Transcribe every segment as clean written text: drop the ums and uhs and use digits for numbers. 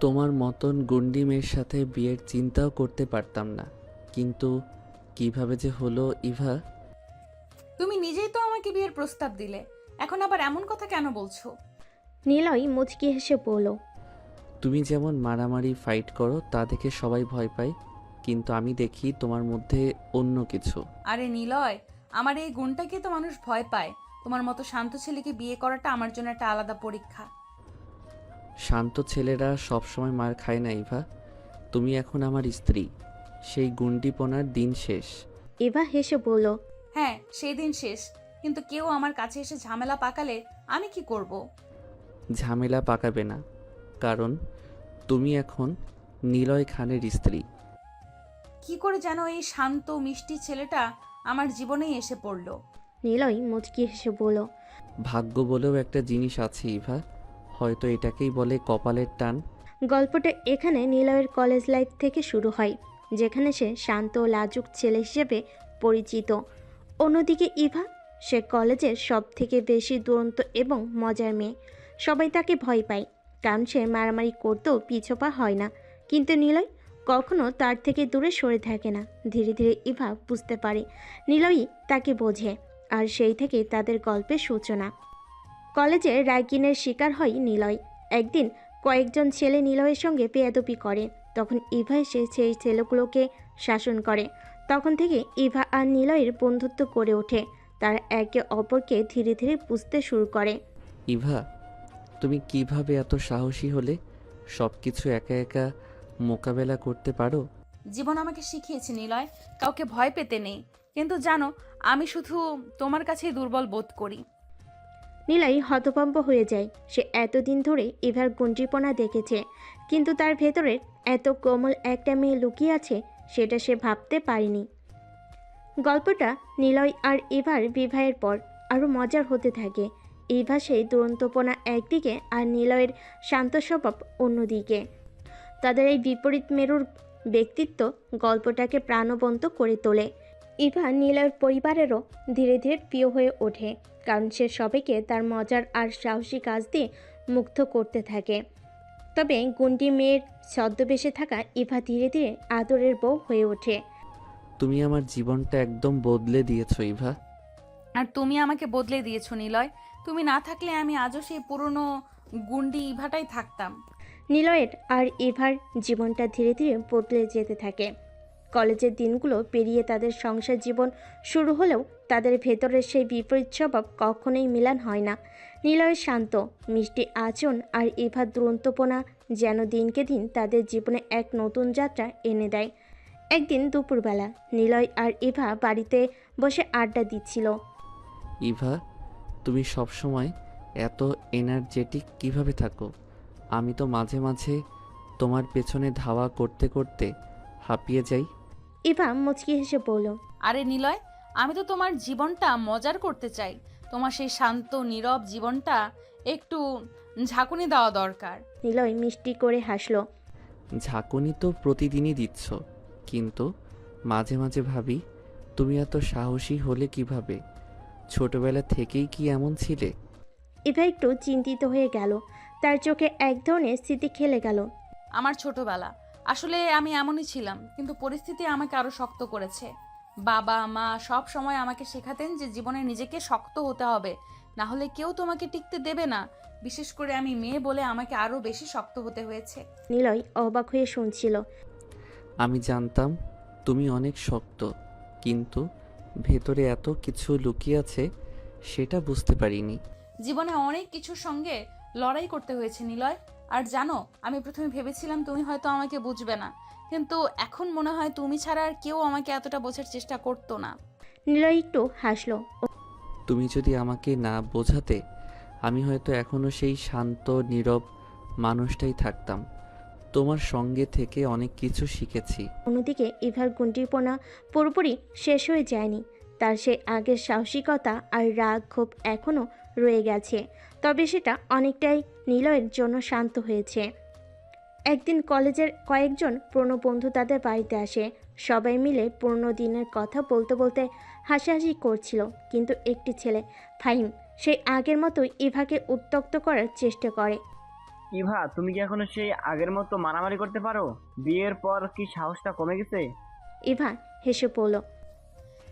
তোমার মতন গুন্ডি মেয়ের সাথে বিয়ের চিন্তাও করতে পারতাম না, কিন্তু কিভাবে যে হলো ইভা। তুমি নিজেই তো আমাকে বিয়ের প্রস্তাব দিলে, এখন আবার এমন কথা কেন বলছো? নিলয় মুচকি হেসে বলল, তুমি যেমন মারামারি ফাইট করো তা দেখে সবাই ভয় পায়, কিন্তু আমি দেখি তোমার মধ্যে অন্য কিছু। আরে নিলয়, আমার এই গুণটাকে তো মানুষ ভয় পায়। তোমার মতো শান্ত ছেলেকে বিয়ে করাটা আমার জন্য একটা আলাদা পরীক্ষা। শান্ত ছেলেরা সব সময় মার খায় না ইভা। তুমি এখন আমার স্ত্রী, সেই গুন্ডিপনার দিন শেষ। ইভা হেসে বলল, হ্যাঁ, সেই দিন শেষ, কিন্তু কেউ আমার কাছে এসে ঝামেলা পাকালে আমি কি করব? ঝামেলা পাকাবে না, কারণ তুমি এখন নিলয় খানের স্ত্রী। কি করে যেন এই শান্ত মিষ্টি ছেলেটা আমার জীবনেই এসে পড়লো। নিলয় মুচকি হেসে বলল, ভাগ্য বলেও একটা জিনিস আছে ইভা, হয়তো এটাকেই বলে কপালের টান। গল্পটা এখানে নিলয়ের কলেজ লাইফ থেকে শুরু হয়, যেখানে সে শান্ত ও লাজুক ছেলে হিসেবে পরিচিত। অন্যদিকে ইভা, সে কলেজের সব থেকে বেশি দুরন্ত এবং মজার মেয়ে। সবাই তাকে ভয় পায়, কারণ সে মারামারি করতেও পিছপা হয় না। কিন্তু নিলয় কখনো তার থেকে দূরে সরে থাকে না। ধীরে ধীরে ইভা বুঝতে পারে নিলয়ই তাকে বোঝে, আর সেই থেকে তাদের গল্পের সূচনা। কলেজে র্যাগিংয়ের শিকার হয় নিলয়। একদিন কয়েকজন ছেলে নিলয়ের সঙ্গে বেয়াদবি করে, তখন ইভা এসে সেই ছেলেগুলোকে শাসন করে। তখন থেকে ইভা আর নিলয়ের বন্ধুত্ব গড়ে ওঠে। তারা একে অপরকে ধীরে ধীরে বুঝতে শুরু করে। ইভা, তুমি কিভাবে এত সাহসী হলে? সব কিছু একা একা মোকাবেলা করতে পারো? জীবন আমাকে শিখিয়েছে নিলয়, কাউকে ভয় পেতে নেই। কিন্তু জানো, আমি শুধু তোমার কাছেই দুর্বল বোধ করি। নিলয় হতভম্ব হয়ে যায়। সে এতদিন ধরে ইভার গুঞ্জিপনা দেখেছে, কিন্তু তার ভেতরে এত কোমল একটা মেয়ে লুকিয়ে আছে, সেটা সে ভাবতে পারেনি। গল্পটা নিলয় আর ইভার বিবাহের পর আরও মজার হতে থাকে। ইভা সেই দুরন্তপনা একদিকে, আর নিলয়ের শান্ত স্বভাব অন্যদিকে। তাদের এই বিপরীত মেরুর ব্যক্তিত্ব গল্পটাকে প্রাণবন্ত করে তোলে। ইভা নিলয়ের পরিবারেরও ধীরে ধীরে প্রিয় হয়ে ওঠে, কারণ সে সবাইকে তার মজার আর সাহসী কাজ দিয়ে মুগ্ধ করতে থাকে। তবে গুন্ডি মেয়ের ছদ্মবেশে থাকা ইভা ধীরে ধীরে আদরের বউ হয়ে ওঠে। তুমি আমার জীবনটা একদম বদলে দিয়েছো ইভা। আর তুমি আমাকে বদলে দিয়েছো নিলয়। তুমি না থাকলে আমি আজও সেই পুরনো গুন্ডি ইভাটাই থাকতাম। নিলয়ের আর ইভার জীবনটা ধীরে ধীরে বদলে যেতে থাকে। কলেজের দিনগুলো পেরিয়ে তাদের সংসার জীবন শুরু হলেও তাদের ভেতরের সেই বিপরীত স্বভাব কখনোই মিলান হয় না। নিলয়ের শান্ত মিষ্টি আচরণ আর ইভার দুরন্তপনা যেন দিনকে দিন তাদের জীবনে এক নতুন যাত্রা এনে দেয়। একদিন দুপুরবেলা নিলয় আর ইভা বাড়িতে বসে আড্ডা দিচ্ছিল। ইভা, তুমি সবসময় এত এনার্জেটিক কিভাবে থাকো? আমি তো মাঝে মাঝে তোমার পেছনে ধাওয়া করতে করতে হাঁপিয়ে যাই। ইভা মুচকি হেসে বলল, আরে নিলয়, আমি তো তোমার জীবনটা মজার করতে চাই। তোমার সেই শান্ত নীরব জীবনটা একটু ঝাঁকুনি দেওয়া দরকার। নিলয় মিষ্টি করে হাসলো। ঝাঁকুনি তো প্রতিদিনই দিচ্ছ, কিন্তু মাঝে মাঝে ভাবি তুমি এত সাহসী হলে কিভাবে? ছোটবেলা থেকেই কি এমন ছিলে? ইভা একটু চিন্তিত হয়ে গেল। তার চোখে এক ধরনের স্মৃতি খেলে গেল। আমার ছোটবেলা, আসলে আমি এমনই ছিলাম, কিন্তু পরিস্থিতি আমাকে আরো শক্ত করেছে। বাবা মা সব সময় আমাকে শেখাতেন যে জীবনে নিজেকে শক্ত হতে হবে, না হলে কেউ তোমাকে টিকতে দেবে না। বিশেষ করে আমি মেয়ে বলে আমাকে আরো বেশি শক্ত হতে হয়েছে। নিলয় অবাক হয়ে শুনছিল। আমি জানতাম তুমি অনেক শক্ত, কিন্তু ভেতরে এত কিছু লুকিয়ে আছে সেটা বুঝতে পারিনি। জীবনে অনেক কিছুর সঙ্গে লড়াই করতে হয়েছে নিলয়। আর জানো, আমি প্রথমে ভেবেছিলাম তুমি হয়তো আমাকে বুঝবে না, কিন্তু এখন মনে হয় তুমি ছাড়া আর কেউ আমাকে এতটা বোঝার চেষ্টা করতো না। নিলয় একটু হাসলো। তুমি যদি আমাকে না বোঝাতে, আমি হয়তো এখনো সেই শান্ত নীরব মানুষটাই থাকতাম। তোমার সঙ্গে থেকে অনেক কিছু শিখেছি। অন্যদিকে ইভার গুন্ডিপনা পুরোপুরি শেষ হয়ে যায়নি। তার সেই আগের সাহসিকতা আর রাগ ক্ষোভ এখনও রয়ে গেছে, তবে সেটা অনেকটাই নিলয়ের জন্য শান্ত হয়েছে। একদিন কলেজের কয়েকজন পুরনো বন্ধু তাদের বাড়িতে আসে। সবাই মিলে পুরনো দিনের কথা বলতে বলতে হাসাহাসি করছিল, কিন্তু একটি ছেলে, ফাহিম, সেই আগের মতোই ইভাকে উত্ত্যক্ত করার চেষ্টা করে। ইভা, তুমি কি এখনো সেই আগের মতো মারামারি করতে পারো? বিয়ের পর কি সাহসটা কমে গেছে? ইভা হেসে বলল,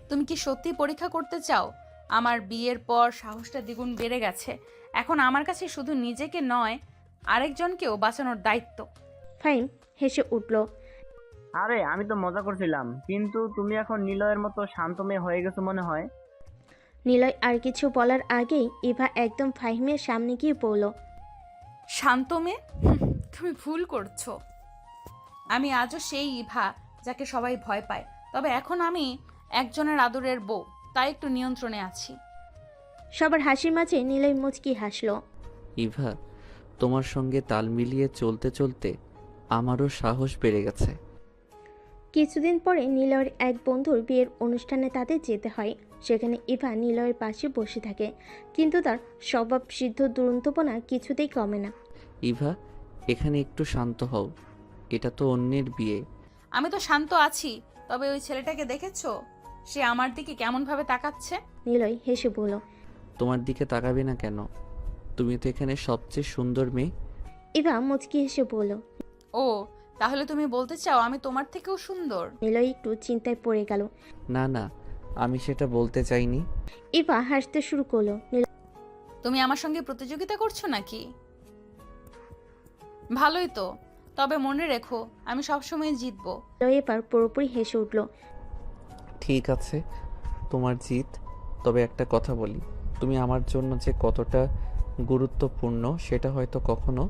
তুমি কি সত্যি পরীক্ষা করতে চাও? আমার বিয়ের পর সাহসটা দ্বিগুণ বেড়ে গেছে। এখন আমার কাছে শুধু নিজেকে নয়, আরেকজনকেও বাঁচানোর দায়িত্ব। ফাহিম হেসে উঠল। আরে আমি তো মজা করছিলাম, কিন্তু তুমি এখন নিলয়ের মতো শান্ত মেয়ে হয়ে গেছো মনে হয়। নিলয় আর কিছু বলার আগেই ইভা একদম ফাহিমের সামনে গিয়ে বলল, শান্ত মেয়ে? তুমি ভুল করছো। আমি আজও সেই ইভা যাকে সবাই ভয় পায়, তবে এখন আমি একজনের আদরের বউ, তাই একটু নিয়ন্ত্রণে আছি। সবার হাসির মাঝে নিলয় মুচকি হাসল। ইভা, তোমার সঙ্গে তাল মিলিয়ে চলতে চলতে আমারও সাহস বেড়ে গেছে। কিছুদিন পরে নিলয়ের এক বন্ধুর বিয়ের অনুষ্ঠানে তাদের যেতে হয়। সেখানে ইভা নিলয়ের পাশে বসে থাকে, কিন্তু তার স্বভাব সিদ্ধ দুরন্তপনা কিছুতেই কমে না। ইভা, এখানে একটু শান্ত হও, এটা তো অন্যের বিয়ে। আমি তো শান্ত আছি, তবে ওই ছেলেটাকে দেখেছো? সে আমার দিকে কেমন ভাবে তাকাচ্ছে। নিলয় হেসে বলল। তোমার দিকে তাকাবে না কেন? তুমি তো এখানে সবচেয়ে সুন্দর মেয়ে। ইভা মুচকি হেসে বলল। ও, তাহলে তুমি বলতে চাও আমি তোমার থেকেও সুন্দর? নিলয় একটু চিন্তায় পড়ে গেল। না না, আমি সেটা বলতে চাইনি। ইভা হাসতে শুরু করলো। তুমি আমার সঙ্গে প্রতিযোগিতা করছো নাকি? ভালোই তো, তবে মনে রেখো আমি সবসময় জিতবো। নিলয় এবার পুরোপুরি হেসে উঠল। ঠিক আছে, তোমার জিত। তবে একটা কথা বলি, তুমি আমার জন্য যে কতটা গুরুত্বপূর্ণ সেটা হয়তো কখনো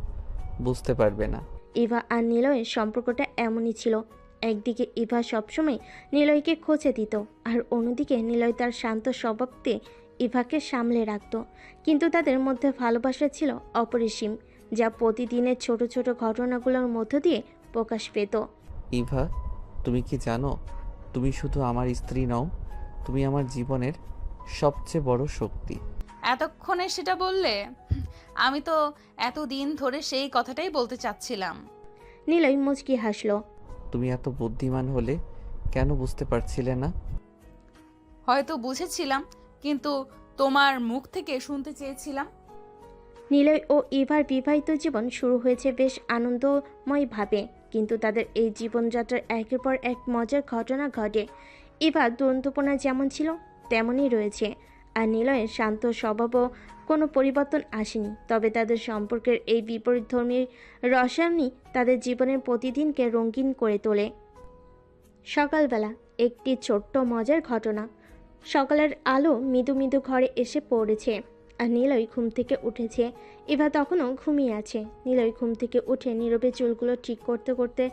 বুঝতে পারবে না। ইভা আর নিলয়ের সম্পর্কটা এমনই ছিল। একদিকে ইভা সবসময় নিলয়কে খোঁচে দিত, আর অন্যদিকে নিলয় তার শান্ত স্বভাবতে ইভাকে সামলে রাখত। কিন্তু তাদের মধ্যে ভালোবাসা ছিল অপরিসীম, যা প্রতিদিনের ছোট ছোট ঘটনাগুলোর মধ্য দিয়ে প্রকাশ পেত। ইভা, তুমি কি জানো, তুমি শুধু আমার স্ত্রী নও, তুমি আমার জীবনের সবচেয়ে বড় শক্তি। এতক্ষণে সেটা বললে? আমি তো এতদিন ধরে সেই কথাটাই বলতে চাচ্ছিলাম। নিলয় মুচকি হাসল। তুমি এত বুদ্ধিমান হলে কেন বুঝতে পারছিলে না? হয়তো বুঝেছিলাম, কিন্তু তোমার মুখ থেকে শুনতে চেয়েছিলাম। নিলয় ও ইভার বিবাহিত জীবন শুরু হয়েছে বেশ আনন্দময়ভাবে, কিন্তু তাদের এই জীবনযাত্রার একের পর এক মজার ঘটনা ঘটে। ইভার দুরন্তপনা যেমন ছিল তেমনই রয়েছে, আর নিলয়ের শান্ত স্বভাবও কোনো পরিবর্তন আসেনি। তবে তাদের সম্পর্কের এই বিপরীতধর্মী রসায়নই তাদের জীবনের প্রতিদিনকে রঙিন করে তোলে। সকালবেলা একটি ছোট্ট মজার ঘটনা। সকালের আলো মৃদু মৃদু ঘরে এসে পড়েছে, আর নিলয় ঘুম থেকে উঠেছে। ইভা তখনও ঘুমিয়ে আছে। নিলয় ঘুম থেকে উঠে নীরবে চুলগুলো ঠিক করতে করতে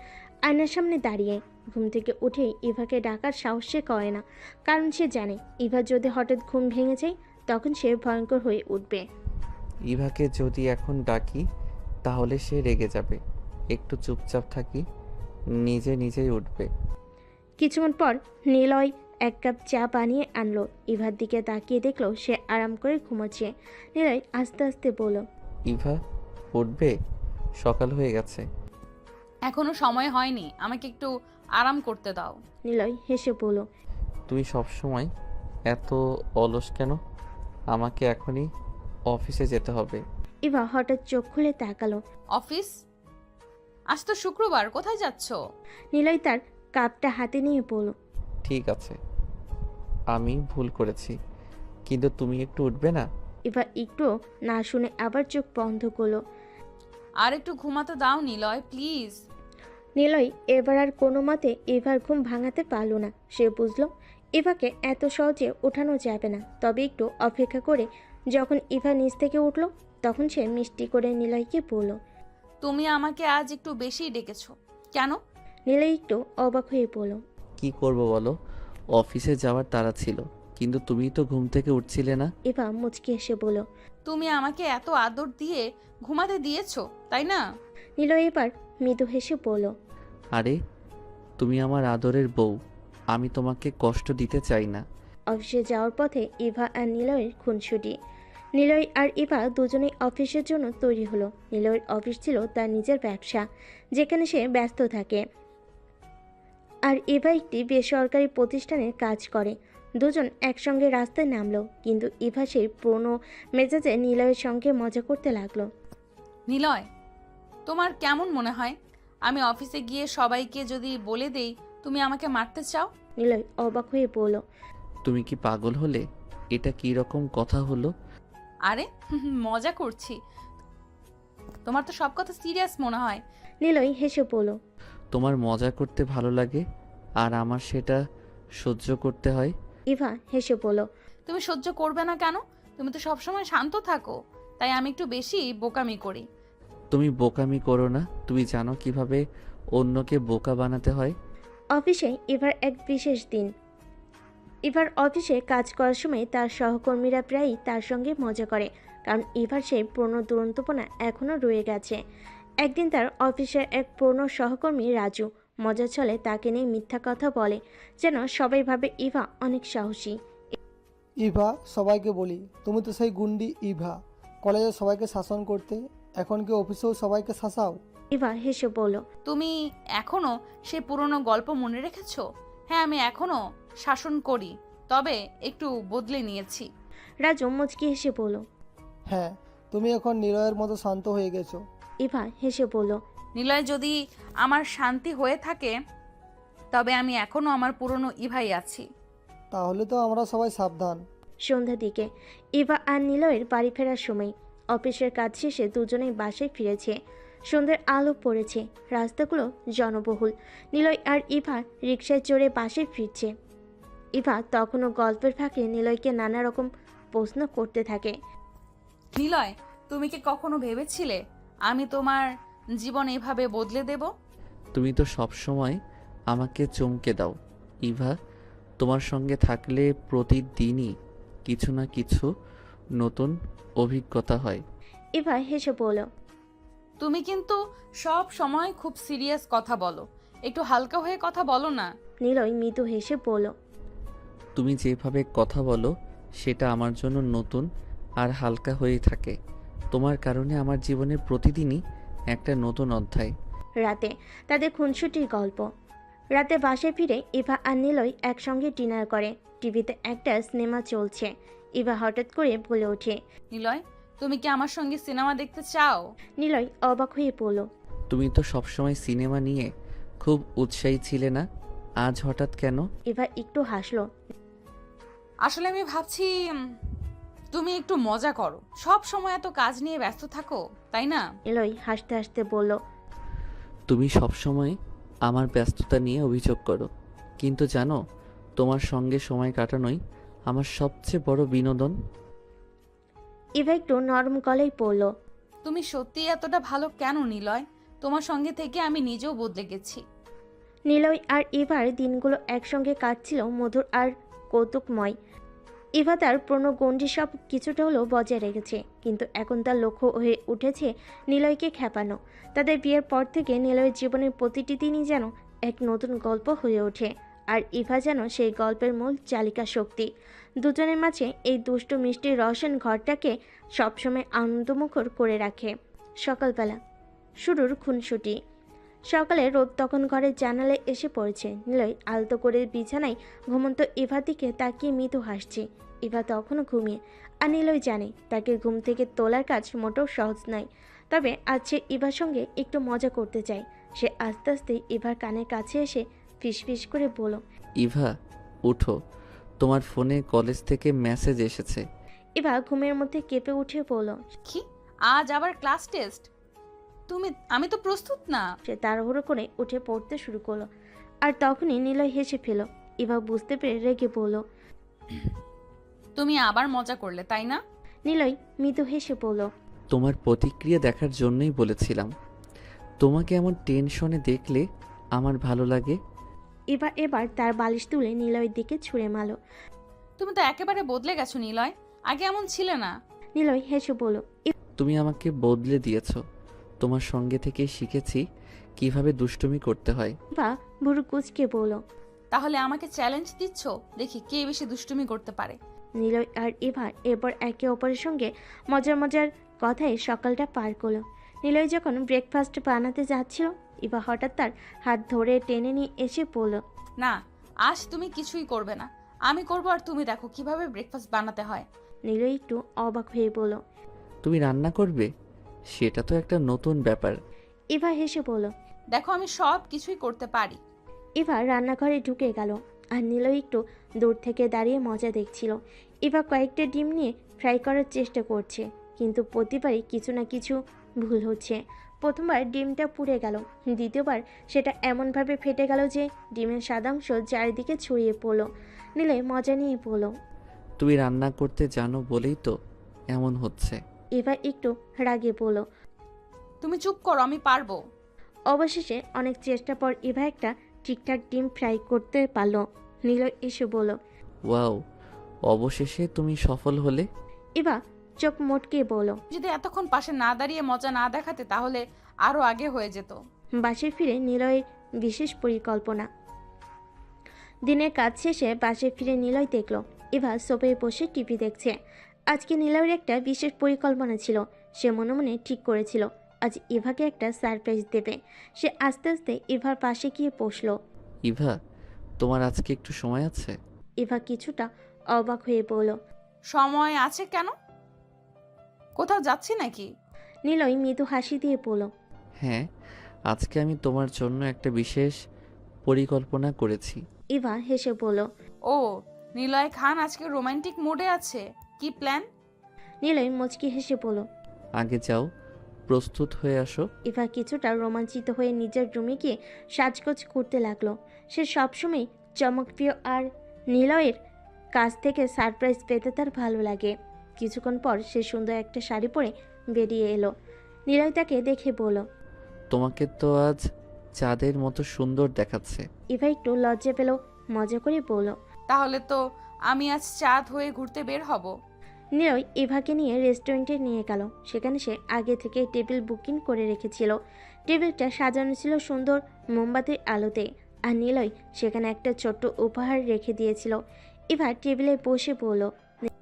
আয়নার সামনে দাঁড়িয়ে। ঘুম থেকে উঠেই ইভাকে ডাকার সাহস সে করে না, কারণ সে জানে ইভা যদি হঠাৎ ঘুম ভেঙে যায় তখন সে ভয়ঙ্কর হয়ে উঠবে। ইভাকে যদি এখন ডাকি তাহলে সে রেগে যাবে। একটু চুপচাপ থাকি, নিজে নিজেই উঠবে। কিছুক্ষণ পর নিলয় এক কাপ চা বানিয়ে আনলো। ইভার দিকে তাকিয়ে দেখলো সে আরাম করে ঘুমোচ্ছে। নিলয় আস্তে আস্তে বলল, ইভা, উঠবে? সকাল হয়ে গেছে। এখনো সময় হয়নি, আমাকে একটু আরাম করতে দাও। নিলয় হেসে বলল, তুমি সব সময় এত অলস কেন? আমাকে এখনই অফিসে যেতে হবে। ইভা হঠাৎ চোখ খুলে তাকালো। অফিস? আজ তো শুক্রবার, কোথায় যাচ্ছ? নিলয় তার কাপটা হাতে নিয়ে বলল, ঠিক আছে, আমি ভুল করেছি, কিন্তু তুমি একটু উঠবে না? ইভা একটু না শুনে আবার চোখ বন্ধ করলো। আর একটু ঘুমাতে দাও নিলয়, প্লিজ। নিলয় এবার আর কোনো মতে ইভার ঘুম ভাঙাতে পারল না। সে বুঝলো ইভাকে এত সহজে ওঠানো যাবে না। তবে একটু অপেক্ষা করে যখন ইভা নিচ থেকে উঠল তখন সে মিষ্টি করে নিলয়কে বলল, তুমি আমাকে আজ একটু বেশি ডেকেছো কেন? নিলয় একটু অবাক হয়ে বলল, কি করব বলো, অফিসে যাওয়ার তাড়া ছিল, কিন্তু তুমি তো ঘুম থেকে উঠছিলে না। ইভা মুচকি এসে বলল। তুমি আমাকে এত আদর দিয়ে ঘুমাতে দিয়েছো, তাই না? নিলয় এবার মৃদু হেসে বলল, আরে, তুমি আমার আদরের বউ, আমি তোমাকে কষ্ট দিতে চাই না। অফিসে যাওয়ার পথে ইভা আর নিলয়ের খুনসুটি। নিলয় আর ইভা দুজনেই অফিসের জন্য তৈরি হলো। নিলয়ের অফিস ছিল তার নিজের ব্যবসা, যেখানে সে ব্যস্ত থাকে, আর ইভা একটি বেসরকারি প্রতিষ্ঠানে কাজ করে। দুজন একসঙ্গে রাস্তায় নামলো, কিন্তু ইভা সেই পুরনো মেজাজে নিলয়ের সঙ্গে মজা করতে লাগলো। নিলয়, তোমার কেমন মনে হয় আমি অফিসে গিয়ে সবাইকে যদি বলে দেই তুমি আমাকে মারতে চাও? নিলয় অবাক হয়ে বলল। তুমি কি পাগল হলে? এটা কি রকম কথা হলো? আরে মজা করছি। তোমার তো সব কথা সিরিয়াস মনে হয়। নিলয় হেসে বলল। তোমার মজা করতে ভালো লাগে আর আমার সেটা সহ্য করতে হয়। ইভা হেসে বলল। তুমি সহ্য করবে না কেন? তুমি তো সবসময় শান্ত থাকো, তাই আমি একটু বেশি বোকামি করি। তুমি বোকামি করো না। তুমি জানো কিভাবে অন্যকে বোকা বানাতে হয়। অফিসে ইভার এক বিশেষ দিন। ইভার অফিসে কাজ করার সময় তার সহকর্মীরা প্রায়ই তার সঙ্গে মজা করে, কারণ ইভার সেই পুরনো দুরন্তপনা এখনও রয়ে গেছে। একদিন তার অফিসের এক পুরনো সহকর্মী রাজু মজার ছলে তাকে নিয়ে মিথ্যা কথা বলে, যেন সবাই ভাবে ইভা অনেক সাহসী। ইভা, সবাইকে বলি তুমি তো সেই গুন্ডি ইভা, কলেজে সবাইকে শাসন করতে, এখন কি অফিসেও সবাইকে শাসাও? ইভা হেসে বলল। তুমি এখনো সেই পুরনো গল্প মনে রেখেছো? হ্যাঁ, আমি এখনো শাসন করি, তবে একটু বদলে নিয়েছি। রাজু মুচকি হেসে বলল। হ্যাঁ, তুমি এখন নিলয়ের মতো শান্ত হয়ে গেছো। ইভা হেসে বলল। নিলয় যদি আমার শান্তি হয়ে থাকে তবে আমি এখনো আমার পুরনো ইভাই আছি। তাহলে তো আমরা সবাই সাবধান। সন্ধ্যার দিকে ইভা আর নিলয়ের বাড়ি ফেরার সময় অফিসের কাজ শেষে দুজনেই বাসায় ফিরেছে। সন্ধ্যের আলো পড়েছে, রাস্তাগুলো জনবহুল। নিলয় আর ইভা রিকশায় চড়ে বাসায় ফিরছে। ইভা তখনও গল্পের ফাঁকে নিলয়কে নানা রকম প্রশ্ন করতে থাকে। নিলয়, তুমি কি কখনো ভেবেছিলে আমি তোমার জীবন এভাবে বদলে দেব? তুমি তো সব সময় আমাকে চমকে দাও ইভা। তোমার সঙ্গে থাকলে প্রতিদিনই কিছু না কিছু নতুন অভিজ্ঞতা হয়। ইভা হেসে বলল। তুমি কিন্তু সব সময় খুব সিরিয়াস কথা বলো, একটু হালকা হয়ে কথা বলো না। নিলয় মৃদু হেসে বলল। তুমি যেভাবে কথা বলো সেটা আমার জন্য নতুন আর হালকা হয়ে থাকে। তোমার কারণে আমার জীবনে প্রতিদিনই একটা নতুন অধ্যায়। রাতে তাদের খুনসুটির গল্প। রাতে বাসায় ফিরে ইভা আর নিলয় একসঙ্গে ডিনার করে। টিভিতে একটা সিনেমা চলছে। ইভা হঠাৎ করে বলে ওঠে। নিলয়, তুমি কি আমার সঙ্গে সিনেমা দেখতে চাও? নিলয় অবাক হয়ে বলল। তুমি তো সবসময় সিনেমা নিয়ে খুব উৎসাহী ছিলে না, আজ হঠাৎ কেন? ইভা একটু হাসলো। আসলে আমি ভাবছি তুমি একটু মজা করো, সব সময় এত কাজ নিয়ে ব্যস্ত থাকো, তাই না? নিলয় হাসতে হাসতে বলল। তুমি সবসময় আমার ব্যস্ততা নিয়ে অভিযোগ করো, কিন্তু জানো তোমার সঙ্গে সময় কাটানোই আমার সবচেয়ে বড় বিনোদন। ইভা একটু নরম গলায় পড়ল। তুমি সত্যি এতটা ভালো কেন নিলয়? তোমার সঙ্গে থেকে আমি নিজেও বদলে গেছি। নিলয় আর ইভার দিনগুলো একসঙ্গে কাটছিল মধুর আর কৌতুকময়। ইভা তার পুরনো গণ্ডি সব কিছুটা হলেও বজায় রেখেছে, কিন্তু এখন তার লক্ষ্য হয়ে উঠেছে নিলয়কে খেপানো। তাদের বিয়ের পর থেকে নিলয়ের জীবনের প্রতিটি দিনই যেন এক নতুন গল্প হয়ে ওঠে, আর ইভা যেন সেই গল্পের মূল চালিকা শক্তি। দুজনের মাঝে এই দুষ্টু মিষ্টি রসায়ন ঘরটাকে সবসময় আনন্দমুখর করে রাখে। সকালবেলা শুরুর খুনসুটি। সকালে রোদ তখন ঘরের জানালায় এসে পড়েছে। নিলয় আলতো করে বিছানায় ঘুমন্ত ইভার দিকে তাকিয়ে মৃদু হাসছে। ইভা তখনও ঘুমিয়ে, আর নিলয় জানে তাকে ঘুম থেকে তোলার কাজ মোটেও সহজ নয়। তবে আজ সে ইভার সঙ্গে একটু মজা করতে চায়। সে আস্তে আস্তে ইভার কানের কাছে এসে ফিসফিস করে বলল। ইভা, উঠো, তোমার ফোনে কলেজ থেকে মেসেজ এসেছে। ইভা ঘুমের মধ্যে কেঁপে উঠে বলল। কি, আজ আবার ক্লাস টেস্ট? আমি তো প্রস্তুত না। সে তাড়াহুড়ো করে উঠে পড়তে শুরু করলো, আর তখনই নিলয় হেসে ফেল। ইভা বুঝতে পেরে রেগে বলল। তুমি আবার মজা করলে, তাই না? নিলয় মৃদু হেসে বলল। তোমার প্রতিক্রিয়া দেখার জন্যই বলেছিলাম। তোমাকে এমন টেনশনে দেখলে আমার ভালো লাগে। ইভা এবার তার বালিশ তুলে নিলয়ের দিকে ছুঁড়ে মারল। তুমি তো একেবারে বদলে গেছো নিলয়, আগে এমন ছিলে না। নিলয় হেসে বলল। তুমি আমাকে বদলে দিয়েছো। তোমার সঙ্গে থেকে শিখেছি কিভাবে দুষ্টুমি করতে হয়। ইভা ভুরু কুঁচকে বলল। তাহলে আমাকে চ্যালেঞ্জ দিচ্ছ, দেখি কে বেশি দুষ্টুমি করতে পারে। নিলয় আর ইভা এরপর একে অপরের সঙ্গে মজার মজার কথায় সকালটা পার করলো। নিলয় যখন ব্রেকফাস্ট বানাতে যাচ্ছিল, ইভা হঠাৎ তার হাত ধরে টেনে নিয়ে এসে বলল। না, আজ তুমি কিছুই করবে না, আমি করবো, আর তুমি দেখো কিভাবে ব্রেকফাস্ট বানাতে হয়। নিলয় একটু অবাক হয়ে বলল। তুমি রান্না করবে? সেটা তো একটা নতুন ব্যাপার। ইভা হেসে বলল। দেখো আমি সব কিছুই করতে পারি। ইভা রান্নাঘরে ঢুকে গেল আর নিলয় একটু দূর থেকে দাঁড়িয়ে মজা দেখছিল। ইভা কয়েকটা ডিম নিয়ে ফ্রাই করার চেষ্টা করছে, কিন্তু প্রতিবারই কিছু না কিছু ভুল হচ্ছে। প্রথমবার ডিমটা পুড়ে গেল, দ্বিতীয়বার সেটা এমনভাবে ফেটে গেল যে ডিমের সাদাংশ চারিদিকে ছড়িয়ে পড়ল। নিলয় মজা নিয়ে বলল। তুমি রান্না করতে জানো বলেই তো এমন হচ্ছে। ইভা একটু রাগে বলল। তুমি চুপ করো, আমি পারবো। অবশেষে অনেক চেষ্টার পর ইভা একটা ঠিকঠাক ডিম ফ্রাই করতে পারল। নিলয় এসে বলল। ওয়াও, অবশেষে তুমি সফল হলে। ইভা চোখ মটকে বলল। যদি এতক্ষণ পাশে না দাঁড়িয়ে মজা না দেখাতে তাহলে আরো আগে হয়ে যেত। বাসে ফিরে নিলয়ের বিশেষ পরিকল্পনা। দিনের কাজ শেষে বাসে ফিরে নিলয় দেখল ইভা সোফায় বসে টিভি দেখছে। আজকে নিলয়ের একটা বিশেষ পরিকল্পনা ছিল। সে মনে মনে ঠিক করেছিল আজ ইভাকে একটা সারপ্রাইজ দেবে। সে আস্তে আস্তে ইভার পাশে গিয়ে বসল। ইভা, তোমার আজকে একটু সময় আছে? ইভা কিছুটা অবাক হয়ে বলল। সময় আছে কেন? কোথাও যাচ্ছি নাকি? নিলয় মৃদু হাসি দিয়ে বলল। হ্যাঁ, আজকে আমি তোমার জন্য একটা বিশেষ পরিকল্পনা করেছি। ইভা হেসে বলল। ও, নিলয় খান আজকে রোমান্টিক মুডে আছে। কি প্ল্যান? নিলয় মুচকি হেসে বলল। আগে যাও, প্রস্তুত হয়ে আসো। ইভা কিছুটা রোমাঞ্চিত হয়ে নিজের রুমে গিয়ে সাজগোজ করতে লাগলো। সে সবসময় চমকপ্রিয় আর নিলয়ের কাছ থেকে সারপ্রাইজ পেতে তার ভালো লাগে। কিছুক্ষণ পর সে সুন্দর একটা শাড়ি পরে বেরিয়ে এলো। নিলয় তাকে দেখে বলল। তোমাকে তো আজ চাঁদের মতো সুন্দর দেখাচ্ছে। ইভা একটু লজ্জা পেল, মজা করে বলল। তাহলে তো আমি আজ চাঁদ হয়ে ঘুরতে বের হব। নিলয় ইভাকে নিয়ে রেস্টুরেন্টে নিয়ে গেল। সেখানে সে আগে থেকে টেবিল বুকিং করে রেখেছিল। টেবিলটা সাজানো ছিল সুন্দর মোমবাতির আলোতে, আর নিলয় সেখানে একটা ছোট্ট উপহার রেখে দিয়েছিল। ইভা টেবিলে বসে বলল।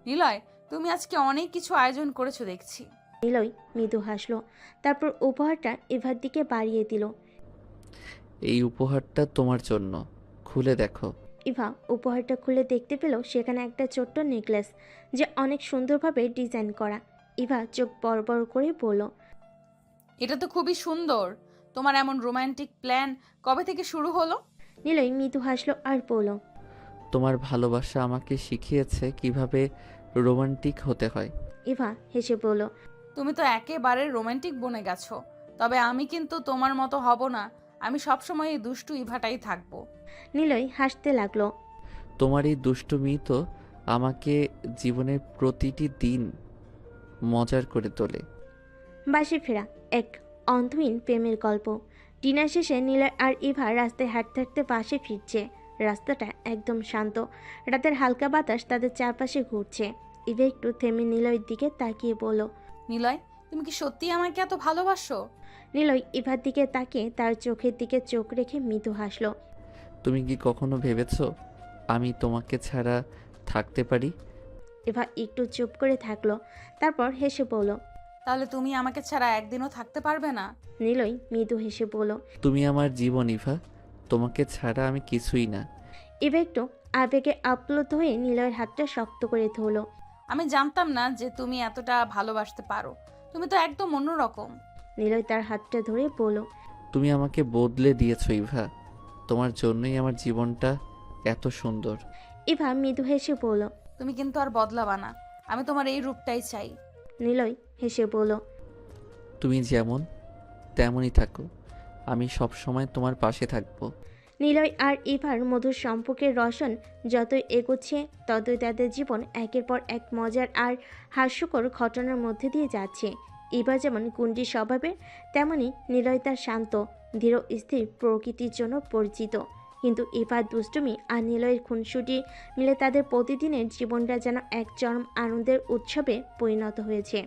নিলয়, তুমি আজকে অনেক কিছু আয়োজন করেছো দেখছি। নিলয় মৃদু হাসলো, তারপর উপহারটা ইভার দিকে বাড়িয়ে দিল। এই উপহারটা তোমার জন্য, খুলে দেখো। ইভা উপহারটা খুলে দেখতে পেল সেখানে একটা ছোট্ট নেকলেস, যে অনেক সুন্দরভাবে ডিজাইন করা। ইভা চোখ বড় বড় করে বলল। এটা তো খুবই সুন্দর। তোমার এমন রোমান্টিক প্ল্যান কবে থেকে শুরু হলো? নিলয় মৃদু হাসলো আর বলল। তোমার ভালোবাসা আমাকে শিখিয়েছে কিভাবে রোমান্টিক হতে হয়। ইভা হেসে বলল। তুমি তো একেবারে রোমান্টিক বনে গেছো। তবে আমি কিন্তু তোমার মতো হব না। আমি সবসময় এই দুষ্টু ইভাটাই থাকবো। নিলয় হাসতে লাগলো। তোমার এই দুষ্টুমি তো আমাকে জীবনের প্রতিটি দিন মজার করে তোলে। বাসে ফেরা এক অন্তহীন প্রেমের গল্প। ডিনার শেষে নিলয় আর ইভা রাস্তায় হাঁটতে হাঁটতে বাসে ফিরছে। রাস্তাটা একদম শান্ত, রাতের হালকা বাতাস তাদের চারপাশে ঘুরছে। ইভা একটু থেমে নিলয়ের দিকে তাকিয়ে বলল। নিলয়, তুমি কি সত্যি আমাকে এত ভালোবাসো? নিলয় ইভার দিকে তাকিয়ে তার চোখের দিকে চোখ রেখে মৃদু হাসলো। তুমি কি কখনো ভেবেছো আমি তোমাকে ছাড়া থাকতে পারি? ইভা একটু চুপ করে থাকলো, তারপর হেসে বলল। তাহলে তুমি আমাকে ছাড়া একদিনও থাকতে পারবে না? নিলয় মৃদু হেসে বলল। তুমি আমার জীবন ইভা, তোমাকে ছাড়া আমি কিছুই না। ইভা একটু আবেগে আপ্লুত হয়ে নিলয়ের হাতটা শক্ত করে ধরলো। আমি জানতাম না যে তুমি এতটা ভালোবাসতে পারো। তুমি তো একদম অন্যরকম। নিলয় তার হাতটা ধরে বলল। তুমি আমাকে বদলে দিয়েছো ইভা, তোমার জন্যই আমার জীবনটা এত সুন্দর। ইভা মৃদু হেসে বলল। তুমি কিন্তু আর বদলাবা না। আমি তোমার এই রূপটাই চাই। নিলয় হেসে বলল। তুমি যেমন তেমনই থাকো, আমি সব সময় তোমার পাশে থাকবো। নিলয় আর ইভার মধুর সম্পর্কের রসন যতই এগোচ্ছে ততই তাদের জীবন একের পর এক মজার আর হাস্যকর ঘটনার মধ্যে দিয়ে যাচ্ছে। ইভা যেমন কুণ্ডী স্বভাবের, তেমনি নিলয় তার শান্ত ধীর স্থির প্রকৃতির জন্য পরিচিত। কিন্তু ইভার দুষ্টুমি আর নিলয়ের খুনসুটি মিলে তাদের প্রতিদিনের জীবনটা যেন এক চরম আনন্দের উৎসবে পরিণত হয়েছে।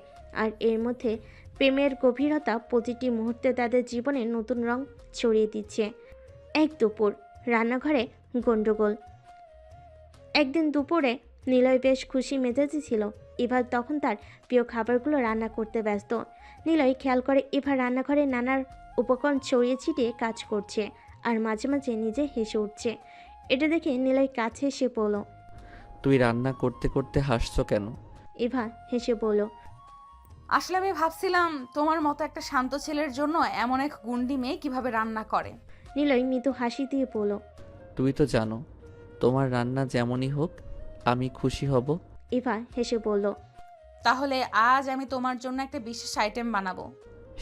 আর এর মধ্যে প্রেমের গভীরতা প্রতিটি মুহূর্তে তাদের জীবনে নতুন রং ছড়িয়ে দিচ্ছে। এক দুপুর রান্নাঘরে গন্ডগোল। একদিন দুপুরে নিলয় বেশ খুশি মেজাজে ছিল। ইভা তখন তার প্রিয় খাবারগুলো রান্না করতে ব্যস্ত। নিলয় খেয়াল করে ইভা রান্নাঘরে নানার উপকরণ ছড়িয়ে ছিটিয়ে কাজ করছে আর মাঝে মাঝে নিজে হেসে উঠছে। এটা দেখে নিলয় কাছে এসে বলল। তুই রান্না করতে করতে হাসছো কেন? ইভা হেসে বলল। আসলে আমি ভাবছিলাম তোমার মতো একটা শান্ত ছেলের জন্য এমন এক গুন্ডি মেয়ে কিভাবে রান্না করে। নিলয় মৃদু হাসি দিয়ে বলল। তুমি তো জানো তোমার রান্না যেমনই হোক আমি খুশি হব। ইভা হেসে বলল। তাহলে আজ আমি তোমার জন্য একটা বিশেষ আইটেম বানাবো।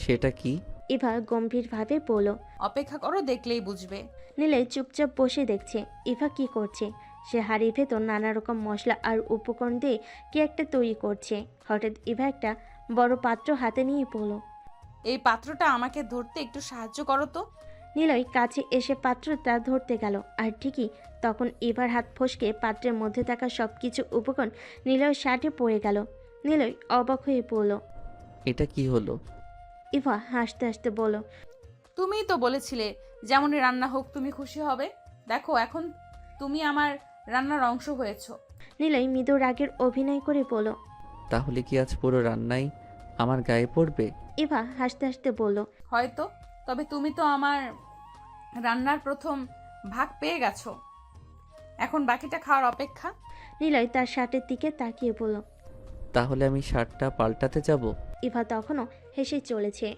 সেটা কি? ইভা গম্ভীরভাবে বলল। অপেক্ষা করো, দেখলেই বুঝবে। নিলয় চুপচাপ বসে দেখছে ইভা কি করছে। সে হাড়ির ভেতর নানা রকম মশলা আর উপকরণ দিয়ে কি একটা তৈরি করছে। হঠাৎ ইভা একটা বড় পাত্র হাতে নিয়ে বলল। এই পাত্রটা আমাকে ধরতে একটু সাহায্য করো তো। নিলয় কাছে এসে পাত্রটা ধরতে গেল, আর ঠিকই তখন ইভার হাত ফসকে পাত্রের মধ্যে থাকা সব কিছু উপকরণ নিলয়ের শার্টে পড়ে গেল। নিলয় অবাক হয়ে পড়ল। এটা কি হলো? ইভা হাসতে হাসতে বলল। তুমিই তো বলেছিলে যেমনই রান্না হোক তুমি খুশি হবে। দেখো এখন তুমি আমার রান্নার অংশ হয়েছো। নিলয় মৃদু রাগের অভিনয় করে বলল। তাহলে কি আজ পুরো রান্নাই আমার গায়ে পড়বে? ইভা হাসতে হাসতে বলল। হয়তো, তবে তুমি তো আমার রান্নার প্রথম ভাগ পেয়ে গেছো। এখন বাকিটা খাওয়ার অপেক্ষা। নিলয় তার শার্টের দিকে তাকিয়ে বলল। তাহলে আমি শার্টটা পাল্টাতে যাব? ইভা তখনও হেসে চলেছে।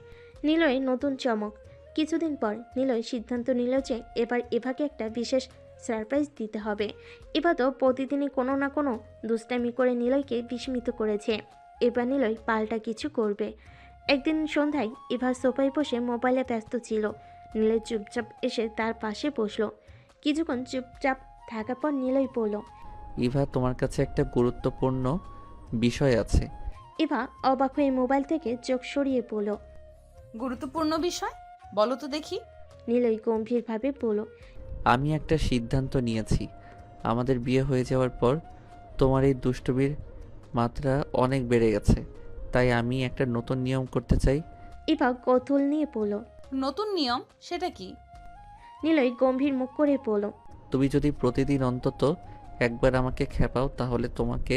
নিলয়ের নতুন চমক। কিছুদিন পর নিলয় সিদ্ধান্ত নিল যে এবার ইভাকে একটা বিশেষ সারপ্রাইজ দিতে হবে। ইভা তো প্রতিদিনই কোনো না কোনো দুষ্টামি করে নিলয়কে বিস্মিত করেছে। এবার নিলয় পাল্টা কিছু করবে। একদিন সন্ধ্যায় ইভা সোফায় বসে মোবাইলে ব্যস্ত ছিল। নিলয় চুপচাপ এসে তার পাশে বসলো। কিছুক্ষণ চুপচাপ থাকার পর নিলয় বলল। ইভা, তোমার কাছে একটা গুরুত্বপূর্ণ বিষয় আছে। ইভা অবাক হয়ে মোবাইল থেকে চোখ সরিয়ে বলল। গুরুত্বপূর্ণ বিষয়, বলো তো দেখি। নিলয় গম্ভীরভাবে বলল। আমি একটা সিদ্ধান্ত নিয়েছি। আমাদের বিয়ে হয়ে যাওয়ার পর তোমার এই দুষ্টুমির মাত্রা অনেক বেড়ে গেছে। তাই আমি একটা নতুন নিয়ম করতে চাই। ইভা কৌতূহল নিয়ে বলল। নতুন নিয়ম, সেটা কি? নিলয় গম্ভীর মুখ করে বলল। তুমি যদি প্রতিদিন অন্তত একবার আমাকে খেপাও তাহলে তোমাকে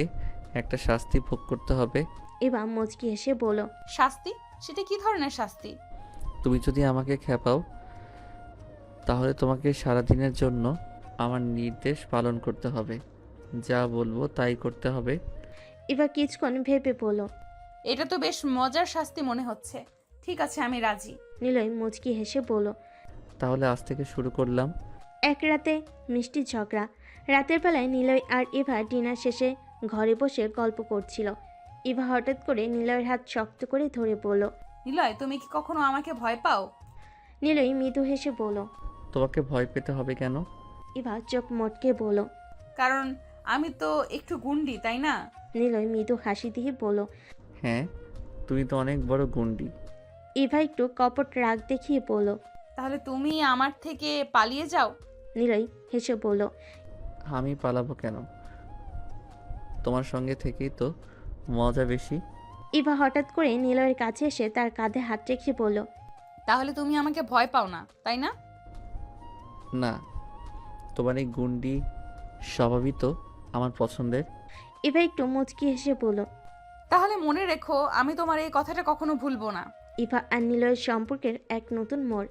একটা শাস্তি ভোগ করতে হবে। ইভা মুচকি হেসে বলল। শাস্তি? সেটা কি ধরনের শাস্তি? তুমি যদি আমাকে খেপাও তাহলে তোমাকে সারাদিনের জন্য আমার নির্দেশ পালন করতে হবে। যা বলবো তাই করতে হবে। ইভা কিছুক্ষণ ভেবে বলল। এটা তো বেশ মজার শাস্তি মনে হচ্ছে। ঠিক আছে, আমি রাজি। নিলয় মুচকি হেসে বলল। তাহলে আজ থেকে শুরু করলাম। এক রাতে মিষ্টি ঝগড়া। রাতের বেলায় নিলয় আর ইভা ডিনার শেষে ঘরে বসে গল্প করছিল। ইভা হঠাৎ করে নিলয়ের হাত শক্ত করে ধরে বলল। নিলয়, তুমি কি কখনো আমাকে ভয় পাও? নিলয় মৃদু হেসে বলল। তোমাকে ভয় পেতে হবে কেন? ইভা চোখ মটকে বলল। কারণ আমি তো একটু গুন্ডি, তাই না? নিলয় মৃদু হাসি দিয়ে বলল। হ্যাঁ, তুমি তো অনেক বড় গুন্ডি। ইভা একটু কপট রাগ দেখিয়ে বলল। তাহলে তুমি আমার থেকে পালিয়ে যাও? নিলয় হেসে বলল। আমি পালাবো কেন? তোমার সঙ্গে থেকেই তো মজা বেশি। ইভা হঠাৎ করে নিলয়ের কাছে এসে তার কাঁধে হাত রেখে বলল। তাহলে তুমি আমাকে ভয় পাও না, তাই না? না, তোমার এই গুন্ডি স্বভাবই তো আমার পছন্দের। ইভা একটু মুচকি হেসে বলল। তাহলে মনে রেখো, আমি তোমার এই কথাটা কখনো ভুলবো না। ইভা আর নিলয়ের সম্পর্কের এক নতুন মোড়।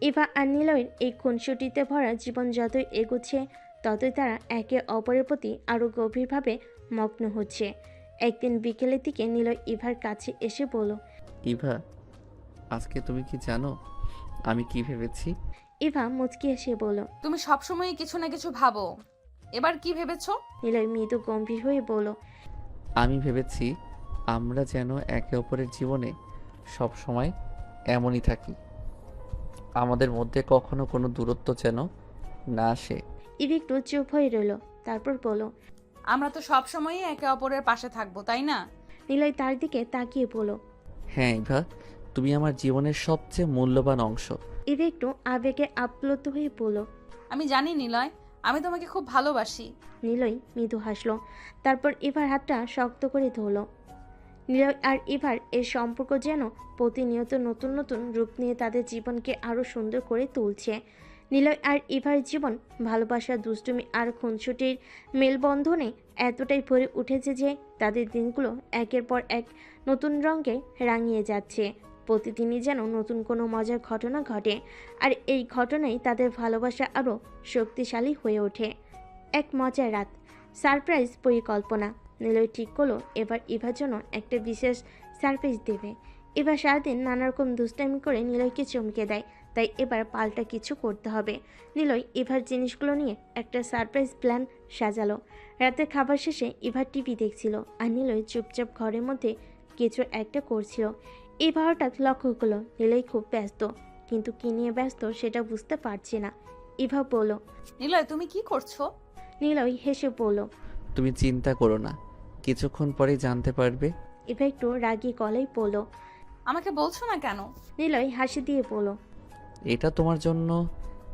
ইভা আর নিলয়ের এই খুনসুটিতে ভরা জীবন যতই এগোচ্ছে ততই তারা একে অপরের প্রতি আরও গভীরভাবে মগ্ন হচ্ছে। একদিন বিকেলের দিকে নিলয় ইভার কাছে এসে বলল। ইভা, আজকে তুমি কি জানো আমি কি ভেবেছি? ইভা মুচকি এসে বলল। তুমি সবসময় কিছু না কিছু ভাবো। এবার কি ভেবেছো? নিলয় মৃদু গম্ভীর হয়ে বলল। আমি ভেবেছি আমরা যেন একে অপরের জীবনে সব সময় এমনই থাকি। আমাদের মধ্যে কখনো কোনো দূরত্ব যেন না আসে। ইভা একটু চুপ হয়ে রইল, তারপর বলল। আমরা তো সবসময়ই একে অপরের পাশে থাকবো, তাই না? নিলয় তার দিকে তাকিয়ে বলল। হ্যাঁ ইভা, তুমি আমার জীবনের সবচেয়ে মূল্যবান অংশ। ইভা একটু আবেগে আপ্লুত হয়ে বলল। আমি জানি নিলয়, আমি তোমাকে খুব ভালোবাসি। নিলয় মৃদু হাসলো, তারপর ইভার হাতটা শক্ত করে ধরল। নিলয় আর ইভার এই সম্পর্ক যেন প্রতিনিয়ত নতুন নতুন রূপ নিয়ে তাদের জীবনকে আরও সুন্দর করে তুলছে। নিলয় আর ইভার জীবন ভালোবাসা, দুষ্টুমি আর খুনসুটির মেলবন্ধনে এতটাই ভরে উঠেছে যে তাদের দিনগুলো একের পর এক নতুন রঙে রাঙিয়ে যাচ্ছে। প্রতিদিনই যেন নতুন কোনো মজার ঘটনা ঘটে, আর এই ঘটনাই তাদের ভালোবাসা আরও শক্তিশালী হয়ে ওঠে। এক মজার রাত, সারপ্রাইজ পরিকল্পনা। নিলয় ঠিক করলো এবার ইভার জন্য একটা বিশেষ সারপ্রাইজ দেবে। এবার সারাদিন নানা রকম দুষ্টামি করে নিলয়কে চমকে দেয়, তাই এবার পাল্টা কিছু করতে হবে। নিলয় ইভার জিনিসগুলো নিয়ে একটা সারপ্রাইজ প্ল্যান সাজালো। রাতে খাবার শেষে ইভা টিভি দেখছিল আর নিলয় চুপচাপ ঘরের মধ্যে কিছু একটা করছিল। ইভা হঠাৎ লক্ষ্য করলো নিলয় খুব ব্যস্ত, কিন্তু কী নিয়ে ব্যস্ত সেটা বুঝতে পারছে না। ইভা বলল। নিলয় তুমি কি করছো? নিলয় হেসে বলল। তুমি চিন্তা করো না, কিছুক্ষণ পরেই জানতে পারবে। ইভা একটু রাগী গলায় বলল। আমাকে বলছো না কেন? নিলয় হাসি দিয়ে বলল। এটা তোমার জন্য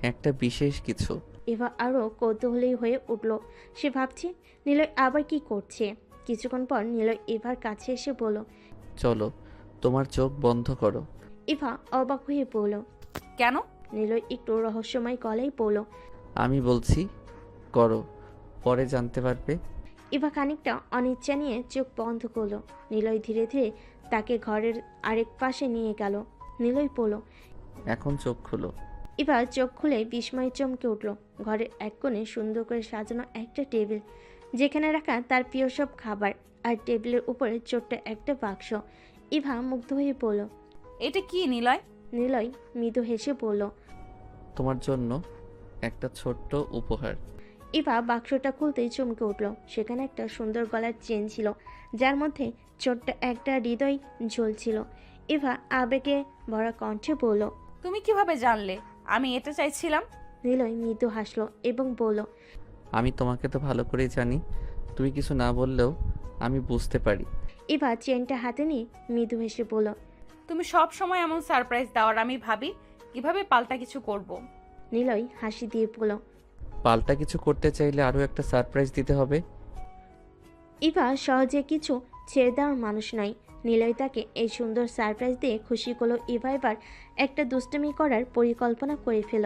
একটা বিশেষ কিছু। ইভা আরও কৌতূহলী হয়ে উঠল। সে ভাবছে নিলয় আবার কি করছে। কিছুক্ষণ পর নিলয় ইভার কাছে এসে বলল। চলো, তোমার চোখ বন্ধ করো। ইভা অবাক হয়ে বলল। কেন? নিলয় একটু রহস্যময় গলায় বলল। আমি বলছি করো, পরে জানতে পারবে। ইভা খানিকটা অনিচ্ছা নিয়ে চোখ বন্ধ করলো। নিলয় ধীরে ধীরে তাকে ঘরের আরেক পাশে নিয়ে গেল। নিলয় বলল। এখন চোখ খুলো। ইভা চোখ খুলে বিস্ময়ে চমকে উঠল। ঘরের এক কোণে সুন্দর করে সাজানো একটা টেবিল, যেখানে রাখা তার প্রিয় সব খাবার, আর টেবিলের উপরে ছোট্ট একটা বাক্স। ইভা মুগ্ধ হয়ে বলল। এটা কি নিলয়? নিলয় মৃদু হেসে বলল। তোমার জন্য একটা ছোট্ট উপহার। ইভা বাক্সটা খুলতেই চমকে উঠল। সেখানে একটা সুন্দর গলার চেন ছিল, যার মধ্যে ছোট্ট একটা হৃদয় ঝুলছিল। ইভা আবেগে ভরা কণ্ঠে বলল। তুমি কিভাবে জানলে আমি এটা চাইছিলাম? নিলয় মৃদু হাসলো এবং বলল। আমি তোমাকে তো ভালো করেই জানি, তুমি কিছু না বললেও আমি বুঝতে পারি। ইভা চেনটা হাতে নিয়ে মৃদু হেসে বলল। তুমি সব সময় এমন সারপ্রাইজ দাও আর আমি ভাবি কিভাবে পাল্টা কিছু করব। নিলয় হাসি দিয়ে বলল। পাল্টা কিছু করতে চাইলে আরও একটা সারপ্রাইজ দিতে হবে। ইভা সহজে কিছু ছেড়ে দেওয়ার মানুষ নয়। নিলয় তাকে এই সুন্দর সারপ্রাইজ দিয়ে খুশি করলো। ইভা এবার একটা দুষ্টুমি করার পরিকল্পনা করে ফেল।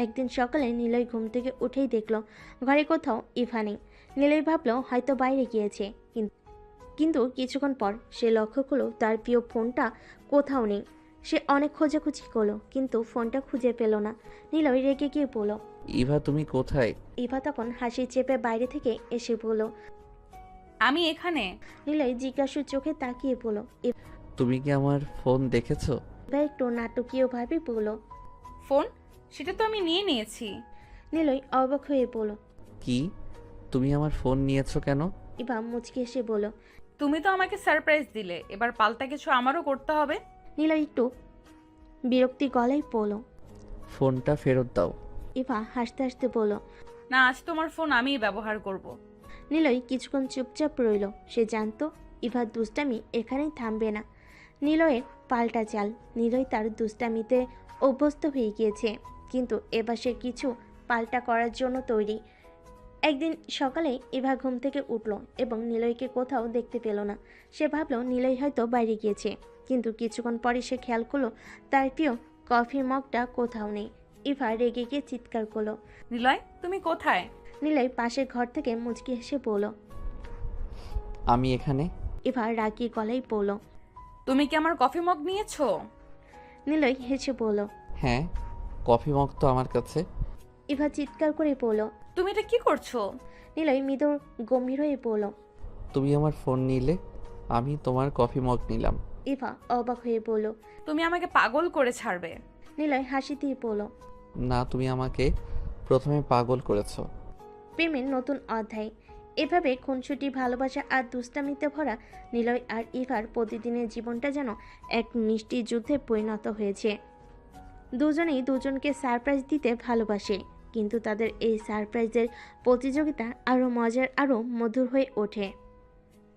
একদিন সকালে নিলয় ঘুম থেকে উঠেই দেখলো ঘরে কোথাও ইভা নেই। নিলয় ভাবলো হয়তো বাইরে গিয়েছে, কিন্তু কিছুক্ষণ পর সে লক্ষ্য করলো তার প্রিয় ফোনটা কোথাও নেই। সে অনেক খোঁজাখুঁজি করলো, কিন্তু ফোনটা খুঁজে পেল না। নিলয় রেগে গিয়ে বলল। ইভা তুমি কোথায়? ইভা তখন হাসি চেপে বাইরে থেকে এসে বলল। আমি এখানে। নিলয় জিজ্ঞাসু চোখে তাকিয়ে বলল। তুমি কি আমার ফোন দেখেছো? ইভা একটু নাটকীয়ভাবে বলল। ফোন? সেটা তো আমি নিয়ে নিয়েছি। নিলয় অবাক হয়ে বলল। কি, তুমি আমার ফোন নিয়েছো কেন? ইভা মুচকি এসে বলল। তুমি তো আমাকে সারপ্রাইজ দিলে, এবার পাল্টা কিছু আমারও করতে হবে। নিলয় একটু বিরক্তি গলায় বলল। ফোনটা ফেরত দাও। ইভা হাসতে হাসতে বলল। না, আজ তোমার ফোন আমিই ব্যবহার করব। নিলয় কিছুক্ষণ চুপচাপ রইল। সে জানতো ইভার দুষ্টামি এখানেই থামবে না। নিলয়ের পাল্টা চাল। নিলয় তার দুষ্টামিতে অভ্যস্ত হয়ে গিয়েছে, কিন্তু এবার সে কিছু পাল্টা করার জন্য তৈরি। একদিন সকালে ইভা ঘুম থেকে উঠল এবং নিলয়কে কোথাও দেখতে পেল না। সে ভাবল নিলয় হয়তো বাইরে গিয়েছে, কিন্তু কিছুক্ষণ পরে সে খেয়াল করলো তার প্রিয় কফির মগটা কোথাও নেই। ইভা রেগে গিয়ে চিৎকার করলো। নিলয় তুমি কোথায়? নিলয় পাশের ঘর থেকে মুচকি হেসে বলল। আমি এখানে। ইভা রাগী গলায় বলল। তুমি কি আমার কফি মগ নিয়েছো? নিলয় হেসে বলল। হ্যাঁ, কফি মগ তো আমার কাছে। ইভা চিৎকার করে বলল। তুমি এটা কি করছো? নিলয় মৃদু গম্ভীর হয়ে বলল। তুমি আমার ফোন নিলে, আমি তোমার কফি মগ নিলাম। ইভা অবাক হয়ে বলল। তুমি আমাকে পাগল করে ছাড়বে। নিলয় হাসি দিয়ে বলল। না, তুমি আমাকে প্রথমে পাগল করেছো। প্রেমের নতুন অধ্যায়। এভাবে খুনসুটি, ভালোবাসা আর দুষ্টামিতে ভরা নিলয় আর ইভার প্রতিদিনের জীবনটা যেন এক মিষ্টি যুদ্ধে পরিণত হয়েছে। দুজনেই দুজনকে সারপ্রাইজ দিতে ভালোবাসে, কিন্তু তাদের এই সারপ্রাইজের প্রতিযোগিতা আরও মজার, আরও মধুর হয়ে ওঠে।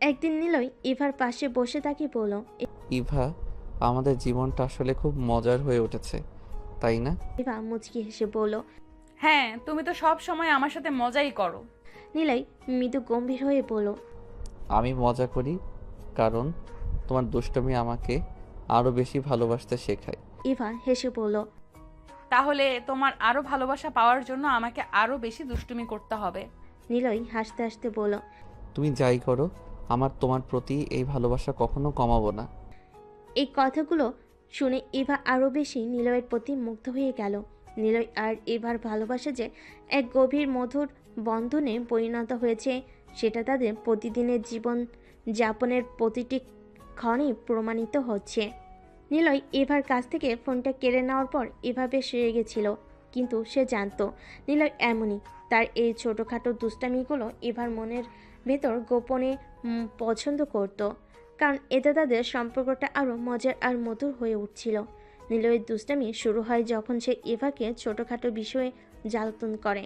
একদিন নিলয় ইভার পাশে বসে তাকে বলল। ইভা, আমাদের জীবনটা আসলে খুব মজার হয়ে উঠেছে, তাই না? ইভা মুচকি হেসে বলল। হ্যাঁ, তুমি তো সব সময় আমার সাথে মজাই করো। নিলয় মৃদু গম্ভীর হয়ে বলল। আমি মজা করি কারণ তোমার দুষ্টমি আমাকে আরও বেশি ভালোবাসতে শেখায়। ইভা হেসে বলল। তাহলে তোমার আরো ভালোবাসা পাওয়ার জন্য আমাকে আরো বেশি দুষ্টুমি করতে হবে। নিলয় হাসতে হাসতে বলল। তুমি যাই করো, আমার তোমার প্রতি এই ভালোবাসা কখনো কমাবো না। এই কথাগুলো শুনে ইভা আরও বেশি নিলয়ের প্রতি মুগ্ধ হয়ে গেল। নিলয় আর ইভার ভালোবাসা যে এক গভীর মধুর বন্ধনে পরিণত হয়েছে, সেটা তাদের প্রতিদিনের জীবন যাপনের প্রতিটি ক্ষণেই প্রমাণিত হচ্ছে। নিলয় ইভার কাছ থেকে ফোনটা কেড়ে নেওয়ার পর ইভা বেশ রেগেছিল, কিন্তু সে জানতো নিলয় এমনই। তার এই ছোটোখাটো দুষ্টামিগুলো ইভার মনের ভেতর গোপনে পছন্দ করত, কারণ এতে তাদের সম্পর্কটা আরও মজার আর মধুর হয়ে উঠছিল। নিলয়ের দুষ্টামি শুরু হয় যখন সে ইভাকে ছোটোখাটো বিষয়ে জ্বালাতন করে।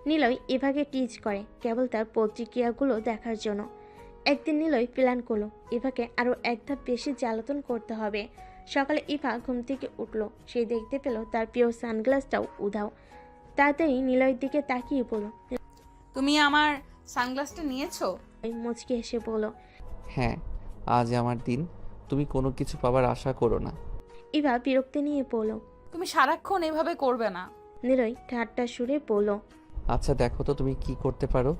নিলয় ইভাকে টিজ করে কেবল তার প্রতিক্রিয়াগুলো দেখার জন্য। একদিন নিলয় প্ল্যান করলো ইভাকে আরও এক ধাপ বেশি জ্বালাতন করতে হবে। সকালে ইভা ঘুম থেকে উঠল, সে দেখতে পেল তার প্রিয় সানগ্লাসটাও উধাও। তাড়াতাড়ি নিলয়ের দিকে তাকিয়ে বলল, তুমি আমার সানগ্লাসটা নিয়েছো? মুচকি হেসে বলল। হ্যাঁ, আজ আমার দিন, তুমি কোনো কিছু পাবার আশা করো না। ইভা বিরক্তি নিয়ে বলল। তুমি সারাক্ষণ এভাবে করবে না। নিলয় ঠাট্টা সুরে বলল। আচ্ছা দেখো তো তুমি কি করতে পারো।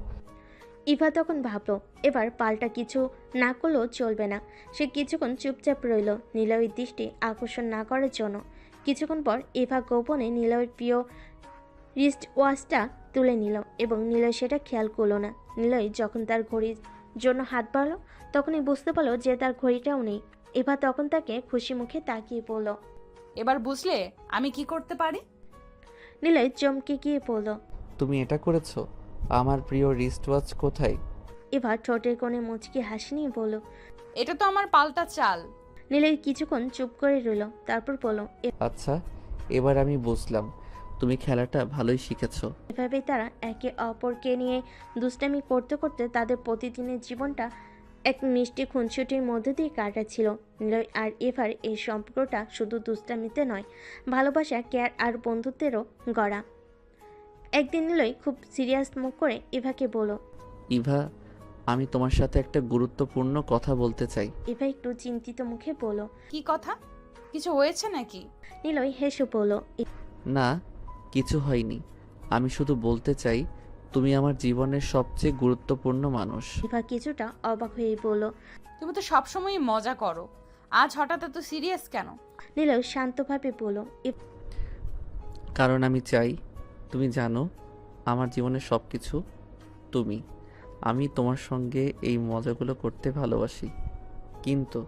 ইভা তখন ভাবল এবার পাল্টা কিছু না করলেও চলবে না। সে কিছুক্ষণ চুপচাপ রইল নিলয়ের দৃষ্টি আকর্ষণ না করার জন্য। কিছুক্ষণ পর ইভা গোপনে নিলয়ের প্রিয় রিস্ট ওয়াচটা তুলে নিল এবং নিলয় সেটা খেয়াল করলো না। নিলয় যখন তার ঘড়ির জন্য হাত বাড়ালো তখনই বুঝতে পারলো যে তার ঘড়িটাও নেই। ইভা তখন তাকে খুশি মুখে তাকিয়ে পড়ল। এবার বুঝলে আমি কি করতে পারি? নিলয় চমকে গিয়ে পড়ল। তুমি এটা করেছো? আমার প্রিয় রিস্ট ওয়াচ কোথায়? ইভা ঠোঁটের কোণে মুচকি হাসি নিয়ে বলল। এটা তো আমার পাল্টা চাল। নিলয় কিছুক্ষণ চুপ করে রইল, তারপর বলল, আচ্ছা, এবার আমি বুঝলাম তুমি খেলাটা ভালোই শিখেছো। এভাবেই তারা একে অপরকে নিয়ে দুষ্টামি করতে করতে তাদের প্রতিদিনের জীবনটা এক মিষ্টি খুনসুটির মধ্যে দিয়ে কাটাচ্ছিল। নিলয় আর এভার এই সম্পর্কটা শুধু দুষ্টামিতে নয়, ভালোবাসা, কেয়ার আর বন্ধুত্বেরও গড়া। একদিন নিলয় খুব সিরিয়াস মুখ করে ইভাকে বলল। ইভা, আমি তোমার সাথে একটা গুরুত্বপূর্ণ কথা বলতে চাই। ইভা একটু চিন্তিত মুখে বলল। কি কথা? কিছু হয়েছে নাকি? নিলয় হেসে বলল। না, কিছু হয়নি, আমি শুধু বলতে চাই তুমি আমার জীবনের সবচেয়ে গুরুত্বপূর্ণ মানুষ। ইভা কিছুটা অবাক হয়ে বলল। তুমি তো সবসময় মজা করো, আজ হঠাৎ এত সিরিয়াস কেন? নিলয় শান্তভাবে বলল। কারণ আমি চাই তুমি জানো আমার জীবনের সব কিছু তুমি। আমি তোমার সঙ্গে এই মজাগুলো করতে ভালোবাসি, কিন্তু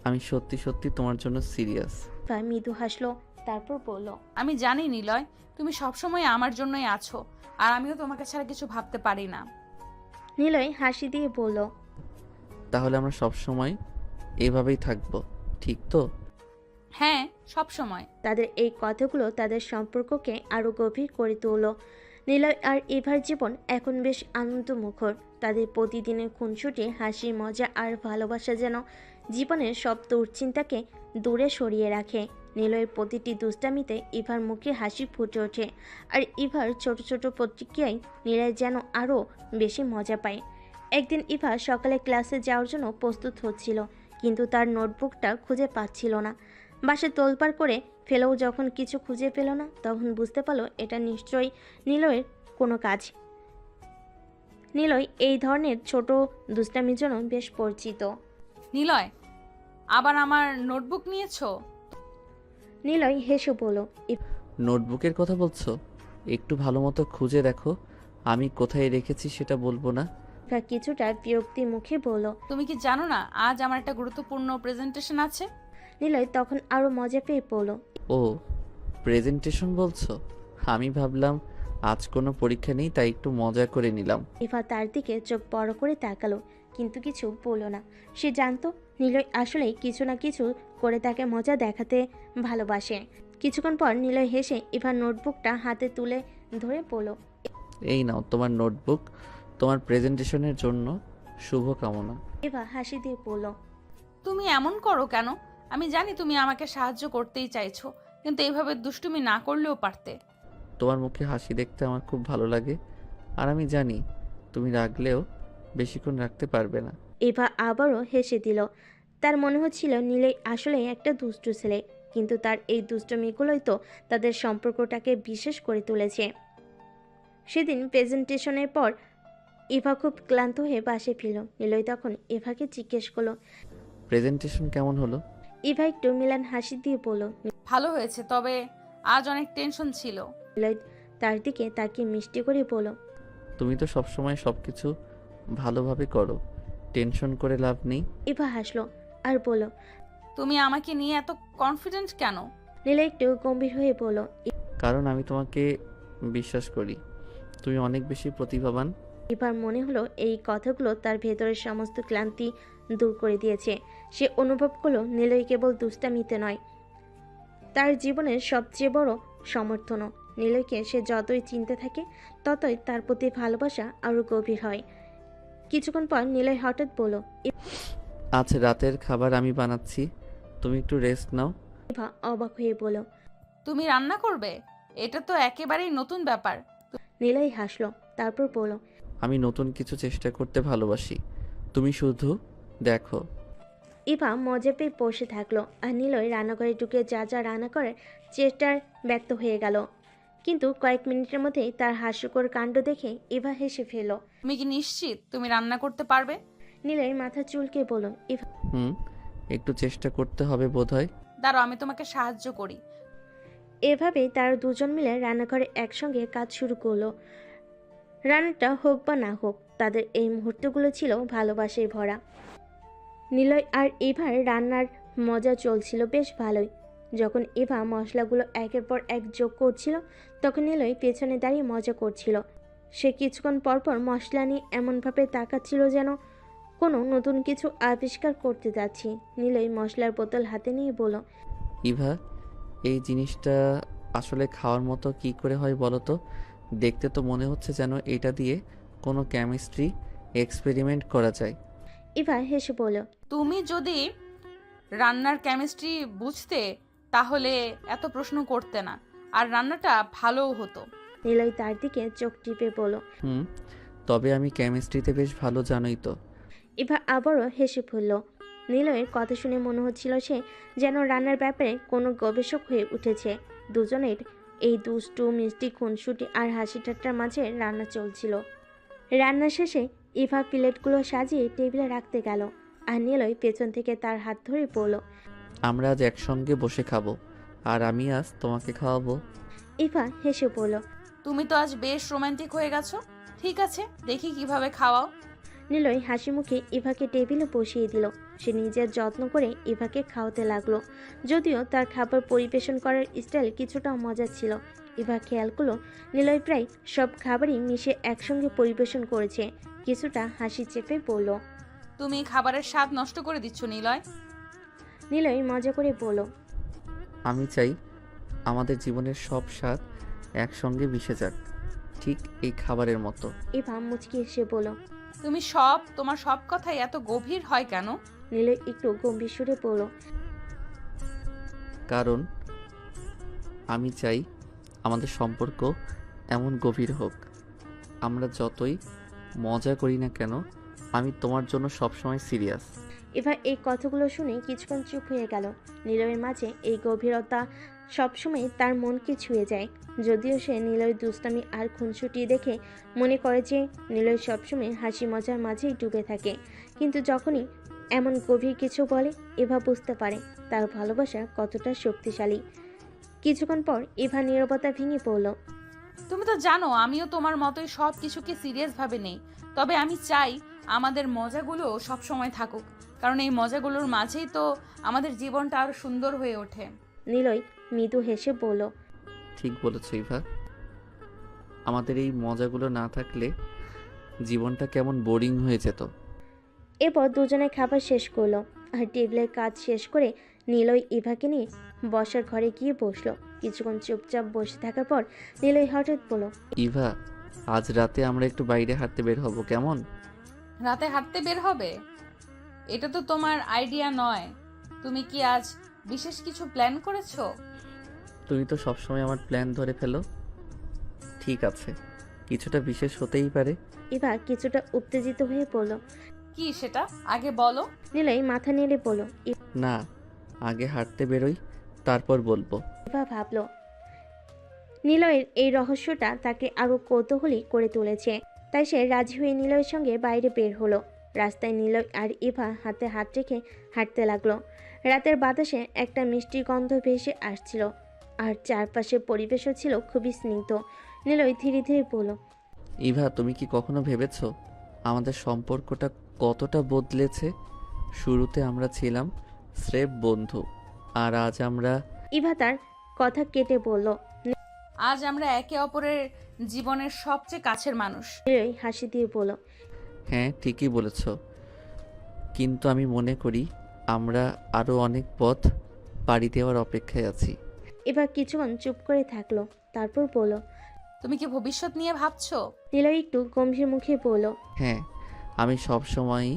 আমি সত্যি সত্যি তোমার জন্য সিরিয়াস। ইভা মৃদু হাসলো, তারপর বলল। আমি জানি নিলয়, তুমি সবসময় আমার জন্যই আছো, আর আমিও তোমাকে ছাড়া কিছু ভাবতে পারি না। নিলয় হাসি দিয়ে বলল। তাহলে আমরা সব সময় এভাবেই থাকবো, ঠিক তো? হ্যাঁ, সব সময়। তাদের এই কথাগুলো তাদের সম্পর্ককে আরও গভীর করে তুলল। নিলয় আর ইভার জীবন এখন বেশ আনন্দমুখর। তাদের প্রতিদিনের খুনসুটি, হাসি, মজা আর ভালোবাসা যেন জীবনের সব দুশ্চিন্তাকে দূরে সরিয়ে রাখে। নিলয়ের প্রতিটি দুষ্টামিতে ইভার মুখে হাসি ফুটে ওঠে, আর ইভার ছোট ছোট প্রতিক্রিয়ায় নিলয় যেন আরও বেশি মজা পায়। একদিন ইভা সকালে ক্লাসে যাওয়ার জন্য প্রস্তুত হচ্ছিল, কিন্তু তার নোটবুকটা খুঁজে পাচ্ছিল না। বাসে তোলপাড় করে ফেলেও যখন কিছু খুঁজে পেল না, তখন বুঝতে পারল এটা নিশ্চয়ই নিলয়ের কোনো কাজ। নিলয় এই ধরনের ছোট দুষ্টামির জন্য বেশ পরিচিত। নিলয়, আবার আমার নোটবুক নিয়েছো? নিলয় হেসে বলল। নোটবুকের কথা বলছো? একটু ভালো মতো খুঁজে দেখো, আমি কোথায় রেখেছি সেটা বলবো না। ইভা কিছুটা বিরক্তি মুখে বলল। তুমি কি জানো না আজ আমার একটা গুরুত্বপূর্ণ প্রেজেন্টেশন আছে? নিলয় তখন আরও মজা পেয়ে পড়ল। ও, প্রেজেন্টেশন বলছো? আমি ভাবলাম আজ কোনো পরীক্ষা নেই, তাই একটু মজা করে নিলাম। ইভা তার দিকে চোখ বড় করে তাকালো, কিন্তু কিছু বলল না। সে জানতো নিলয় আসলেই কিছু না কিছু করে তাকে মজা দেখাতে ভালোবাসে। কিছুক্ষণ পর নিলয় হেসে ইভার নোটবুকটা হাতে তুলে ধরে বলল। এই নাও তোমার নোটবুক, তোমার প্রেজেন্টেশনের জন্য শুভকামনা। ইভা হাসি দিয়ে বলল। তুমি এমন করো কেন? আমি জানি তুমি আমাকে সাহায্য করতেই চাইছো, কিন্তু এইভাবে দুষ্টুমি না করলেও পারতে। তোমার মুখে হাসি দেখতে আমার খুব ভালো লাগে, আর আমি জানি তুমি রাখলেও বেশিক্ষণ রাখতে পারবে না। ইভা আবারও হেসে দিল। তার মনে হচ্ছিল নিলয় আসলে একটা দুষ্টু ছেলে, কিন্তু তার এই দুষ্টমিগুলোই তো তাদের সম্পর্কটাকে বিশেষ করে তুলেছে। সেদিন প্রেজেন্টেশনের পর ইভা খুব ক্লান্ত হয়ে বাসে ফিরল। নিলয় তখন ইভাকে জিজ্ঞেস করলো। প্রেজেন্টেশন কেমন হলো? ইভা একটু মিলান হাসি দিয়ে বলল। ভালো হয়েছে, তবে আজ অনেক টেনশন ছিল। নিলয় তার দিকে তাকিয়ে মিষ্টি করে বলল। তুমি তো সবসময় সব কিছু ভালোভাবে করো, টেনশন করে লাভ নেই। ইভা হাসলো, আর বলল। তুমি আমাকে নিয়ে এত কনফিডেন্ট কেন? নিলয় একটু গম্ভীর হয়ে বলল। কারণ আমি তোমাকে বিশ্বাস করি, তুমি অনেক বেশি প্রতিভাবান। ইভার মনে হলো এই কথাগুলো তার ভেতরের সমস্ত ক্লান্তি দূর করে দিয়েছে। সে অনুভব করলো নিলয় কেবল দুষ্টামিতে নয়, তার জীবনের সবচেয়ে বড় সমর্থনও। নিলয়কে সে যতই চিনতে থাকে ততই তার প্রতি ভালোবাসা আরও গভীর হয়। কিছুক্ষণ পর নিলয় হঠাৎ বলল। আজ রাতের খাবার আমি বানাচ্ছি, তুমি একটু রেস্ট নাও। ইভা অবাক হয়ে বলল। তুমি রান্না করবে? এটা তো একেবারেই নতুন ব্যাপার। নিলয় হাসলো, তারপর বলল। আমি নতুন কিছু চেষ্টা করতে ভালোবাসি, তুমি শুধু দেখো। ইভা মজা পেয়ে বসে থাকলো, আর নিলয় রান্নাঘরে ঢুকে যা যা রান্না করার চেষ্টার ব্যক্ত হয়ে গেল। কিন্তু কয়েক মিনিটের মধ্যেই তার হাস্যকর কাণ্ড দেখে ইভা হেসে ফেলল। তুমি কি নিশ্চিত তুমি রান্না করতে পারবে? নিলয় মাথা চুলকে বলল। ইভা একটু চেষ্টা করতে হবে বোধহয়। দাঁড়াও, আমি তোমাকে সাহায্য করি। এভাবেই তারা দুজন মিলে রান্নাঘরে একসঙ্গে কাজ শুরু করলো। রান্নাটা হোক বা না হোক, তাদের এই মুহূর্তগুলো ছিল ভালোবাসায় ভরা। নিলয় আর ইভার রান্নার মজা চলছিল বেশ ভালোই। যখন ইভা মশলাগুলো একের পর এক যোগ করছিল, তখন নিলয় পেছনে দাঁড়িয়ে মজা করছিল। সে কিছুক্ষণ পরপর মশলা নিয়ে এমনভাবে তাকাচ্ছিল যেন কোনো নতুন কিছু আবিষ্কার করতে যাচ্ছি। নিলয় মশলার বোতল হাতে নিয়ে বলল। ইভা, এই জিনিসটা আসলে খাওয়ার মতো কি করে হয় বলো তো? দেখতে তো মনে হচ্ছে যেন এটা দিয়ে কোনো কেমিস্ট্রি এক্সপেরিমেন্ট করা যায়। ইভা হেসে বলল। তুমি যদি রান্নার কেমিস্ট্রি বুঝতে তাহলে এত প্রশ্ন করতে না, আর রান্নাটা ভালোও হতো। নিলয় তার দিকে চোখ টিপে বলল। তবে আমি কেমিস্ট্রিতে বেশ ভালো, জানোই তো। ইভা আবারও হেসে ফেলল। নিলয়ের কথা শুনে মনে হচ্ছিল সে যেন রান্নার ব্যাপারে কোনো গবেষক হয়ে উঠেছে। দুজনের এই দুষ্টু মিষ্টি খুনসুটি আর হাসি ঠাট্টার মাঝে রান্না চলছিল। রান্না শেষে ইভা প্লেটগুলো সাজিয়ে টেবিলে রাখতে গেল, আর নিলয় পেছন থেকে তার হাত ধরে বলল। আমরা আজ একসঙ্গে বসে খাবো, আর আমি আজ তোমাকে খাওয়াবো। ইভা হেসে বলল। তুমি তো আজ বেশ রোমান্টিক হয়ে গেছো। ঠিক আছে, দেখি কিভাবে খাওয়াও। নিলয় হাসি মুখে ইভাকে টেবিলে বসিয়ে দিল। সে নিজের যত্ন করে ইভাকে খাওয়াতে লাগলো। যদিও তার খাবার পরিবেশন করার স্টাইল কিছুটা মজার ছিল। ইভা খেয়াল করলো নিলয় প্রায় সব খাবারই মিশে একসঙ্গে পরিবেশন করেছে। কিছুটা হাসি চেপে বলল। তুমি খাবারের স্বাদ নষ্ট করে দিচ্ছ নিলয়। নিলয় মজা করে বলল। আমি চাই আমাদের জীবনের সব স্বাদ একসঙ্গে মিশে যাক, ঠিক এই খাবারের মতো। ইভা মুচকি এসে বলল। তোমার সব কথাই এত গভীর হয় কেন? নিলয় একটু গম্ভীর সুরে বলল। কারণ আমি চাই আমাদের সম্পর্ক এমন গভীর হোক, আমরা যতই মজা করি না কেন, আমি তোমার জন্য সবসময় সিরিয়াস। ইভা এই কথাগুলো শুনে কিছুক্ষণ চুপ হয়ে গেল। নিলয়ের মাঝে এই গভীরতা সবসময় তার মনকে ছুঁয়ে যায়। যদিও সে নিলয় দুষ্টামি আর খুনসুটি দেখে মনে করে যে নিলয় সবসময় হাসি মজার মাঝেই ডুবে থাকে, কিন্তু যখনই এমন গভীর কিছু বলে ইভা বুঝতে পারে তার ভালোবাসা কতটা শক্তিশালী। কিছুক্ষণ পর ইভা নীরবতা ভেঙে পড়ল। তুমি তো জানো আমিও তোমার মতোই সব কিছুকে সিরিয়াস ভাবে নেই, তবে আমি চাই আমাদের মজাগুলো সব সময় থাকুক, কারণ এই মজাগুলোর মাঝেই তো আমাদের জীবনটা আরো সুন্দর হয়ে ওঠে। নিলয় মৃদু হেসে বলল। ঠিক বলেছ ইভা, আমাদের এই মজাগুলো না থাকলে জীবনটা কেমন বোরিং হয়ে যেত। এরপর দুজনে খাবার শেষ করলো, আর টেবিলের কাজ শেষ করে নিলয় ইভাকে নিয়ে বসার ঘরে গিয়ে বসলো। কিছুক্ষণ চুপচাপ বসে থাকার পর নিলয় হঠাৎ বলল। ইভা, আজ রাতে আমরা একটু বাইরে হাঁটতে বের হব, কেমন? রাতে হাঁটতে বের হবে? এটা তো তোমার আইডিয়া নয়। তুমি কি আজ বিশেষ কিছু প্ল্যান করেছো? তুমি তো সবসময় আমার প্ল্যান ধরে ফেলো। ঠিক আছে, কিছুটা বিশেষ হতেই পারে। ইভা কিছুটা উত্তেজিত হয়ে বলল। কি সেটা আগে বলো। নিলয় মাথা নেড়ে বলল। না, আগে হাঁটতে বেরোই, তারপর বলবো। ইভা ভাবল নিলয়ের এই রহস্যটা তাকে আরো কৌতূহলী করে তুলেছে, তাই সে রাজি হয়ে নিলয়ের সঙ্গে বাইরে বের হলো। রাস্তায় নিলয় আর ইভা হাতে হাত রেখে হাঁটতে লাগলো। রাতের বাতাসে একটা মিষ্টি গন্ধ ভেসে আসছিল, আর চারপাশের পরিবেশও ছিল খুবই স্নিগ্ধ। নিলয় ধীরে ধীরে বলল। ইভা, তুমি কি কখনো ভেবেছো আমাদের সম্পর্কটা কতটা বদলেছে? শুরুতে আমরা ছিলাম স্রেফ বন্ধু, আর আজ আমরা ইভা তার কথা কেটে বলল। আজ আমরা একে অপরের জীবনের সবচেয়ে কাছের মানুষ। নিলয় হাসি দিয়ে বলল। হ্যাঁ ঠিকই বলেছ, কিন্তু আমি মনে করি আমরা আরও অনেক পথ পাড়ি দেওয়ার অপেক্ষায় আছি। এবার কিছুক্ষণ চুপ করে থাকলো, তারপর বলল। তুমি কি ভবিষ্যৎ নিয়ে ভাবছো? নিলয় একটু গম্ভীর মুখে বলল। হ্যাঁ, আমি সব সময়ই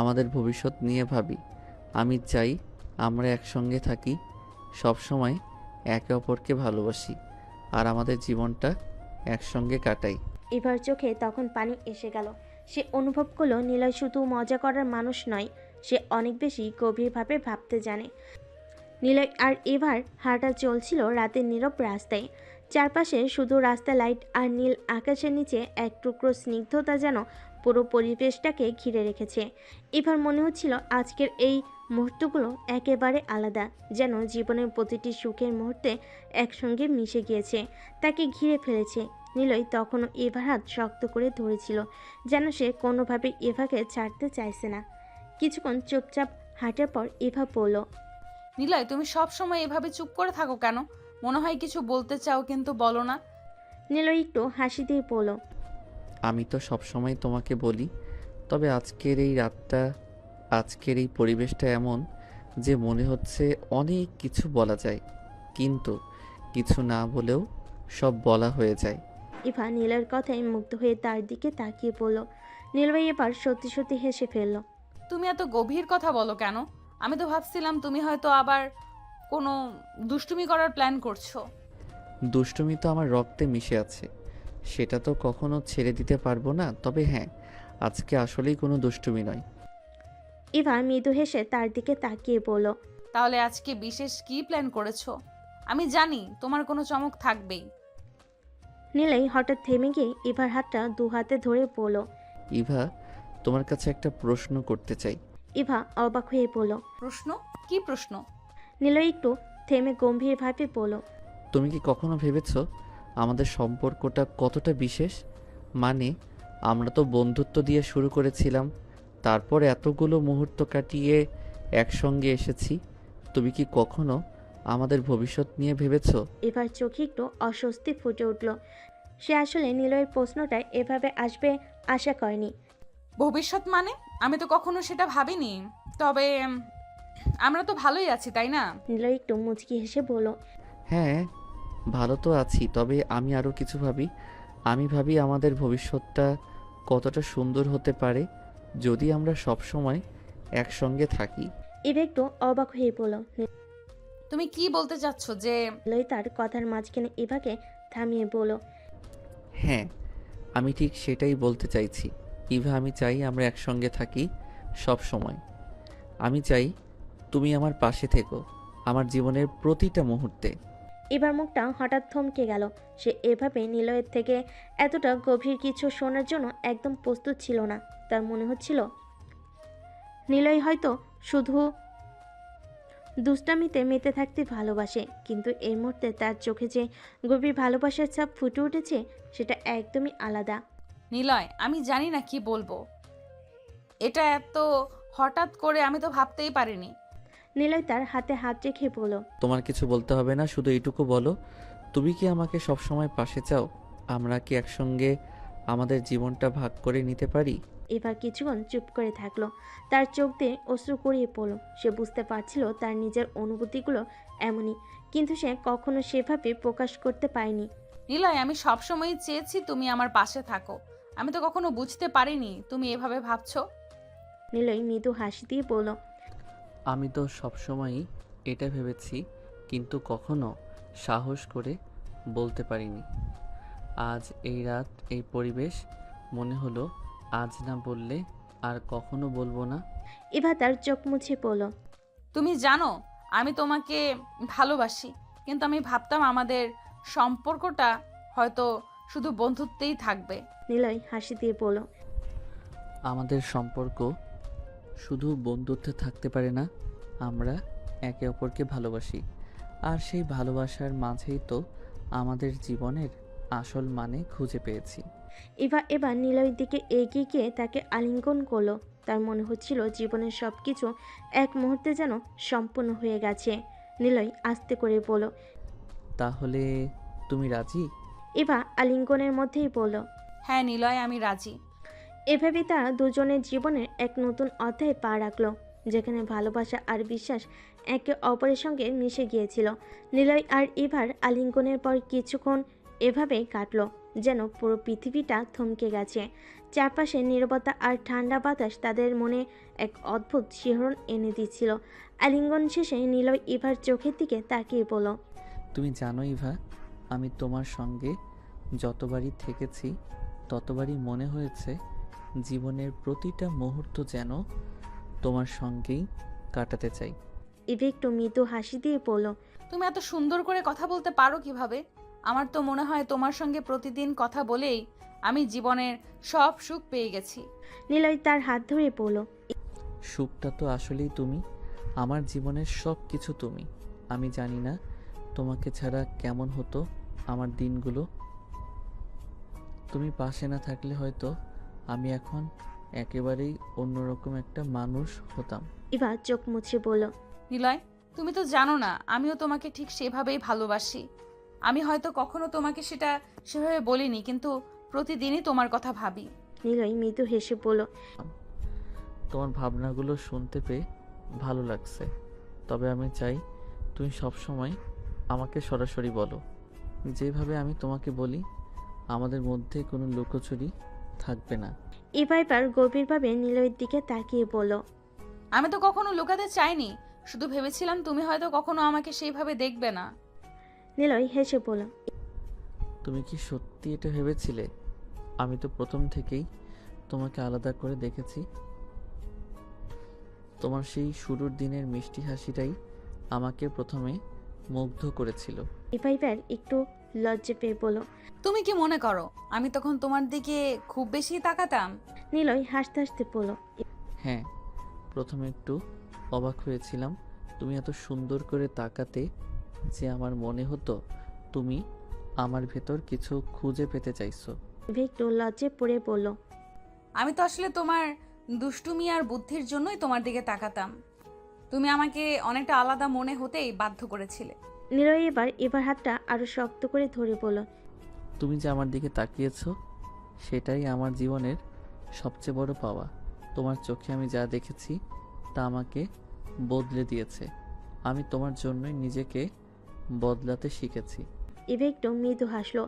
আমাদের ভবিষ্যৎ নিয়ে ভাবি। আমি চাই আমরা একসঙ্গে থাকি, সব সময় একে অপরকে ভালোবাসি, আর আমাদের জীবনটা একসঙ্গে কাটাই। এবার চোখে তখন পানি এসে গেল। সে অনুভব করলো নিলয় শুধু মজা করার মানুষ নয়, সে অনেক বেশি গভীরভাবে ভাবতে জানে। নিলয় আর এবার হাঁটা চলছিল রাতের নীরব রাস্তায়। চারপাশে শুধু রাস্তা লাইট আর নীল আকাশের নিচে এক টুকরো স্নিগ্ধতা যেন পুরো পরিবেশটাকে ঘিরে রেখেছে। এবার মনে হচ্ছিল আজকের এই মুহূর্তগুলো একেবারে আলাদা, যেন জীবনের প্রতিটি সুখের মুহূর্তে একসঙ্গে মিশে গিয়েছে, তাকে ঘিরে ফেলেছে। নিলয় তখনও এভার হাত শক্ত করে ধরেছিল, যেন সে কোনোভাবে এভাকে ছাড়তে চাইছে না। কিছুক্ষণ চুপচাপ হাঁটার পর এভা বলল। নিলয়, তুমি সব সময় এভাবে চুপ করে থাকো কেন? মনে হয় কিছু বলতে চাও কিন্তু বলো না। নিলয় একটু হাসি দিয়ে বলল। আমি তো সবসময় তোমাকে বলি, তবে আজকের এই রাতটা, আজকের এই পরিবেশটা এমন যে মনে হচ্ছে অনেক কিছু বলা যায়, কিন্তু কিছু না বলেও সব বলা হয়ে যায়। ইভা নীলয়ের কথায় মুগ্ধ হয়ে তার দিকে তাকিয়ে পড়ল। নীলয় এবার সত্যি সত্যি হেসে ফেলল। তুমি এত গভীর কথা বলো কেন? আমি তো ভাবছিলাম তুমি হয়তো আবার কোনো দুষ্টুমি করার প্ল্যান করছো। দুষ্টুমি তো আমার রক্তে মিশে আছে, সেটা তো কখনো ছেড়ে দিতে পারবো না। তবে হ্যাঁ, আজকে আসলেই কোনো দুষ্টুমি নয়। ইভা মৃদু হেসে তার দিকে তাকিয়ে বলল। তাহলে আজকে বিশেষ কি প্ল্যান করেছো? আমি জানি তোমার কোনো চমক থাকবেই। নীলয় হঠাৎ থেমে গিয়ে ইভার হাতটা দু হাতে ধরে বলল। ইভা, তোমার কাছে একটা প্রশ্ন করতে চাই। ইভা অবাক হয়ে বলল। প্রশ্ন? কি প্রশ্ন? নীলয় একটু থেমে গম্ভীরভাবে বলল। তুমি কি কখনো ভেবেছো আমাদের সম্পর্কটা কতটা বিশেষ? মানে, আমরা তো বন্ধুত্ব দিয়ে শুরু করেছিলাম, তারপর এতগুলো মুহূর্ত কাটিয়ে একসঙ্গে এসেছি। তুমি কি কখনো আমাদের ভবিষ্যৎ নিয়ে ভেবেছো? এবার চোখে একটু অস্বস্তি ফুটে উঠল। সে আসলে নীলয়ের প্রশ্নটা এভাবে আসবে আশা করেনি। ভবিষ্যৎ মানে? আমি তো কখনো সেটা ভাবিনি। তবে আমরা তো ভালোই আছি, তাই না? নীলয় একটু মুচকি হেসে বলল। হ্যাঁ, ভালো তো আছি, তবে আমি আরও কিছু ভাবি। আমি ভাবি আমাদের ভবিষ্যৎটা কতটা সুন্দর হতে পারে যদি আমরা সব সময় একসঙ্গে থাকি। এবার একটু অবাক হয়ে বলল। তুমি কি বলতে চাচ্ছ যে? নীলয় তার কথার মাঝখানে ইভাকে থামিয়ে বলল। হ্যাঁ, আমি ঠিক সেটাই বলতে চাইছি। ইভা, আমি চাই আমরা একসঙ্গে থাকি সব সময়। আমি চাই তুমি আমার পাশে থেকো আমার জীবনের প্রতিটা মুহূর্তে। এবার মুখটা হঠাৎ থমকে গেল। সে এভাবে নিলয়ের থেকে এতটা গভীর কিছু শোনার জন্য একদম প্রস্তুত ছিল না। তার মনে হচ্ছিল নিলয় হয়তো শুধু দুষ্টামিতে মেতে থাকতে ভালোবাসে, কিন্তু এই মুহূর্তে তার চোখে যে গভীর ভালোবাসার ছাপ ফুটে উঠেছে সেটা একদমই আলাদা। নিলয়, আমি জানি না কি বলবো। এটা এত হঠাৎ করে আমি তো ভাবতেই পারিনি। নিলয় তার হাতে হাত রেখে বলল। তোমার কিছু বলতে হবে না, শুধু এইটুকু বলো, তুমি কি আমাকে সবসময় পাশে চাও? আমরা কি একসঙ্গে আমাদের জীবনটা ভাগ করে নিতে পারি? এবার কিছুক্ষণ চুপ করে থাকলো। তার চোখ দিয়ে অশ্রু গড়িয়ে পড়ল। সে বুঝতে পারছিল তার নিজের অনুভূতিগুলো এমনই, কিন্তু সে কখনো সেভাবে প্রকাশ করতে পারেনি। নিলয়, আমি সবসময়ই চেয়েছি তুমি আমার পাশে থাকো। আমি তো কখনো বুঝতে পারিনি তুমি এভাবে ভাবছো। নিলয় মৃদু হাসি দিয়ে বলল। আমি তো সবসময়ই এটা ভেবেছি, কিন্তু কখনো সাহস করে বলতে পারিনি। আজ এই রাত, এই পরিবেশ, মনে হলো আজ না বললে আর কখনো বলবো না। এবার তার চোখ মুছে পড়ল। তুমি জানো আমি তোমাকে ভালোবাসি, কিন্তু আমি ভাবতাম আমাদের সম্পর্কটা হয়তো শুধু বন্ধুত্বেই থাকবে। নিলয় হাসি দিয়ে বলল। আমাদের সম্পর্ক শুধু বন্ধুত্বে থাকতে পারে না, আমরা একে অপরকে ভালোবাসি, আর সেই ভালোবাসার মাঝেই তো আমাদের জীবনের আসল মানে খুঁজে পেয়েছি। এবার নিলয়ের দিকে এগিয়ে গিয়ে তাকে আলিঙ্গন করলো। তার মনে হচ্ছিল জীবনের সব কিছু এক মুহূর্তে যেন সম্পূর্ণ হয়ে গেছে। নিলয় আস্তে করে বলল। তাহলে তুমি রাজি? ইভা আলিঙ্গনের মধ্যেই বলল। হ্যাঁ নিলয়, আমি রাজি। এভাবে তারা দুজনের জীবনের এক নতুন অধ্যায়ে পা রাখলো, যেখানে ভালোবাসা আর বিশ্বাস একে অপরের সঙ্গে মিশে গিয়েছিল। নিলয় আর ইভার আলিঙ্গনের পর কিছুক্ষণ এভাবেই কাটলো, যেন পুরো পৃথিবীটা থমকে গেছে। চারপাশে নীরবতা আর ঠান্ডা বাতাস তাদের মনে এক অদ্ভুত শিহরণ এনে দিচ্ছিল। আলিঙ্গন শেষে নিলয় ইভার চোখের দিকে তাকিয়ে বলল। তুমি জানো ইভা, আমি তোমার সঙ্গে যতবারই থেকেছি ততবারই মনে হয়েছে জীবনের প্রতিটা মুহূর্ত যেন তোমার সঙ্গেই কাটাতে চাই। ইভা একটু মৃদু হাসি দিয়ে বলল। তুমি এত সুন্দর করে কথা বলতে পারো কিভাবে? আমার তো মনে হয় তোমার সঙ্গে প্রতিদিন কথা বলেই আমি জীবনের সব সুখ পেয়ে গেছি। নিলয় তার হাত ধরে বলল। সুখটা তো আসলেই তুমি, আমার জীবনের সব কিছু তুমি। আমি জানি না তোমাকে ছাড়া কেমন হতো আমার দিনগুলো। তুমি পাশে না থাকলে হয়তো আমি এখন একেবারেই অন্যরকম একটা মানুষ হতাম। ইভা চোখ মুছে বলল। নিলয়, তুমি তো জানো না আমিও তোমাকে ঠিক সেভাবেই ভালোবাসি। আমি হয়তো কখনো তোমাকে সেটা সেভাবে বলিনি, কিন্তু প্রতিদিনই তোমার কথা ভাবি। নিলয় মৃদু হেসে বলল। তোমার ভাবনাগুলো শুনতে পেয়ে ভালো লাগছে, তবে আমি চাই তুমি সবসময় আমাকে সরাসরি বলো, যেভাবে আমি তোমাকে বলি। আমাদের মধ্যে কোনো লুকোচুরি থাকবে না। ইভা এবার গভীরভাবে নিলয়ের দিকে তাকিয়ে বলল। আমি তো কখনো লুকাতে চাইনি, শুধু ভেবেছিলাম তুমি হয়তো কখনো আমাকে সেইভাবে দেখবে না। নিলয় হেসে বলল। তুমি কি সত্যি এটা ভেবেছিলে? আমি তো প্রথম থেকেই তোমাকে আলাদা করে দেখেছি। তোমার সেই শুরুর দিনের মিষ্টি হাসিটাই আমাকে প্রথমে মুগ্ধ করেছিল। ইভা এবার একটু লজ্জা পেয়ে বলল। তুমি কি মনে করো আমি তখন তোমার দিকে খুব বেশি তাকাতাম? নিলয় হাসতে হাসতে বলল। হ্যাঁ, প্রথমে একটু অবাক হয়েছিলাম। তুমি এত সুন্দর করে তাকাতে যে আমার মনে হতো তুমি আমার ভেতর কিছু খুঁজে পেতে চাইছো। ইভা একটু লজ্জে পড়ে বলল। আমি তো আসলে তোমার দুষ্টুমি আর বুদ্ধির জন্যই তোমার দিকে তাকাতাম। তুমি আমাকে অনেকটা আলাদা মনে হতেই বাধ্য করেছিলে। নিলয় এবার ইভার হাতটা আরো শক্ত করে ধরে বলল। তুমি যে আমার দিকে তাকিয়েছো সেটাই আমার জীবনের সবচেয়ে বড় পাওয়া। তোমার চোখে আমি যা দেখেছি তা আমাকে বদলে দিয়েছে। আমি তোমার জন্যই নিজেকে বদলাতে শিখেছি। ইভা একটু মৃদু হাসলো।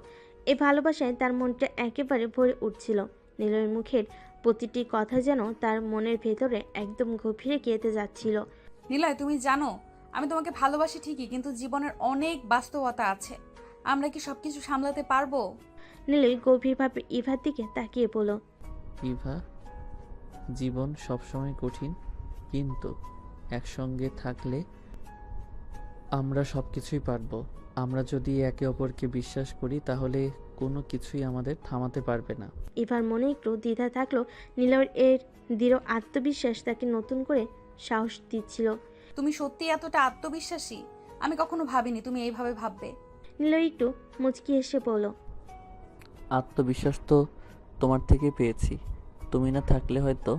এই ভালোবাসায় তার মনটা একেবারে ভরে উঠছিল। নিলয়ের মুখের প্রতিটি কথা যেন তার মনের ভেতরে একদম গভীরে গেঁথে যাচ্ছিল। নিলয়, তুমি জানো আমি তোমাকে ভালোবাসি ঠিকই, কিন্তু জীবনের অনেক বাস্তবতা আছে। আমরা কি সবকিছু সামলাতে পারবো? নিলয় গভীরভাবে ইভার দিকে তাকিয়ে বলল। ইভা, জীবন সবসময় কঠিন, কিন্তু একসঙ্গে থাকলে আমরা সব কিছুই পারবো। আমরা যদি একে অপরকে বিশ্বাস করি তাহলে কোনো কিছুই আমাদের থামাতে পারবে না। ইভার মনে একটু দ্বিধা থাকলো, নিলয়ের এর দৃঢ় আত্মবিশ্বাস তাকে নতুন করে সাহস দিচ্ছিল। তুমি সত্যি এতটা আত্মবিশ্বাসী? আমি কখনো ভাবিনি তুমি এইভাবে ভাববে। নিলয় একটু মুচকি এসে বলল। আত্মবিশ্বাস তো তোমার থেকে পেয়েছি। তুমি না থাকলে হয়তো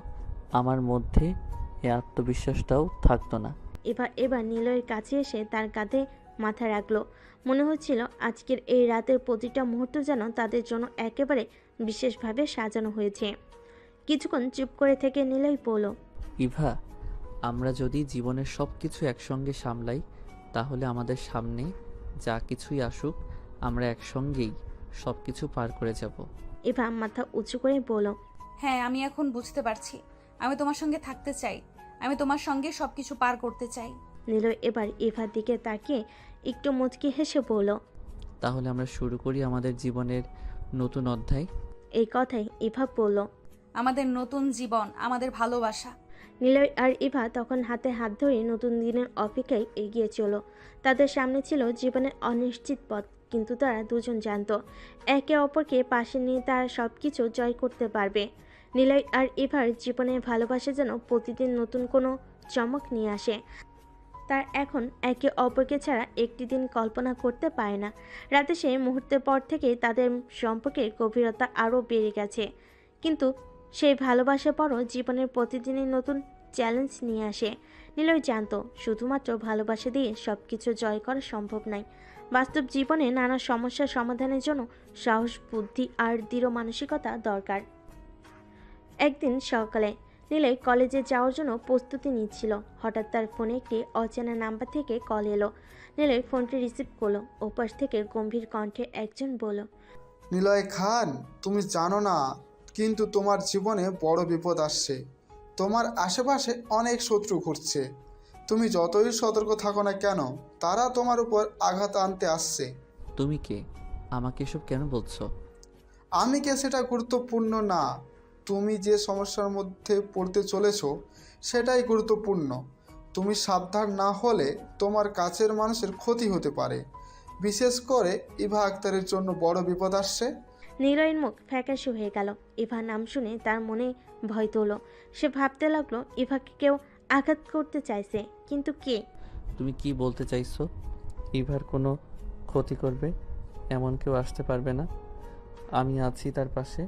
আমার মধ্যে এই আত্মবিশ্বাসটাও থাকতো না। এবার নিলয়ের কাছে এসে তার কাঁধে মাথা রাখলো। মনে হচ্ছিল আজকের এই রাতের প্রতিটা মুহূর্ত যেন তাদের জন্য একেবারে বিশেষভাবে সাজানো হয়েছে। কিছুক্ষণ চুপ করে থেকে নিলয় বলল। ইভা, আমরা যদি জীবনের সব কিছু একসঙ্গে সামলাই তাহলে আমাদের সামনে যা কিছুই আসুক আমরা একসঙ্গেই সব কিছু পার করে যাব। ইভা মাথা উঁচু করে বলল। হ্যাঁ, আমি এখন বুঝতে পারছি। আমি তোমার সঙ্গে থাকতে চাই, আমি তোমার সঙ্গে সবকিছু পার করতে চাই। নিলয় এবার ইভার দিকে তাকিয়ে একটু মুচকি হেসে বলল। তাহলে আমরা শুরু করি আমাদের জীবনের নতুন অধ্যায়। এই কথাই ইভা বলল। আমাদের নতুন জীবন, আমাদের ভালোবাসা। নিলয় আর ইভা তখন হাতে হাত ধরে নতুন দিনের অপেক্ষায় এগিয়ে চলো। তাদের সামনে ছিল জীবনের অনিশ্চিত পথ, কিন্তু তারা দুজন জানতো একে অপরকে পাশে নিয়ে তারা সব কিছু জয় করতে পারবে। নিলয় আর ইভার জীবনের ভালোবাসা যেন প্রতিদিন নতুন কোনো চমক নিয়ে আসে। তার এখন একে অপরকে ছাড়া একটি দিন কল্পনা করতে পারে না। রাতে সেই মুহূর্তের পর থেকেই তাদের সম্পর্কের গভীরতা আরও বেড়ে গেছে, কিন্তু সেই ভালোবাসার পরও জীবনের প্রতিদিনই নতুন চ্যালেঞ্জ নিয়ে আসে। নিলয় জানতো শুধুমাত্র ভালোবাসা দিয়ে সব কিছু জয় করা সম্ভব নয়। বাস্তব জীবনে নানা সমস্যার সমাধানের জন্য সাহস, বুদ্ধি আর দৃঢ় মানসিকতা দরকার। একদিন সকালে নিলয় কলেজে যাওয়ার জন্য প্রস্তুতি নিচ্ছিল। হঠাৎ তার ফোনে একটি অচেনা নাম্বার থেকে কল এলো। নিলয় ফোনটি রিসিভ করলো। ওপাশ থেকে গম্ভীর কণ্ঠে একজন বলল, নিলয় খান, তুমি জানো না, কিন্তু তোমার জীবনে বড় বিপদ আসছে। তোমার আশেপাশে অনেক শত্রু ঘুরছে। তুমি যতই সতর্ক থাকো না কেন, তারা তোমার উপর আঘাত আনতে আসছে। তুমি কে? আমাকে এসব কেন বলছো? আমি কে সেটা গুরুত্বপূর্ণ না। তুমি যে সমস্যার মধ্যে পড়তে চলেছো সেটাই গুরুত্বপূর্ণ। তুমি সাবধান না হলে তোমার কাছের মানুষের ক্ষতি হতে পারে। বিশেষ করে ইভা আক্তারের জন্য বড় বিপদ আসছে। নিলয়ের মুখ ফ্যাকাশে হয়ে গেল। ইভার নাম শুনে তার মনে ভয় তোল। সে ভাবতে লাগলো ইভাকে কেউ আঘাত করতে চাইছে, কিন্তু কে? তুমি কি বলতে চাইছো? ইভার কোনো ক্ষতি করবে এমন কেউ আসতে পারবে না। আমি আছি তার পাশে।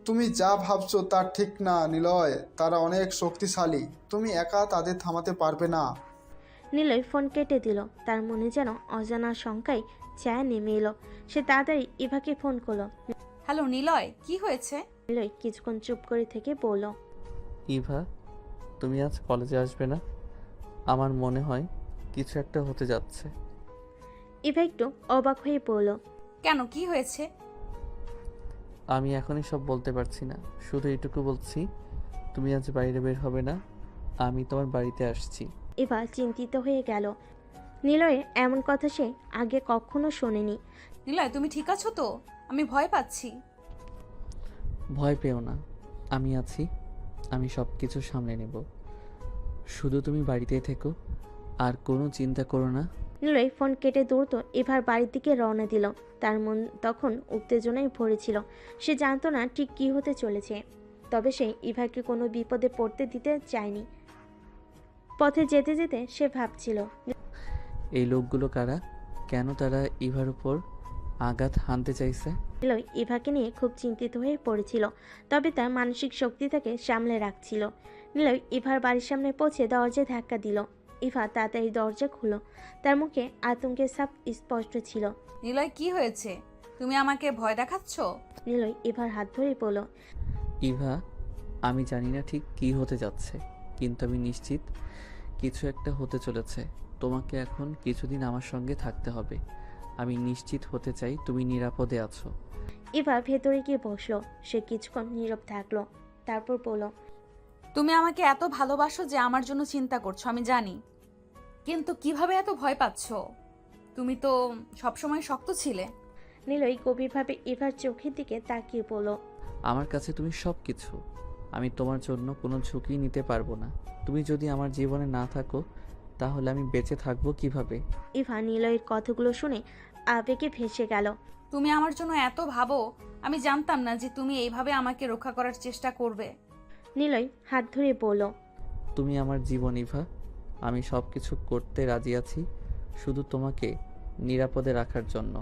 তুমি যা ভাবছো তা ঠিক না নিলয়, তারা অনেক শক্তিশালী। তুমি একা তাদের থামাতে পারবে না। নিলয় ফোন কেটে দিল। তার মনে যেন অজানা শঙ্কায় ছায়া নেমে এলো। সে তাড়াতাড়ি ইভাকে ফোন করলো। হ্যালো নিলয়, কি হয়েছে? নিলয় কিছুক্ষণ চুপ করে থেকে বলল, ইভা, তুমি আজ কলেজে আসবে না? আমার মনে হয় কিছু একটা হতে যাচ্ছে। ইভা একটু অবাক হয়ে বলল, কেন, কি হয়েছে? আমি এখনই সব বলতে পারছি না, শুধু এইটুকু বলছি, তুমি আজ বাইরে বের হবে না। আমি তোমার বাড়িতে আসছি। ইভা চিন্তিত হয়ে গেল। নিলয়ের এমন কথা সে আগে কখনো শোনেনি। নিলয়, তুমি ঠিক আছো তো? আমি ভয় পাচ্ছি। ভয় পেও না, আমি আছি। আমি সব কিছু সামলে নেব। শুধু তুমি বাড়িতেই থেকো, আর কোনো চিন্তা করো না। নিলয় ফোন কেটে দ্রুত ইভার বাড়ির দিকে রওনা দিল। তার মন তখন উত্তেজনায় ভরেছিল। সে জানতো না ঠিক কী হতে চলেছে, তবে সে ইভাকে কোনো বিপদে পড়তে দিতে চায়নি। পথে যেতে যেতে সে ভাবছিল, এই লোকগুলো কারা? কেন তারা ইভার উপর আঘাত হানতে চাইছে? নিলয় ইভাকে নিয়ে খুব চিন্তিত হয়ে পড়েছিল, তবে তার মানসিক শক্তি তাকে সামলে রাখছিল। নিলয় ইভার বাড়ির সামনে পৌঁছে দরজায় ধাক্কা দিল। ইভা তাড়াতাড়ি দরজা খুলো। তার মুখে আতঙ্কের ছাপ স্পষ্ট ছিল। নিলয়, কি হয়েছে? তুমি আমাকে ভয় দেখাচ্ছ? নিলয় ইভার হাত ধরে বলল, ইভা, আমি জানি না ঠিক কী হতে যাচ্ছে, কিন্তু আমি নিশ্চিত কিছু একটা হতে চলেছে। তোমাকে এখন কিছুদিন আমার সঙ্গে থাকতে হবে। আমি নিশ্চিত হতে চাই তুমি নিরাপদে আছো। ইভা ভেতরে গিয়ে বসলো। সে কিছুক্ষণ নীরব থাকলো, তারপর বলল, তুমি আমাকে এত ভালোবাসো যে আমার জন্য চিন্তা করছো, আমি জানি, কিন্তু কিভাবে এত ভয় পাচ্ছ? তুমি তো সবসময় শক্ত ছিলে। নিলয় গভীরভাবে ইভার চোখের দিকে তাকিয়ে বলল, আমার কাছে তুমি সব কিছু। আমি তোমার জন্য কোনো ঝুঁকি নিতে পারবো না। তুমি যদি আমার জীবনে না থাকো, তাহলে আমি বেঁচে থাকবো কিভাবে? ইভা নিলয়ের কথাগুলো শুনে আবেগে ভেসে গেল। তুমি আমার জন্য এত ভাবো, আমি জানতাম না যে তুমি এইভাবে আমাকে রক্ষা করার চেষ্টা করবে। নিলয় হাত ধরে বলল, তুমি আমার জীবন ইভা। আমি সব কিছু করতে রাজি আছি, শুধু তোমাকে নিরাপদে রাখার জন্য।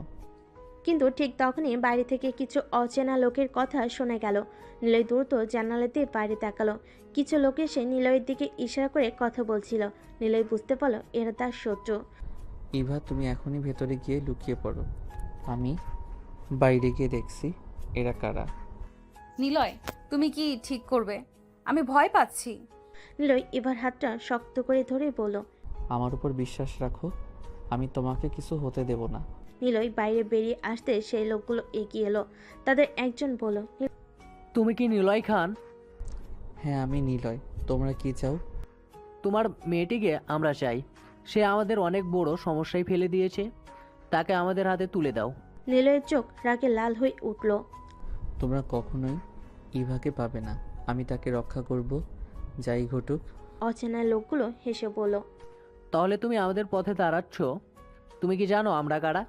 কিন্তু ঠিক তখনই বাইরে থেকে কিছু অচেনা লোকের কথা শোনা গেল। নিলয় দ্রুত জানালা দিয়ে বাইরে তাকালো। কিছু লোক এসে নিলয়ের দিকে ইশারা করে কথা বলছিল। নিলয় বুঝতে পারল এরা তার শত্রু। ইভা, তুমি এখনই ভেতরে গিয়ে লুকিয়ে পড়ো। আমি বাইরে গিয়ে দেখছি এরা কারা। নিলয়, তুমি কি ঠিক করবে? আমি ভয় পাচ্ছি। নিলয় এবার হাতটা শক্ত করে ধরে বলল, আমার উপর বিশ্বাস রাখো, আমি তোমাকে কিছু হতে দেব না। নিলয় বাইরে বেরিয়ে আসতে সেই লোকগুলো এগিয়ে এলো। তাদের একজন বলল, তুমি কি নিলয় খান? হ্যাঁ, আমি নিলয়। তোমরা কি চাও? তোমার মেয়েটিকে আমরা চাই। সে আমাদের অনেক বড় সমস্যায় ফেলে দিয়েছে। তাকে আমাদের হাতে তুলে দাও। নিলয়ের চোখ রাগে লাল হয়ে উঠল। তোমরা কখনোই ইভাকে পাবে না। আমি তাকে রক্ষা করব, যাই ঘটুক। অচেনা লোকগুলো হেসে বলল, তাহলে তুমি আমাদের পথে দাঁড়াচ্ছ? তুমি কি জানো আমরা কারা?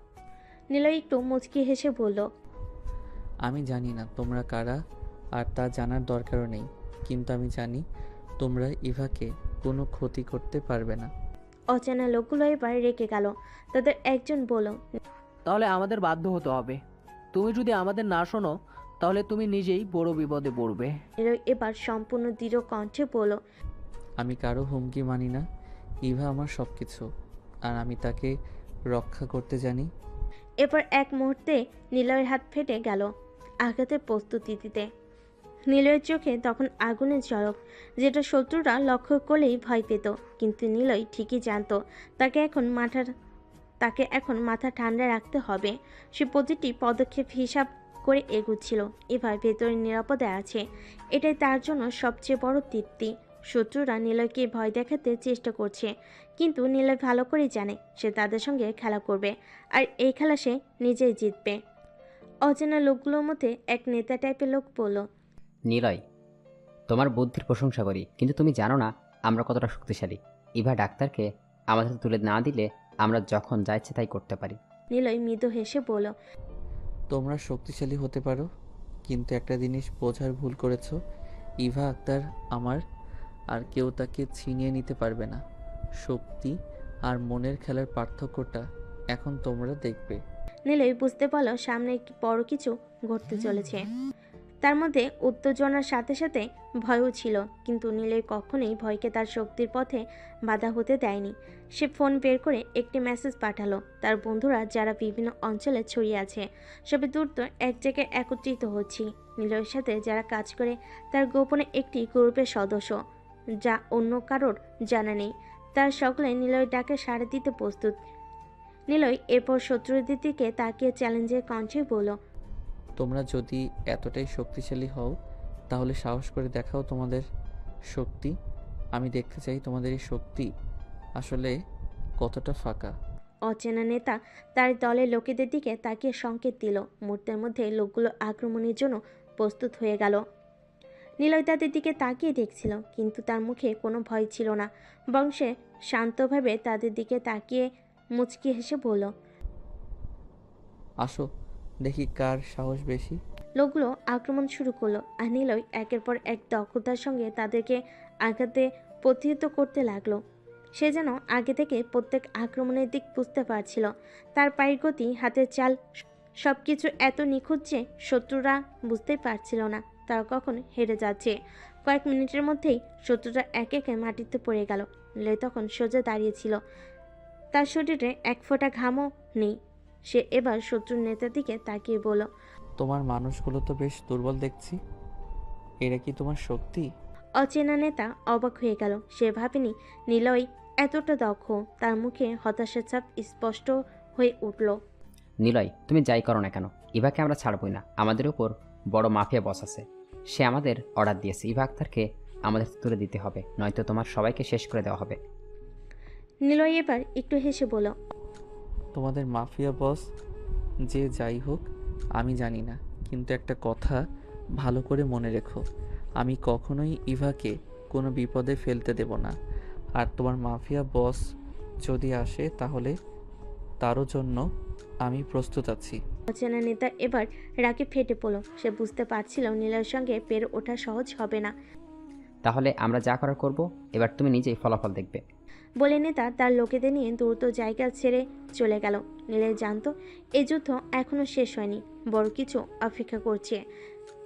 নিলয় একটু মুচকি হেসে বলল, আমি জানি না তোমরা কারা, আর তা জানার দরকারও নেই, কিন্তু আমি জানি তোমরা ইভাকে কোনো ক্ষতি করতে পারবে না। অচেনা লোকগুলো এবার রেগে গেল। তাদের একজন বলল, তাহলে আমাদের বাধ্য হতে হবে। তুমি যদি আমাদের না শোনো, তাহলে তুমি নিজেই বড় বিপদে পড়বে। নিলয় এবার সম্পূর্ণ দৃঢ় কণ্ঠে বলল, আমি কারো হুমকি মানি না। ইভা আমার সব কিছু, আর আমি তাকে রক্ষা করতে জানি। এরপর এক মুহূর্তে নিলয়ের হাত ফেটে গেল আঘাতের প্রস্তুতি দিতে। নিলয়ের চোখে তখন আগুনের ঝলক, যেটা শত্রুরা লক্ষ্য করলেই ভয় পেত। কিন্তু নিলয় ঠিকই জানতো তাকে এখন মাথা ঠান্ডা রাখতে হবে। সে প্রতিটি পদক্ষেপ হিসাব করে এগুচ্ছিল। এবার ভেতরে নিরাপদে আছে, এটাই তার জন্য সবচেয়ে বড় তৃপ্তি। শত্রুরা নিলয়কে ভয় দেখাতে চেষ্টা করছে, কিন্তু নিলয় ভালো করেই জানে সে তাদের সঙ্গে খেলা করবে, আর এই খেলা সে নিজেই জিতবে। অচেনা লোকগুলোর মধ্যে এক নেতা টাইপের লোক বলল, নিলয়, তোমার বুদ্ধির প্রশংসা করি, কিন্তু তুমি জানো না আমরা কতটা শক্তিশালী। ইভা ডাক্তারকে আমাদের হাতে তুলে না দিলে আমরা যখন যা ইচ্ছে তাই করতে পারি। নিলয় মৃদু হেসে বলল, তোমরা শক্তিশালী হতে পারো, কিন্তু একটা জিনিস বোঝার ভুল করেছো। ইভা আক্তার আমার, আর কেউ তাকে ছিনিয়ে নিতে পারবে না। শক্তি আর মনের খেলার পার্থক্যটা এখন তোমরা দেখবে। নিলয় বুঝতে পারল সামনে বড় কিছু ঘটতে চলেছে। তার মধ্যে উত্তেজনার সাথে সাথে ভয়ও ছিল, কিন্তু নিলয় কখনোই ভয়কে তার শক্তির পথে বাধা হতে দেয়নি। সে ফোন বের করে একটি মেসেজ পাঠালো তার বন্ধুরা যারা বিভিন্ন অঞ্চলে ছড়িয়ে আছে, সবে দ্রুত এক জায়গায় একত্রিত হচ্ছি। নিলয়ের সাথে যারা কাজ করে তার গোপনে একটি গ্রুপের সদস্য, যা অন্য কারোর জানা নেই। তার সকলে নিলয়ের ডাকে সাড়া দিতে প্রস্তুত। নিলয় এরপর শত্রুদের দিকে তাকিয়ে চ্যালেঞ্জের কণ্ঠে বলল, তোমরা যদি এতটাই শক্তিশালী হও, তাহলে সাহস করে দেখাও তোমাদের শক্তি। আমি দেখতে চাই তোমাদের এই শক্তি আসলে কতটা ফাঁকা। অচেনা নেতা তার দলের লোকেদের দিকে তাকিয়ে সংকেত দিল। মুহূর্তের মধ্যে লোকগুলো আক্রমণের জন্য প্রস্তুত হয়ে গেল। নিলয় তাদের দিকে তাকিয়ে দেখছিল, কিন্তু তার মুখে কোনো ভয় ছিল না। বংশে শান্তভাবে তাদের দিকে তাকিয়ে মুচকি হেসে বলল, আসো দেখি কার সাহস বেশি। লোকগুলো আক্রমণ শুরু করলো, আর নিলয় একের পর এক দক্ষতার সঙ্গে তাদেরকে আঘাতে প্রতিহত করতে লাগলো। সে যেন আগে থেকে প্রত্যেক আক্রমণের দিক বুঝতে পারছিল। তার পায়ের গতি, হাতের চাল, সবকিছু এত নিখুঁত যে শত্রুরা বুঝতেই পারছিল না তারা কখন হেরে যাচ্ছে। কয়েক মিনিটের মধ্যেই শত্রুরা একে একে মাটিতে পড়ে গেল। নিলয় তখন সোজা দাঁড়িয়েছিল, তার শরীরে এক ফোঁটা ঘামও নেই। সে এবার শত্রুর নেতার দিকে তাকিয়ে বলল, তোমার মানুষগুলো তো বেশ দুর্বল দেখছি। এরা কি তোমার শক্তি? অচেনা নেতা অবাক হয়ে গেল। সে ভাবেনি নিলয় এতটা দক্ষ। তার মুখে হতাশার ছাপ স্পষ্ট হয়ে উঠল। নিলয়, তুমি যাই করো না কেন, ইভাকে আমরা ছাড়বই না। আমাদের উপর বড় মাফিয়া বস আছে, সে আমাদের অর্ডার দিয়েছে ইভা আক্তারকে আমাদের হাতে তুলে দিতে হবে, নয়তো তোমার সবাইকে শেষ করে দেওয়া হবে। নিলয় এবার একটু হেসে বলল, তোমাদের মাফিয়া বস যে যাই হোক আমি জানি না, কিন্তু একটা কথা ভালো করে মনে রেখো, আমি কখনোই ইভাকে কোনো বিপদে ফেলতে দেব না। আর তোমার মাফিয়া বস যদি আসে তাহলে তারও জন্য আমি প্রস্তুত আছি। অচেনা নেতা এবার রাগে ফেটে পড়ল। সে বুঝতে পারছিল নিলয়ের সঙ্গে পেরে ওঠা সহজ হবে না। তাহলে আমরা যা করার করব, এবার তুমি নিজেই ফলাফল দেখবে। বলে নেতা তার লোকেদের নিয়ে দ্রুত জায়গা ছেড়ে চলে গেল। নিলয় জানতো এই যুদ্ধ এখনো শেষ হয়নি, বড় কিছু অপেক্ষা করছে।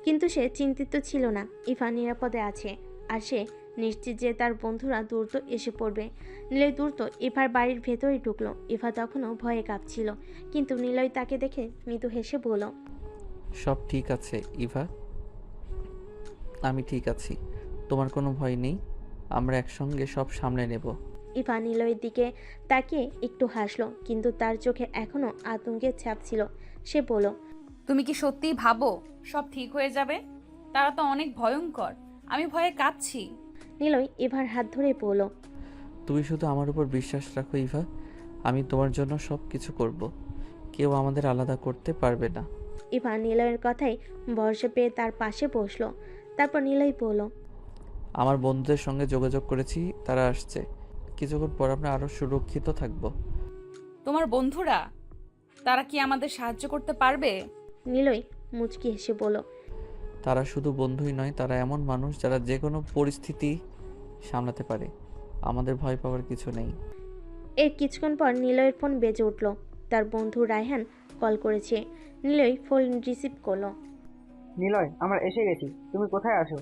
কিন্তু সে চিন্তিত ছিল না। ইভা নিরাপদে আছে, আর সে নিশ্চিত যে তার বন্ধুরা দ্রুত এসে পড়বে। নিলয় দ্রুত ইভার বাড়ির ভেতরে ঢুকলো। ইভা তখনও ভয়ে কাঁপছিল, কিন্তু নিলয় তাকে দেখে মৃদু হেসে বলল, সব ঠিক আছে ইভা, আমি ঠিক আছি, তোমার কোনো ভয় নেই, আমরা একসঙ্গে সব সামলে নেব। ইভা নিলয়ের দিকে তাকিয়ে একটু হাসলো, কিন্তু তার চোখে এখনো আতঙ্কের ছাপ ছিল। সে বলল, তুমি কি সত্যিই ভাবো সব ঠিক হয়ে যাবে? তারা তো অনেক ভয়ঙ্কর, আমি ভয়ে কাঁপছি। নিলয় ইভার হাত ধরে বলল, তুমি শুধু আমার উপর বিশ্বাস রাখো ইভা, আমি তোমার জন্য সব কিছু করব, কেউ আমাদের আলাদা করতে পারবে না। ইভা নিলয়ের কথাই ভরসা পেয়ে তার পাশে বসলো। তারপর নিলয় বলল, আমার বন্ধুদের সঙ্গে যোগাযোগ করেছি, তারা আসছে, কিছুক্ষণ পর আমরা আরও সুরক্ষিত থাকব। তোমার বন্ধুরা, তারা কি আমাদের সাহায্য করতে পারবে? নিলয় মুচকি হেসে বলল, তারা শুধু বন্ধুই নয়, তারা এমন মানুষ যারা যে কোনো পরিস্থিতি সামলাতে পারে, আমাদের ভয় পাওয়ার কিছু নেই। এর কিছুক্ষণ পর নিলয়ের ফোন বেজে উঠল। তার বন্ধু রায়হান কল করেছে। নিলয় ফোন রিসিভ করলো। নিলয়, আমরা এসে গেছি। তুমি কোথায় আছো?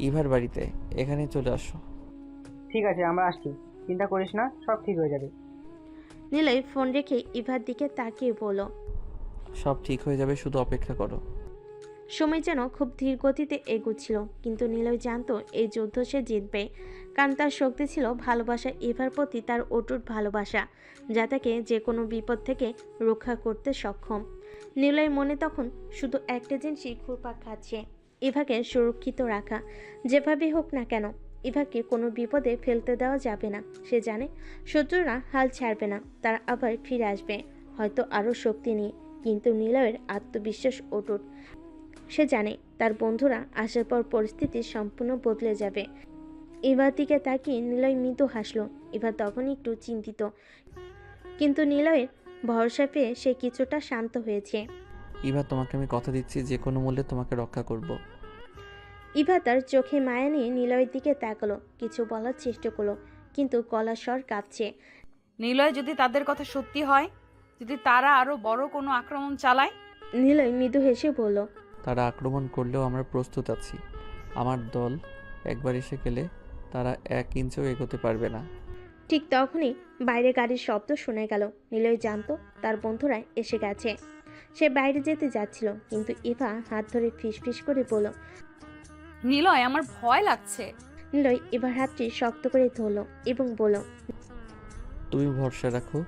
ইভার বাড়িতে, এখানে চলে আসো। ঠিক আছে, আমরা আসছি। চিন্তা করিস না, সব ঠিক হয়ে যাবে। নিলয় ফোন রেখে ইভার দিকে তাকিয়ে বলল। সব ঠিক হয়ে যাবে, শুধু অপেক্ষা করো। সময় যেন খুব ধীর গতিতে এগুচ্ছিল, কিন্তু নিলয় জানতো এই যুদ্ধ সে জিতবে, কারণ তার শক্তি ছিল ভালোবাসা, ইভার প্রতি তার অটুট ভালোবাসা, যা তাকে যে কোনো বিপদ থেকে রক্ষা করতে সক্ষম। নিলয়ের মনে তখন শুধু একটা জিনিসই ঘুরপাক খাচ্ছে, ইভাকে সুরক্ষিত রাখা। যেভাবে হোক না কেন ইভাকে কোনো বিপদে ফেলতে দেওয়া যাবে না। সে জানে শত্রুরা হাল ছাড়বে না, তারা আবার ফিরে আসবে, হয়তো আরও শক্তি নিয়ে। কিন্তু নিলয়ের আত্মবিশ্বাস অটুট। সে জানে তার বন্ধুরা আসার পর পরিস্থিতি সম্পূর্ণ বদলে যাবে। ইভার দিকে তাকিয়ে নিলয় মৃদু হাসল। ইভা তখন একটু চিন্তিত, কিন্তু নিলয়ের ভরসা পেয়ে সে কিছুটা শান্ত হয়েছে। ইভা, তোমাকে আমি কথা দিচ্ছি, যে কোনো মূল্যে তোমাকে রক্ষা করব। ইভা তার চোখে মায়া নিয়ে নিলয়ের দিকে তাকালো, কিছু বলার চেষ্টা করলো, কিন্তু গলার স্বর কাঁপছে। নিলয়, যদি তাদের কথা সত্যি হয়, যদি তারা আরো বড় কোনো আক্রমণ চালায়? নিলয় মৃদু হেসে বলল। তারা আক্রমণ করলেও আমরা প্রস্তুত আছি। আমার দল একবার এসে গেলে তারা 1 ইঞ্চও এগোতে পারবে না। ঠিক তখনই বাইরে গাড়ির শব্দ শোনা গেল। নিলয় জানতো তার বন্ধুরা এসে গেছে। সে বাইরে যেতে যাচ্ছিল, কিন্তু ইভা হাত ধরে ফিসফিস করে বলল। নিলয়, আমার ভয় লাগছে। নিলয় এবার হাতটি শক্ত করে ধরল এবং বলল। তুমি ভরসা রাখো,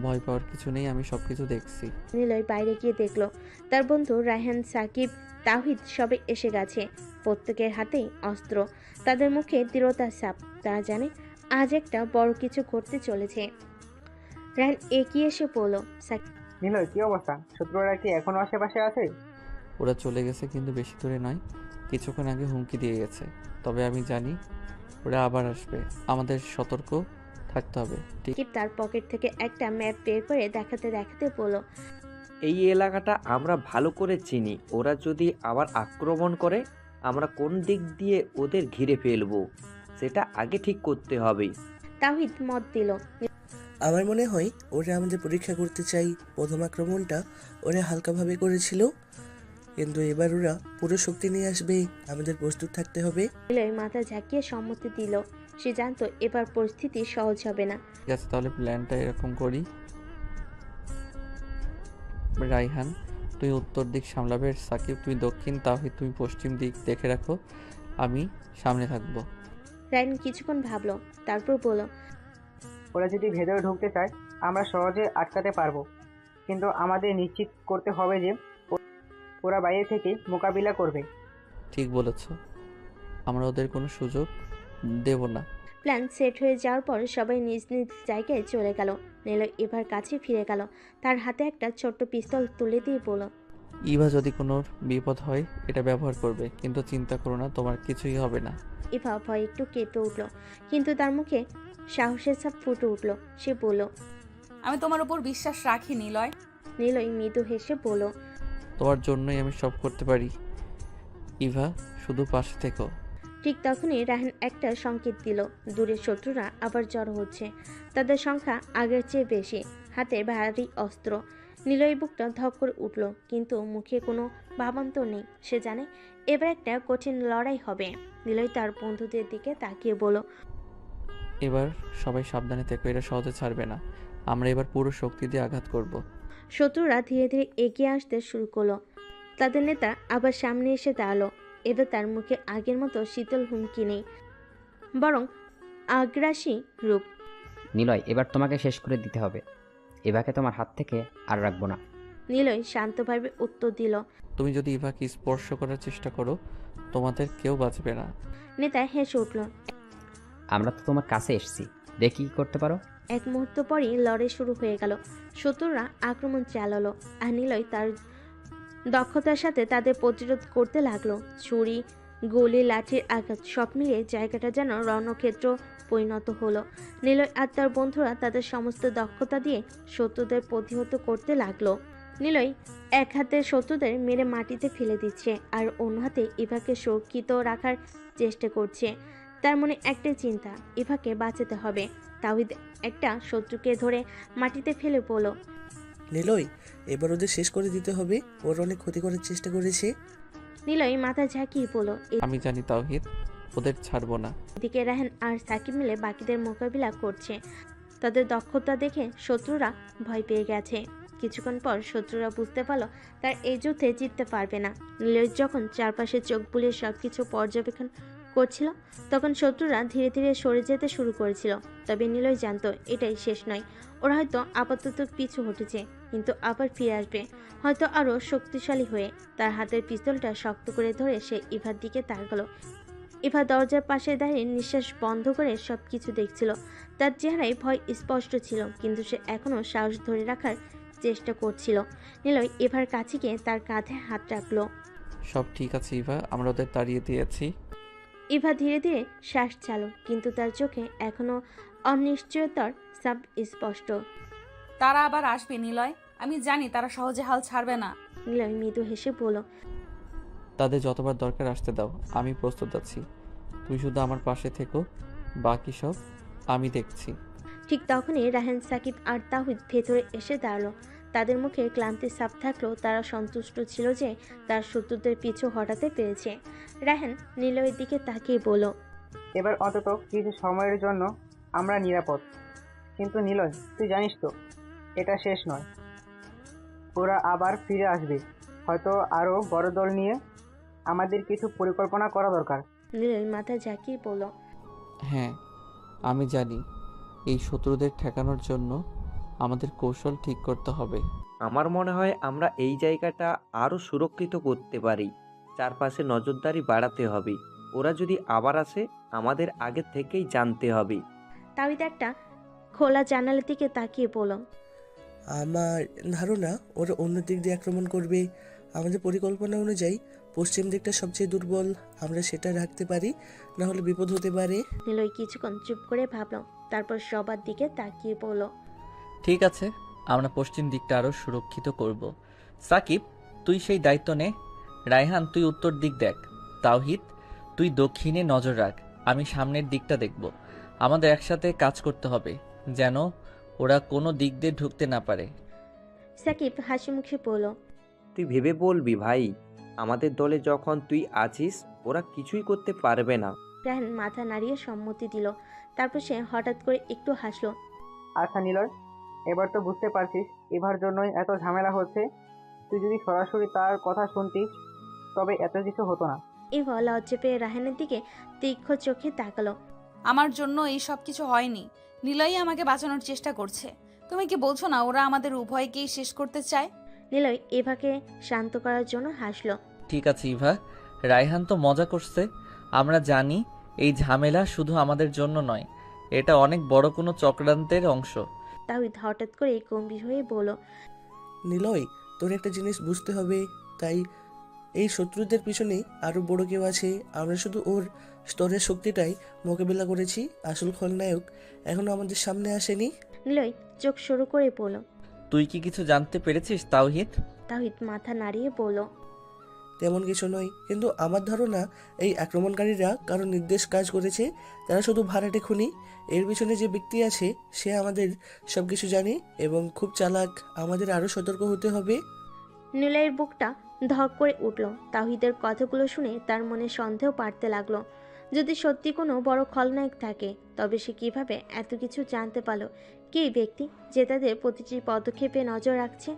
ভয় পাওয়ার কিছু নেই, আমি সব কিছু দেখছি। নিলয় বাইরে গিয়ে দেখলো তার বন্ধু রায়হান, সাকিব, তাওহিদ সবে এসে গেছে। প্রত্যেকের হাতেই অস্ত্র, তাদের মুখে দৃঢ়তার ছাপ। তারা জানে আজ একটা বড় কিছু ঘটতে চলেছে। রায়হান এগিয়ে এসে বলল। নিলয়, কি অবস্থা? শত্রুরা কি এখনো আশেপাশে আছে? ওরা চলে গেছে, কিন্তু বেশি দূরে নয়। কিছুক্ষণ আগে হুমকি দিয়ে গেছে। তবে আমি জানি ওরা আবার আসবে, আমাদের সতর্ক থাকতে হবে। ঠিক সাকিব তার পকেট থেকে একটা ম্যাপ বের করে দেখাতে দেখাতে বলল। এই এলাকাটা আমরা ভালো করে চিনি। ওরা যদি আবার আক্রমণ করে, আমরা কোন দিক দিয়ে ওদের ঘিরে ফেলবো সেটা আগে ঠিক করতে হবে। তাওহিদ মত দিল। আমার মনে হয় ওরা আমাদের পরীক্ষা করতে চাই। প্রথম আক্রমণটা ওরা হালকাভাবে করেছিল, কিন্তু এবার ওরা পুরো শক্তি নিয়ে আসবে, আমাদের প্রস্তুত থাকতে হবে। নিলয় মাথা ঝাঁকিয়ে সম্মতি দিল। সে জানতো এবার পরিস্থিতি সহজ হবে না। আছে, তাহলে প্ল্যানটা এরকম করি। রাইহান, তুই উত্তর দিক সামলাবে, সাকিব তুই দক্ষিণ, তাহিদ তুমি পশ্চিম দিক দেখে রাখো, আমি সামনে থাকবো। রায়ন কিছুক্ষণ ভাবলো, তারপর বলল। ওরা যদি ভেতরে ঢুকতে চায় আমরা সহজে আটকাতে পারবো, কিন্তু আমাদের নিশ্চিত করতে হবে যে ওরা বাইরে থেকে মোকাবিলা করবে। ঠিক বলেছ, আমরা ওদের কোনো সুযোগ দেব না। প্ল্যান সেট হয়ে যাওয়ার পর সবাই নিজ নিজ জায়গায় চলে গেল। নিলয় এবার কাছে ফিরে গেল, তার হাতে একটা ছোট্ট পিস্তল তুলে দিয়ে বলল। ইভা, যদি কোনো বিপদ হয় এটা ব্যবহার করবে, কিন্তু চিন্তা করো না, তোমার কিছুই হবে না। ইভা ভয় একটু কেঁপে উঠল, কিন্তু তার মুখে সাহসের ছাপ ফুটে উঠল। সে বলল। আমি তোমার উপর বিশ্বাস রাখি নিলয়। নিলয় মৃদু হেসে বলল। তোমার জন্যই আমি সব করতে পারি ইভা, শুধু পাশে থেকো। ঠিক তখনই রাহান একটা সংকেত দিল। দূরের শত্রুরা আবার জড়ো হচ্ছে, তাদের সংখ্যা আগের চেয়ে বেশি, হাতে ভারী অস্ত্র। নিলয় বুকটা ধক করে উঠল, কিন্তু মুখে কোনো ভাবান্তর নেই। সে জানে এবার একটা কঠিন লড়াই হবে। নিলয় তার বন্ধুদের দিকে তাকিয়ে বলল। এবার সবাই সাবধানে থেকো, এরা সহজে ছাড়বে না, আমরা এবার পুরো শক্তি দিয়ে আঘাত করব। শত্রুরা ধীরে ধীরে এগিয়ে আসতে শুরু করলো। তাদের নেতা আবার সামনে এসে দাঁড়ালো। এবার তার মুখে আগের মতো শীতল হুমকি নেই, বরং আগ্রাসী রূপ। নিলয়, এবার তোমাকে শেষ করে দিতে হবে। এভাকে তোমার হাত থেকে আর রাখবো না। নিলয় শান্তভাবে উত্তর দিল। তুমি যদি ইভাকে স্পর্শ করার চেষ্টা করো, তোমাদের কেউ বাঁচবে না। নেতা হেসে উঠল। আমরা তো তোমার কাছে এসেছি, দেখি কি করতে পারো। এক মুহূর্ত পরই লড়াই শুরু হয়ে গেল। শত্রুরা আক্রমণ চালালো, আর নিলয় তার দক্ষতার সাথে তাদের প্রতিরোধ করতে লাগলো। ছুরি, গুলি, লাঠির আঘাত সব মিলিয়ে জায়গাটা যেন রণক্ষেত্র পরিণত হলো। নিলয় আর তার বন্ধুরা তাদের সমস্ত দক্ষতা দিয়ে শত্রুদের প্রতিহত করতে লাগলো। নিলয় এক হাতে শত্রুদের মেরে মাটিতে ফেলে দিচ্ছে, আর অন্য হাতে ইভাকে সুরক্ষিত রাখার চেষ্টা করছে। তার মনে একটাই চিন্তা, ইভাকে বাঁচাতে হবে। তাওহিদ একটা শত্রুকে ধরে মাটিতে ফেলে বলল। নিলয়, এবার ওদের শেষ করে দিতে হবে। ওর অনেক ক্ষতি করার চেষ্টা করেছে। নিলয় মাথা ঝাঁকিয়ে বলল। আমি জানি তাওহিদ, ওদের ছাড়বো না। এদিকে রাহান আর সাকিব মিলে বাকিদের মোকাবিলা করছে। তাদের দক্ষতা দেখে শত্রুরা ভয় পেয়ে গেছে। কিছুক্ষণ পর শত্রুরা বুঝতে পারলো তার এই যুদ্ধে জিততে পারবে না। নিলয় যখন চারপাশে চোখ বুলিয়ে সবকিছু পর্যবেক্ষণ করছিল, তখন শত্রুরা ধীরে ধীরে সরে যেতে শুরু করেছিল। তবে নিলয় জানতো এটাই শেষ নয়। ওরা হয়তো আপাতত পিছু হটেছে, কিন্তু আবার ফিরে আসবে, হয়তো আরও শক্তিশালী হয়ে। তার হাতের পিস্তলটা শক্ত করে ধরে সে ইভার দিকে তাকালো। ইভা দরজার পাশে দাঁড়িয়ে নিঃশ্বাস বন্ধ করে সবকিছু দেখছিল। তার চেহারায় ভয় স্পষ্ট ছিল, কিন্তু সে এখনও সাহস ধরে রাখার চেষ্টা করছিল। নিলয় ইভার কাছে গিয়ে তার কাঁধে হাত রাখলো। সব ঠিক আছে ইভা, আমরা ওদের তাড়িয়ে দিয়েছি। ইভা ধীরে ধীরে শ্বাস চালো, কিন্তু তার চোখে এখনো অনিশ্চয়তার সাব স্পষ্ট। তারা আবার আসবে নিলয়, আমি জানি তারা সহজে হাল ছাড়বে না। নিলয় মৃদু হেসে বলল। তাদের যতবার দরকার আসতে দাও, আমি প্রস্তুত আছি। তুই শুধু আমার পাশে থেকো, বাকি সব আমি দেখছি। ঠিক তখনই রাহান, সাকিব আর তাহিদ ভেতরে এসে দাঁড়ালো। তাদের মুখে ক্লান্তির ছাপ থাকলেও তারা সন্তুষ্ট ছিল যে তার শত্রুদের পিছু হটাতে পেরেছে। রাহান নিলয়ের দিকে তাকিয়ে বলল। এবার অন্তত কিছু সময়ের জন্য আমরা নিরাপদ। কিন্তু নিলয়, তুই জানিস তো এটা শেষ নয়। ওরা আবার ফিরে আসবে, হয়তো আরও বড় দল নিয়ে। আমাদের কিছু পরিকল্পনা করা দরকার। নিলয় মাথা ঝাঁকিয়ে বলল। হ্যাঁ, আমি জানি। এই শত্রুদের ঠেকানোর জন্য আমাদের কৌশল ঠিক করতে হবে। আমার মনে হয় আমরা এই জায়গাটা আরও সুরক্ষিত করতে পারি। চারপাশে নজরদারি বাড়াতে হবে। ওরা যদি আবার আসে, আমাদের আগে থেকেই জানতে হবে। তাহিদ একটা খোলা জানালার দিকে তাকিয়ে বলল। আমার ধারণা ওরা অন্য দিক দিয়ে আক্রমণ করবে। আমাদের পরিকল্পনা অনুযায়ী পশ্চিম দিকটা সবচেয়ে দুর্বল, আমরা সেটা রাখতে পারি, না হলে বিপদ হতে পারে। নিলয় কিছুক্ষণ চুপ করে ভাবল, তারপর সবার দিকে তাকিয়ে বলল। ঠিক আছে, আমরা পশ্চিম দিকটা আরও সুরক্ষিত করব। সাকিব, তুই সেই দায়িত্ব নে। রায়হান, তুই উত্তর দিক দেখ। তাওহিদ, তুই দক্ষিণে নজর রাখ। আমি সামনের দিকটা দেখব। আমাদের একসাথে কাজ করতে হবে, যেন ওরা কোনো দিক দিয়ে ঢুকতে না পারে। সাকিব হাসি মুখে বলল। তুই ভেবে বলবি ভাই, আমাদের দলে যখন তুই আছিস, ওরা কিছুই করতে পারবে না। রাহান মাথা নাড়িয়ে সম্মতি দিল। তারপর সে হঠাৎ করে একটু হাসলো। আচ্ছা নিলয়, এবার তো বুঝতে পারছিস এবার জন্যই এত ঝামেলা হচ্ছে। তুই যদি সরাসরি তার কথা শুনতিস, তবে এত কিছু হতো না। ইভা লজ্জা পেয়ে রাহানের দিকে তীক্ষ্ণ চোখে তাকালো। আমার জন্য এই সব কিছু হয়নি, নিলয়ই আমাকে বাঁচানোর চেষ্টা করছে। তুমি কি বলছো না ওরা আমাদের উভয়কেই শেষ করতে চায়? নিলয় ইভাকে শান্ত করার জন্য হাসলো। ঠিক আছে ইভা, রায়হান তো মজা করছে। আমরা জানি এই ঝামেলা শুধু আমাদের জন্য নয়, এটা অনেক বড় কোনো চক্রান্তের অংশ। তাহিদ হঠাৎ করে গম্ভীর হয়ে বলল। নিলয়, তোর একটা জিনিস বুঝতে হবে। তাই এই শত্রুদের পিছনেই আরও বড় কেউ আছে। আমরা শুধু ওর স্তরের শক্তিটাই মোকাবিলা করেছি। আসল খলনায়ক এখনো আমাদের সামনে আসেনি। নিলয় চোখ শুরু করে বলল। তুই কি কিছু জানতে পেরেছিস তাওহিদ? তাহিদ মাথা নাড়িয়ে বলল। তেমন কিছু নয়, কিন্তু আমার ধারণা এই আক্রমণকারীরা কারো নির্দেশ কাজ করেছে। তারা শুধু ভাড়াটে খুনি। এর পিছনে যে ব্যক্তি আছে সে আমাদের সব কিছু জানে এবং খুব চালাক। আমাদের আরও সতর্ক হতে হবে। নিলয়ের বুকটা ধক করে উঠল। তাহিদের কথাগুলো শুনে তার মনে সন্দেহ বাড়তে লাগলো। যদি সত্যি কোনো বড় খলনায়ক থাকে, তবে সে কিভাবে এত কিছু জানতে পারলো? কে ব্যক্তি যে তাদের প্রতিটি পদক্ষেপে নজর রাখছে?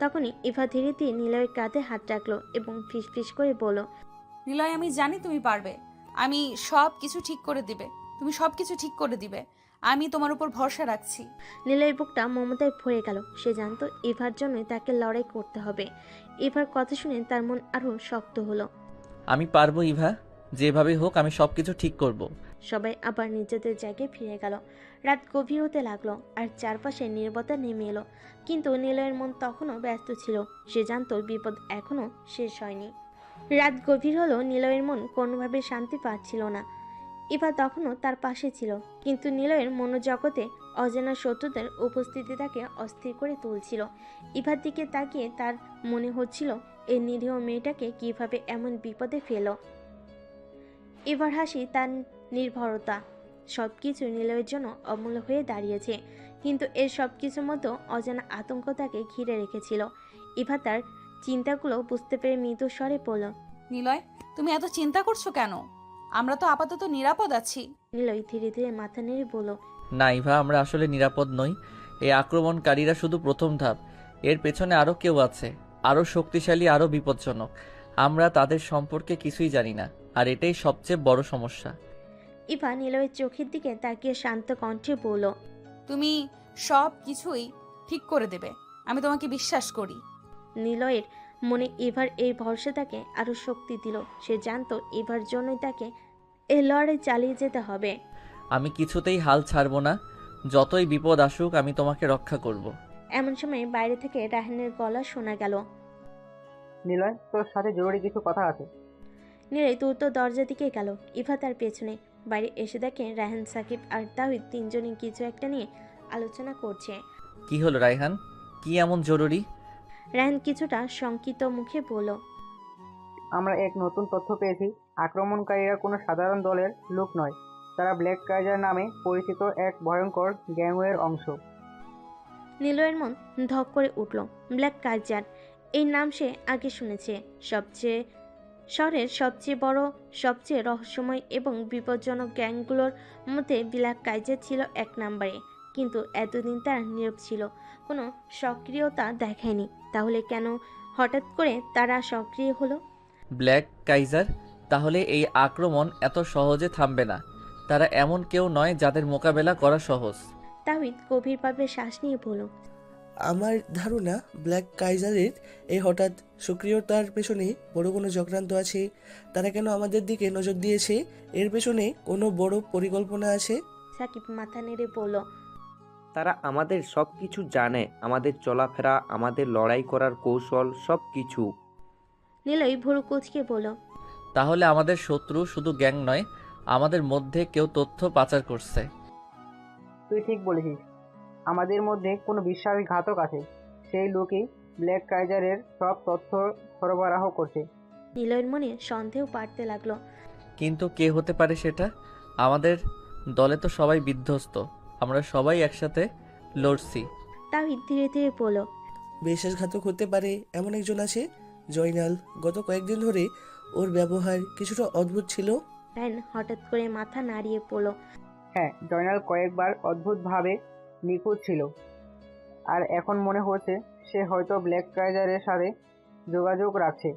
তখনই ইভা ধীরে ধীরে নিলয়ের কাঁধে হাত রাখলো এবং ফিসফিস করে বলল। নিলয়, আমি জানি তুমি পারবে। আমি সব কিছু ঠিক করে দিবে। তুমি সব কিছু ঠিক করে দিবে। আমি তোমার উপর ভরসা রাখছি। নিলয়ের বুকটা মমতায় ভরে গেল। সে জানতো ইভার জন্যই তাকে লড়াই করতে হবে। ইভার কথা শুনে তার মন আরো শক্ত হলো। আমি পারবো ইভা, যেভাবে হোক আমি সব কিছু ঠিক করব। সবাই আবার নিজেদের জায়গায় ফিরে গেল। রাত গভীর হতে লাগলো আর চারপাশে নীরবতা নেমে এলো। কিন্তু নিলয়ের মন তখনও ব্যস্ত ছিল। সে জানতো বিপদ এখনো শেষ হয়নি। রাত গভীর হলো, নিলয়ের মন কোনোভাবে শান্তি পাচ্ছিল না। ইভা তখনও তার পাশে ছিল, কিন্তু নিলয়ের মনোজগতে অজানা শত্রুদের উপস্থিতি তাকে অস্থির করে তুলছিল। ইভার দিকে তাকিয়ে তার মনে হচ্ছিল এই নিরীহ মেয়েটাকে কিভাবে এমন বিপদে ফেল। ইভার হাসি, তার নির্ভরতা, সবকিছু নিলয়ের জন্য অমূল্য হয়ে দাঁড়িয়েছে। কিন্তু এর সব কিছুর মধ্যে অজানা আতঙ্ক তাকে ঘিরে রেখেছিল। ইভা তার চিন্তাগুলো বুঝতে পেরে মৃদু স্বরে বলল। নিলয়, তুমি এত চিন্তা করছো কেন? আমরা তো আপাতত নিরাপদ আছি। নিলয় ধীরে ধীরে মাথা নেড়ে বলল। না ইভা, আমরা আসলে নিরাপদ নই। এই আক্রমণকারীরা শুধু প্রথম ধাপ, এর পেছনে আরও কেউ আছে, আরও শক্তিশালী, আরও বিপজ্জনক। আমরা তাদের সম্পর্কে কিছুই জানি না, আর এটাই সবচেয়ে বড় সমস্যা। ইভা নিলয়ের চোখের দিকে তাকিয়ে শান্ত কণ্ঠে বলল। তুমি সব কিছুই ঠিক করে দেবে, আমি তোমাকে বিশ্বাস করি। নিলয়ের মনে ইভার এই ভরসা তাকে আরো শক্তি দিল। সে জানতো ইভার জন্যই তাকে এই লড়াই চালিয়ে যেতে হবে। আমি কিছুতেই হাল ছাড়বো না, যতই বিপদ আসুক আমি তোমাকে রক্ষা করব। এমন সময় বাইরে থেকে রাহানের গলা শোনা গেল। নিলয়, তোর সাথে জরুরি কিছু কথা আছে। নিলয় দ্রুত দরজা দিকে গেল। ইভা তার পেছনে। বাইরে এসে দেখে রাহান, সাকিব আর তাহিদ তিনজনই কিছু একটা নিয়ে আলোচনা করছে। কি হলো রায়হান, কি এমন জরুরি? রাহান কিছুটা শঙ্কিত মুখে বলল। আমরা এক নতুন তথ্য পেয়েছি। আক্রমণকারীরা কোনো সাধারণ দলের লোক নয়, তারা ব্ল্যাক কাইজার নামে পরিচিত এক ভয়ঙ্কর গ্যাংওয়ের অংশ। নিলয়ের মন ধক করে উঠল। ব্ল্যাক কাইজার, এই নাম সে আগে শুনেছে। শহরের সবচেয়ে বড়, সবচেয়ে রহস্যময় এবং বিপজ্জনক গ্যাংগুলোর মধ্যে ব্ল্যাক কাইজার ছিল এক নম্বরে। কিন্তু এতদিন তারা নীরব ছিল, কোনো সক্রিয়তা দেখায়নি। তাহলে কেন হঠাৎ করে তারা সক্রিয় হলো? Black Kaiser? তাহলে এই আক্রমণ এত সহজে থামবে না। তারা এমন কেউ নয় যাদের মোকাবেলা করা সহজ। তাহিদ গভীরভাবে শ্বাস নিয়ে বলল। আমার ধারণা ব্ল্যাক কাইজারের এই হঠাৎ সক্রিয়তার পেছনে বড় কোনো চক্রান্ত আছে। তারা কেন আমাদের দিকে নজর দিয়েছে? এর পেছনে কোনো বড় পরিকল্পনা আছে। সাকিব মাথা নেড়ে বলল। তারা আমাদের সব কিছু জানে, আমাদের চলাফেরা, আমাদের লড়াই করার কৌশল, সব কিছু। নিলয় ভুরু কুচকে বলল। তাহলে আমাদের শত্রু শুধু গ্যাং নয়, আমাদের মধ্যে কেউ তথ্য পাচার করছে। তুই ঠিক বলেছিস, আমাদের মধ্যে কোনো বিশ্বাসঘাতক আছে। সেই লোকই ব্ল্যাক কাইজারের সব তথ্য সরবরাহ করছে। নিলয়ের মনে সন্দেহ বাড়তে লাগলো। কিন্তু কে হতে পারে সেটা? আমাদের দলে তো সবাই বিধ্বস্ত, আমরা সবাই একসাথে লড়ছি। তাহিদ ধীরে ধীরে বলল। বিশ্বাসঘাতক হতে পারে এমন একজন আছে, জয়নাল। গত কয়েকদিন ধরে ওর ব্যবহার কিছুটা অদ্ভুত ছিল। রায়ন হঠাৎ করে মাথা নাড়িয়ে পড়ল। হ্যাঁ, জয়নাল কয়েকবার অদ্ভুতভাবে নিখুঁত ছিল, আর এখন মনে হচ্ছে সে হয়তো ব্ল্যাক কাইজারের সাথে যোগাযোগ রাখছে।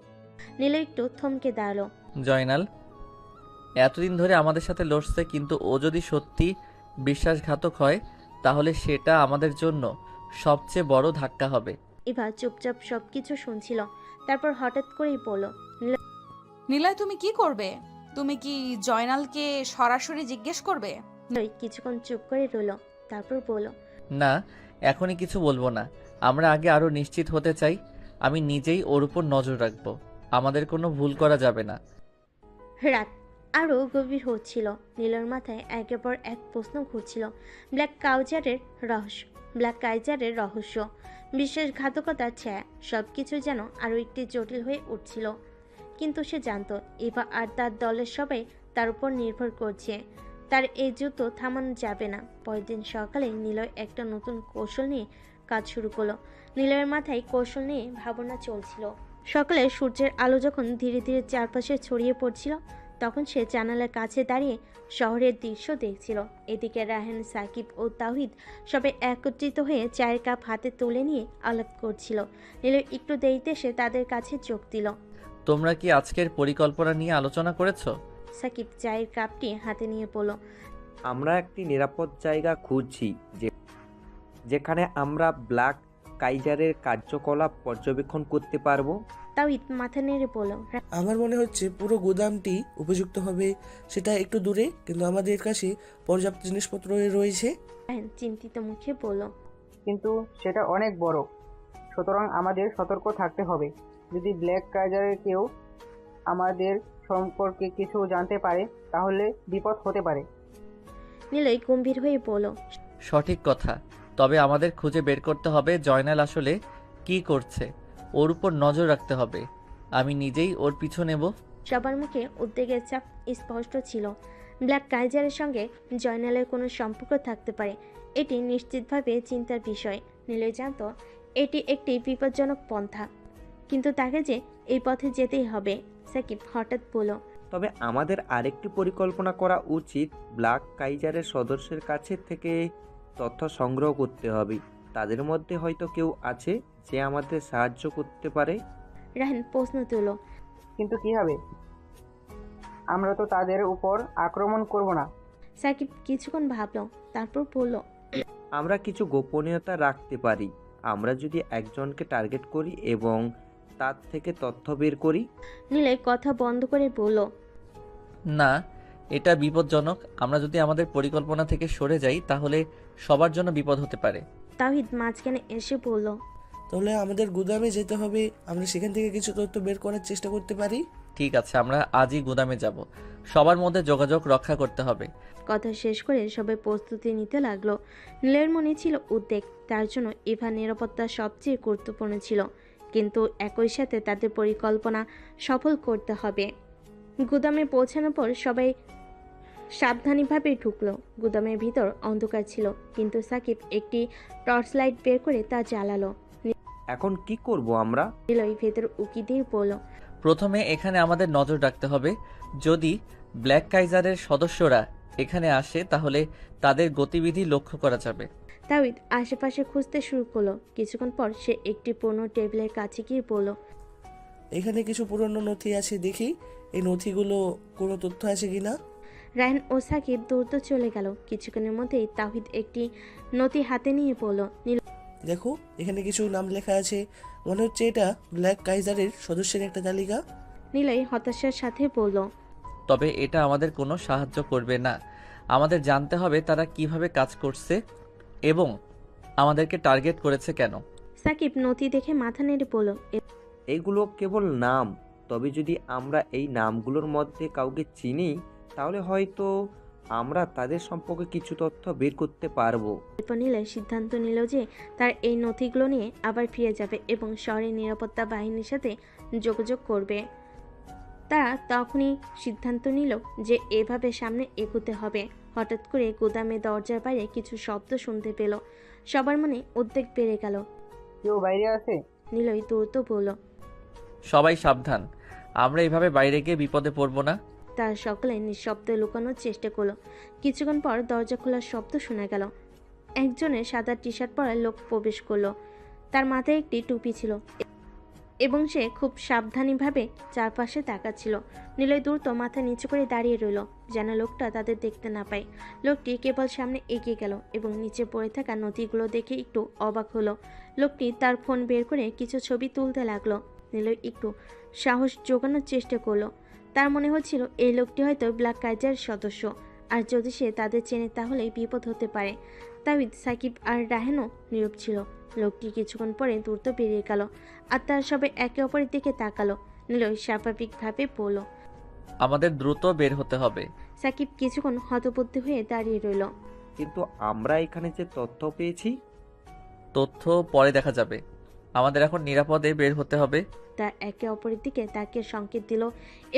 নীল একটু থমকে দাঁড়ালো। জয়নাল এতদিন ধরে আমাদের সাথে লড়ছে, কিন্তু ও যদি সত্যি বিশ্বাসঘাতক হয় তাহলে সেটা আমাদের জন্য সবচেয়ে বড় ধাক্কা হবে। ইভা চুপচাপ সবকিছু শুনছিল, তারপর হঠাৎ করেই বলল। নিলয়, তুমি কি করবে? তুমি কি জয়নালকে সরাসরি জিজ্ঞেস করবে? নিলয় কিছুক্ষণ চুপ করে রইল, তারপর বলল। না, এখনই কিছু বলবো না। আমরা আগে আরও নিশ্চিত হতে চাই। আমি নিজেই ওর উপর নজর রাখবো, আমাদের কোনো ভুল করা যাবে না। রাত আরও গভীর হচ্ছিল। নীলর মাথায় একের পর এক প্রশ্ন ঘুরছিল। ব্ল্যাক কাইজারের রহস্য, বিশ্বাসঘাতকতার ছায়া, সবকিছু যেন আরও একটি জটিল হয়ে উঠছিল। কিন্তু সে জানতো ইভা আর তার দলের সবাই তার উপর নির্ভর করছে। তার এই যুদ্ধ থামানো যাবে না। পরের দিন সকালে নিলয় একটা নতুন কৌশল নিয়ে কাজ শুরু করলো। নিলয়ের মাথায় কৌশল নিয়ে ভাবনা চলছিল। সকালে সূর্যের আলো যখন ধীরে ধীরে চারপাশে ছড়িয়ে পড়ছিল, তখন সে জানালার কাছে দাঁড়িয়ে শহরের দৃশ্য দেখছিল। এদিকে রাহান, সাকিব ও তাহিদ সবাই একত্রিত হয়ে চায়ের কাপ হাতে তুলে নিয়ে আলাপ করছিল। নিলয় একটু দেরিতে সে তাদের কাছে চোখ দিল। তোমরা কি আজকের পরিকল্পনা নিয়ে আলোচনা করেছো? সাকিব চায়ের কাপটি হাতে নিয়ে বলল। আমরা একটি নিরাপদ জায়গা খুঁজছি, যেখানে আমরা ব্ল্যাক কাইজারের কার্যকলাপ পর্যবেক্ষণ করতে পারবো। তাহিদ মাথা নেড়ে বলল। আমার মনে হচ্ছে পুরো গুদামটি উপযুক্ত হবে। সেটা একটু দূরে, কিন্তু আমাদের কাছে পর্যাপ্ত জিনিসপত্র রয়েছে। রাহান চিন্তিত মুখে বলল। কিন্তু সেটা অনেক বড়, সুতরাং আমাদের সতর্ক থাকতে হবে। যদি ব্ল্যাক কাইজারের কেউ আমাদের সম্পর্কে কিছু জানতে পারে তাহলে বিপদ হতে পারে। নিলয় গম্ভীর হয়ে বলল। সঠিক কথা, তবে আমাদের খুঁজে বের করতে হবে জয়নাল আসলে কি করছে। ওর উপর নজর রাখতে হবে। আমি নিজেই ওর পিছু নেব। সবার মুখে উদ্বেগের চাপ স্পষ্ট ছিল। ব্ল্যাক কাইজারের সঙ্গে জয়নালের কোনো সম্পর্ক থাকতে পারে, এটি নিশ্চিতভাবে চিন্তার বিষয়। নিলয় জানত এটি একটি বিপজ্জনক পন্থা, কিন্তু তাকে যে এই পথে যেতেই হবে। সাকিব হঠাৎ বলল, তবে আমাদের আরেকটি পরিকল্পনা করা উচিত। ব্ল্যাক কাইজারের সদস্যের কাছে থেকে তথ্য সংগ্রহ করতে হবে। তাদের মধ্যে হয়তো কেউ আছে যে আমাদের সাহায্য করতে পারে। রাহান প্রশ্ন তুলল, কিন্তু কি হবে? আমরা তো তাদের উপর আক্রমণ করব না। সাকিব কিছুক্ষণ ভাবল, তারপর বলল, আমরা কিছু গোপনীয়তা রাখতে পারি। আমরা যদি একজনকে টার্গেট করি এবং তার থেকে তথ্য বের করি। নিলয় কথা বন্ধ করে বলল, না, এটা বিপজ্জনক। আমরা যদি আমাদের পরিকল্পনা থেকে সরে যাই তাহলে সবার জন্য বিপদ হতে পারে। তাওহিদ মাঝখানে এসে বলল, তাহলে আমাদের গুদামে যেতে হবে, আমরা সেখান থেকে কিছু তথ্য বের করার চেষ্টা করতে পারি। ঠিক আছে, আমরা আজই গুদামে যাব। সবার মধ্যে যোগাযোগ রক্ষা করতে হবে। কথা শেষ করে সবাই প্রস্তুতি নিতে লাগলো। নীলের মনে ছিল উদ্বেগ, তার জন্য ইভার নিরাপত্তা সবচেয়ে গুরুত্বপূর্ণ ছিল, কিন্তু একই সাথে তাদের পরিকল্পনা সফল করতে হবে। গুদামে পৌঁছানোর পর সবাই সাবধানীভাবে ঢুকলো। গুদামের ভিতর অন্ধকার ছিল, কিন্তু সাকিব একটি টর্চ লাইট বের করে তা জ্বালালো। এখন কি করব আমরা? নিলয় ভেতর উকি দিয়ে বলল, প্রথমে এখানে আমাদের নজর রাখতে হবে। যদি ব্ল্যাক কাইজারের সদস্যরা এখানে আসে তাহলে তাদের গতিবিধি লক্ষ্য করা যাবে। তাওহিদ আশেপাশে খুঁজতে শুরু করলো। কিছুক্ষণ পর সে একটি পুরনো টেবিলের কাছে গিয়ে বলল, এখানে কিছু পুরনো নথি আছে, দেখি এই নথিগুলো কোনো তথ্য আছে কিনা। রায়হান ও সাকিব দ্রুত চলে গেল। কিছুক্ষণের মধ্যেই তাওহিদ একটি নথি হাতে নিয়ে বলল, দেখো, এখানে কিছু নাম লেখা আছে, মনে হচ্ছে এটা ব্ল্যাক কাইজারের সদস্যের একটা তালিকা। নিলয় হতাশার সাথে বলল, তবে এটা আমাদের কোনো সাহায্য করবে না। আমাদের জানতে হবে তারা কিভাবে কাজ করছে এবং আমাদেরকে টার্গেট করেছে কেন। সাকিব নথি দেখে মাথা নেড়ে বলল, এইগুলো কেবল নাম। তবে যদি আমরা এই নামগুলোর মধ্যে কাউকে চিনি তাহলে হয়তো আমরা তাদের সম্পর্কে কিছু তথ্য বের করতে পারবো। এরপর নিলয় সিদ্ধান্ত নিল যে তার এই নথিগুলো নিয়ে আবার ফিরে যাবে এবং শহরের নিরাপত্তা বাহিনীর সাথে যোগাযোগ করবে। তারা তখনই সিদ্ধান্ত নিল যে এভাবে সামনে এগোতে হবে। হঠাৎ করে গুদামে দরজার বাইরে কিছু শব্দ শুনতে পেল। সবার মনে উদ্বেগ বেড়ে গেল। কেউ বাইরে আছে? নিলয় দ্রুত বলল, সবাই সাবধান, আমরা এভাবে বাইরে গিয়ে বিপদে পড়ব না। তারা সকলে নিঃশব্দে লুকানোর চেষ্টা করলো। কিছুক্ষণ পর দরজা খোলার শব্দ শোনা গেল। একজনের সাদা টি শার্ট পরা লোক প্রবেশ করলো। তার মাথায় একটি টুপি ছিল এবং সে খুব সাবধানীভাবে চারপাশে তাকাচ্ছিল। নিলয় দ্রুত মাথা নিচু করে দাঁড়িয়ে রইল, যেন লোকটা তাদের দেখতে না পায়। লোকটি কেবল সামনে এগিয়ে গেল এবং নিচে পড়ে থাকা নথিগুলো দেখে একটু অবাক হলো। লোকটি তার ফোন বের করে কিছু ছবি তুলতে লাগলো। নিলয় একটু সাহস জোগানোর চেষ্টা করলো। তার মনে হচ্ছিল এই লোকটি হয়তো ব্ল্যাক কাইজার সদস্য, আর যদি সে তাদের চেনে তাহলে বিপদ হতে পারে। তাওহিদ, সাকিব আর রাহেনও নীরব ছিল। লোকটি কিছুক্ষণ পরে দ্রুত বেরিয়ে গেল, আর তারা সবাই একে অপরের দিকে তাকালো। নিলয় স্বাভাবিকভাবে বলল, আমাদের দ্রুত বের হতে হবে। সাকিব কিছুক্ষণ হতবুদ্ধি হয়ে দাঁড়িয়ে রইল। কিন্তু আমরা এখানে যে তথ্য পেয়েছি। তথ্য পরে দেখা যাবে, আমাদের এখন নিরাপদে বের হতে হবে। তা একে অপরের দিকে তাকিয়ে সংকেত দিল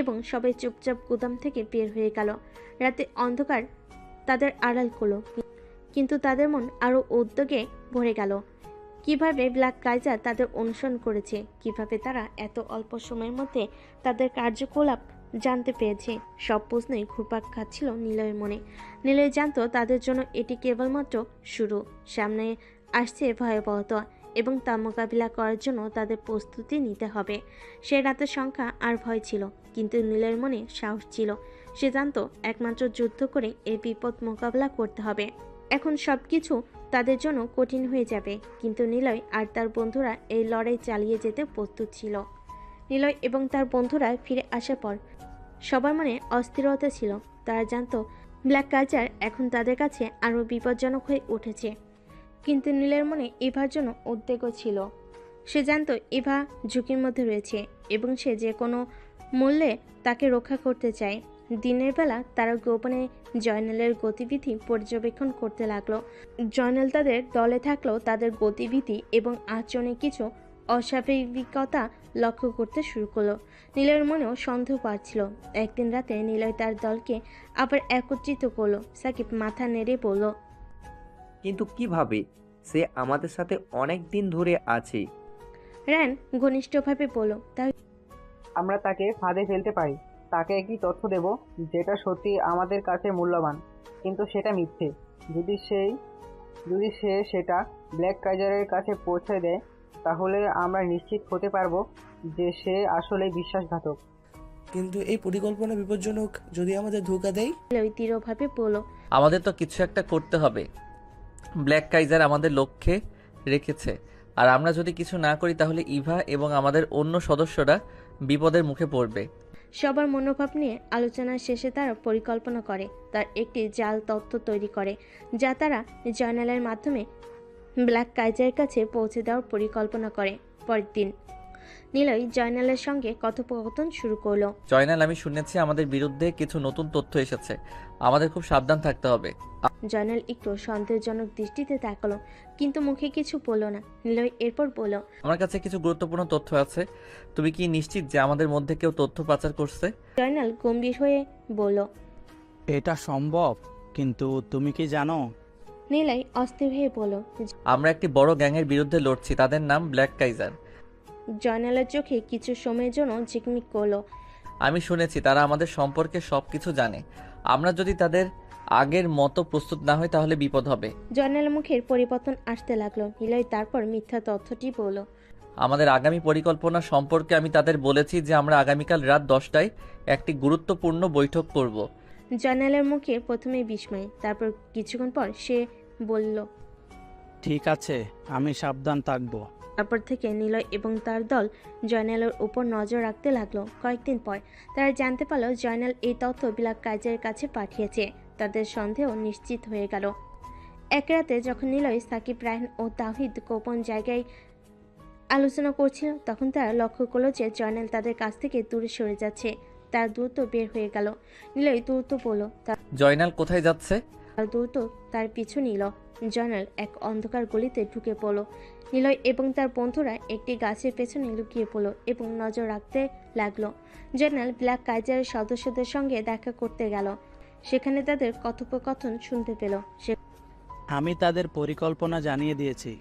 এবং সবাই চুপচাপ গুদাম থেকে বের হয়ে গেল। রাতে অন্ধকার তাদের আড়াল করলো, কিন্তু তাদের মন আরও উদ্যোগে ভরে গেল। কিভাবে ব্ল্যাক কাইজার তাদের অনুসরণ করেছে, কিভাবে তারা এত অল্প সময়ের মধ্যে তাদের কার্যকলাপ জানতে পেরেছে, সব প্রশ্নই ঘুরপাক খাচ্ছিল নিলয়ের মনে। নিলয় জানতো তাদের জন্য এটি কেবলমাত্র শুরু। সামনে আসছে ভয়াবহতা এবং তা মোকাবিলা করার জন্য তাদের প্রস্তুতি নিতে হবে। সে রাতের সংখ্যা আর ভয় ছিল, কিন্তু নীলের মনে সাহস ছিল। সে জানতো একমাত্র যুদ্ধ করে এই বিপদ মোকাবিলা করতে হবে। এখন সব কিছু তাদের জন্য কঠিন হয়ে যাবে, কিন্তু নিলয় আর তার বন্ধুরা এই লড়াই চালিয়ে যেতে প্রস্তুত ছিল। নিলয় এবং তার বন্ধুরা ফিরে আসার পর সবার মনে অস্থিরতা ছিল। তারা জানতো ব্ল্যাক কালচার এখন তাদের কাছে আরও বিপজ্জনক হয়ে উঠেছে। কিন্তু নীলের মনে ইভার জন্য উদ্বেগও ছিল। সে জানতো ইভা ঝুঁকির মধ্যে রয়েছে এবং সে যে কোনো মূল্যে তাকে রক্ষা করতে চায়। দিনের বেলা তারা গোপনে জয়নালের গতিবিধি পর্যবেক্ষণ করতে লাগলো। জয়নাল তাদের দলে থাকলেও তাদের গতিবিধি এবং আচরণে কিছু অস্বাভাবিকতা লক্ষ্য করতে শুরু করলো। নীলয়ের মনেও সন্দেহ বাড়ছিল। একদিন রাতে নীলয় তার দলকে আবার একত্রিত করলো। সাকিব মাথা নেড়ে বলল, কিন্তু কিভাবে? সে আমাদের সাথে অনেক দিন ধরে আছে। রায়ান ঘনিষ্ঠভাবে বলল, তাই আমরা তাকে ফাঁদে ফেলতে পারি। তাকে একটি তথ্য দেব যেটা সত্যি আমাদের কাছে মূল্যবান, কিন্তু সেটা মিথ্যে। যদি সে সেটা ব্ল্যাক কাইজারের কাছে পৌঁছে দেয়, তাহলে আমরা নিশ্চিত হতে পারবো যে সে আসলেই বিশ্বাসঘাতক। কিন্তু এই পরিকল্পনা বিপজ্জনক। যদি আমাদের ধোঁকা দেয়? নিলয় দৃঢ়ভাবে বলল, আমাদের তো কিছু একটা করতে হবে। ব্ল্যাক কাইজার আমাদের লক্ষ্যে রেখেছে, আর আমরা যদি কিছু না করি তাহলে ইভা এবং আমাদের অন্য সদস্যরা বিপদের মুখে পড়বে। সবার মনোভাব নিয়ে আলোচনার শেষে তারা পরিকল্পনা করে তার একটি জাল তথ্য তৈরি করে, যা তারা জার্নালের মাধ্যমে ব্ল্যাক কাইজারের কাছে পৌঁছে দেওয়ার পরিকল্পনা করে। পরের দিন নিলয় জয়নালের সঙ্গে কথোপকথন শুরু করলো। জয়নাল, আমি শুনেছি আমাদের বিরুদ্ধে কিছু নতুন তথ্য এসেছে, আমাদের খুব সাবধান থাকতে হবে। জয়নাল একটু সন্দেহজনক দৃষ্টিতে তাকালো, কিন্তু মুখে কিছু বলল না। নিলয় এরপর বলল, আমার কাছে কিছু গুরুত্বপূর্ণ তথ্য আছে। তুমি কি নিশ্চিত যে আমাদের মধ্যে কেউ তথ্য পাচার করছে? জয়নাল গম্ভীর হয়ে বলল। এটা সম্ভব, কিন্তু তুমি কি জানো? নিলয় অস্থির হয়ে বলল। আমরা একটি বড় গ্যাংয়ের বিরুদ্ধে লড়ছি, তাদের নাম ব্ল্যাক কাইজার। জয়নালের চোখে কিছু সময়ের জন্য ঝিকমিক করলো। আমি শুনেছি তারা আমাদের সম্পর্কে সবকিছু জানে। আমরা যদি তাদের আগের মতো প্রস্তুত না হই তাহলে বিপদ হবে। জয়নালের মুখের পরিবর্তন আসতে লাগলো। নিলয় তারপর মিথ্যা তথ্যটি বলল। আমাদের আগামী পরিকল্পনা সম্পর্কে আমি তাদের বলেছি যে আমরা আগামীকাল রাত 10টায় একটি গুরুত্বপূর্ণ বৈঠক করব। জয়নালের মুখে প্রথমে বিস্ময়, তারপর কিছুক্ষণ পর সে বলল। ঠিক আছে, আমি সাবধান থাকবো। তারপর থেকে নিলয় এবং তার দল জয়নালের উপর নজর রাখতে লাগলো। কয়েকদিন পর তারা জানতে পারলো জয়নাল এই তথ্য ব্ল্যাক কাইজারের কাছে পাঠিয়েছে। তাদের সন্দেহ নিশ্চিত হয়ে গেল। এক রাতে যখন নিলয়, সাকিব, রায়হান ও তাওহিদ গোপন জায়গায় আলোচনা করছিল, তখন তারা লক্ষ্য করলো যে জয়নাল তাদের কাছ থেকে দূরে সরে যাচ্ছে। তার দ্রুত বের হয়ে গেল। নিলয় দ্রুত বলল, জয়নাল কোথায় যাচ্ছে? তার দ্রুত তার পিছু নিল। জয়নাল এক অন্ধকার গলিতে ঢুকে পড়ল। নিলয় এবং তার বন্ধুরা একটি গাছের পেছনে লুকিয়ে পড়ল এবং নজর রাখতে লাগলো। জয়নাল ব্ল্যাক কাইজারের সদস্যদের সঙ্গে দেখা করতে গেল। সেখানে তাদের কথোপকথন শুনতে পেল। আমি তাদের পরিকল্পনা জানিয়ে দিয়েছি।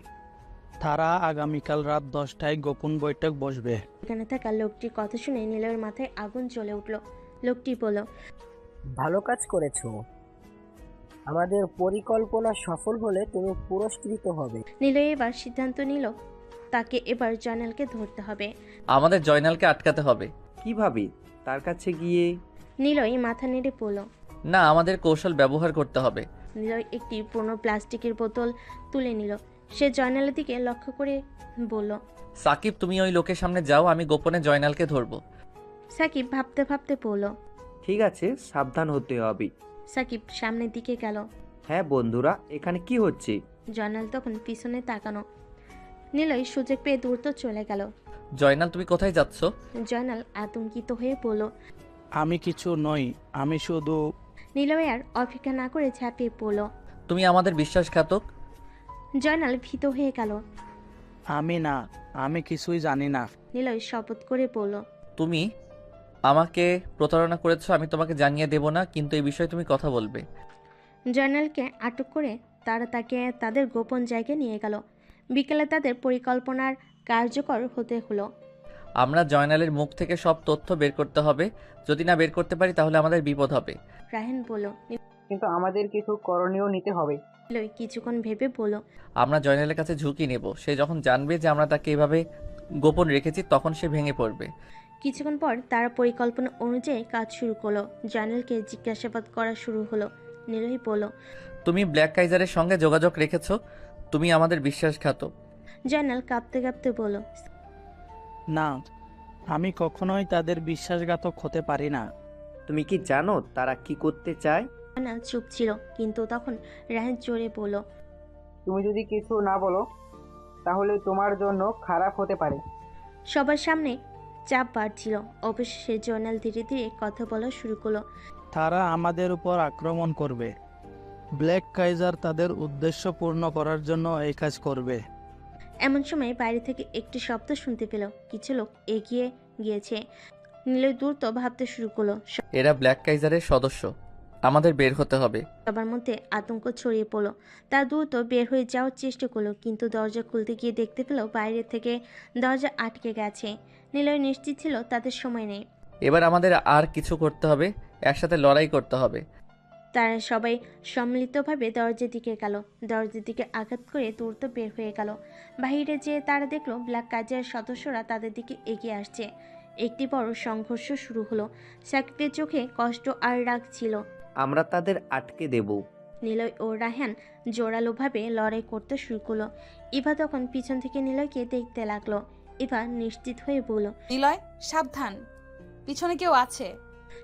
তারা আগামীকাল রাত 10টায় গোপন বৈঠক বসবে। সেখানে থাকা লোকটির কথা শুনে নিলয়ের মাথায় আগুন জ্বলে উঠল। লোকটি বলল, ভালো কাজ করেছো। আমাদের পরিকল্পনা সফল হলে তুমি পুরস্কৃত হবে। নিলয় এবার সিদ্ধান্ত নিল তাকে এবার জয়নালকে ধরতে হবে। আমাদের জয়নালকে আটকাতে হবে। কিভাবে? তার কাছে গিয়ে? নিলয় মাথা নেড়ে পড়ল। না, আমাদের কৌশল ব্যবহার করতে হবে। নিলয় একটি পুরনো প্লাস্টিকের বোতল তুলে নিল। সে জয়নালের দিকে লক্ষ্য করে বলল, সাকিব, তুমি ওই লোকের সামনে যাও, আমি গোপনে জয়নালকে ধরবো। সাকিব ভাবতে ভাবতে বলল। ঠিক আছে, সাবধান হতে হবে। সাকিব সামনের দিকে গেল। হ্যাঁ বন্ধুরা, এখানে কি হচ্ছে? জয়নাল তখন পিছনে তাকানো। নিলয় সুযোগ পেয়ে দ্রুত চলে গেল। জয়নাল, তুমি কোথায় যাচ্ছ? জয়নাল আতঙ্কিত হয়ে বলল। আমি কিছু নই, আমি শুধু। নিলয় আর অপেক্ষা না করে ঝাঁপিয়ে পড়ল। তুমি আমাদের বিশ্বাসঘাতক। জয়নাল ভীত হয়ে গেল। আমি না, আমি কিছুই জানি না। নিলয় শপথ করে বলল, তুমি আমাকে প্রতারণা করেছো, আমি তোমাকে জানিয়ে দেব না, কিন্তু এই বিষয়ে তুমি কথা বলবে। জয়নালকে আটক করে তারা তাকে তাদের গোপন জায়গায় নিয়ে গেল। বিকেলে তাদের পরিকল্পনার কার্যকর হতে হলো। আমরা জয়নালের মুখ থেকে সব তথ্য বের করতে হবে। যদি না বের করতে পারি তাহলে আমাদের বিপদ হবে। রায়হান বলল। কিন্তু আমাদের কিছু করণীয় নিতে হবে। নিলয় কিছুক্ষণ ভেবে বলল, আমরা জয়নালের কাছে ঝুঁকি নেব। সে যখন জানবে যে আমরা তাকে এভাবে গোপন রেখেছি, তখন সে ভেঙে পড়বে। কিছুক্ষণ পর তারা পরিকল্পনা অনুযায়ী কাজ শুরু করলো। জয়নালকে জিজ্ঞাসাবাদ করা শুরু হলো। নিলয় বলল, তুমি ব্ল্যাক কাইজারের সঙ্গে যোগাযোগ রেখেছো, তুমি আমাদের বিশ্বাসঘাতক। জয়নাল কাঁপতে কাঁপতে বলল, না, আমি কখনোই তাদের বিশ্বাসঘাতক হতে পারি না। তুমি কি জানো তারা কি করতে চায়? জয়নাল চুপ ছিল, কিন্তু তখন রায়হান জোরে বলল, তুমি যদি কিছু না বলো তাহলে তোমার জন্য খারাপ হতে পারে। সবার সামনে চাপ বাড়ছিল। অবশেষে জয়নাল ধীরে ধীরে কথা বলা শুরু করলো। তারা আমাদের উপর আক্রমণ করবে। ব্ল্যাক কাইজার তাদের উদ্দেশ্য পূর্ণ করার জন্য এই কাজ করবে। এমন সময় বাইরে থেকে একটি শব্দ শুনতে পেল। কিছু লোক এগিয়ে গিয়েছে। নিলয় দ্রুত ভাবতে শুরু করলো। এরা ব্ল্যাক কাইজারের সদস্য, আমাদের বের হতে হবে। সবার মধ্যে আতঙ্ক ছড়িয়ে পড়লো। তার দ্রুত বের হয়ে যাওয়ার চেষ্টা করলো, কিন্তু দরজা খুলতে গিয়ে দেখতে পেল বাইরে থেকে দরজা আটকে গেছে। নিলয় নিশ্চিত ছিল তাদের সময় নেই। এবার আমাদের আর কিছু করতে হবে, একসাথে লড়াই করতে হবে। তারা সবাই সম্মিলিতভাবে দরজার দিকে গেল। দরজার দিকে আঘাত করে দ্রুত বের হয়ে গেল। বাহিরে যেয়ে তারা দেখলো ব্ল্যাক কাজের সদস্যরা তাদের দিকে এগিয়ে আসছে। একটি বড় সংঘর্ষ শুরু হলো। সাকিবের চোখে কষ্ট আর রাগ ছিল। আমরা তাদের আটকে দেব। নিলয় ও রায়হান জোরালোভাবে লড়াই করতে শুরু করলো। ইভা তখন পিছন থেকে নিলয়কে দেখতে লাগলো। ইভা নিশ্চিত হয়ে বলল, নিলয় সাবধান, পিছনে কেউ আছে।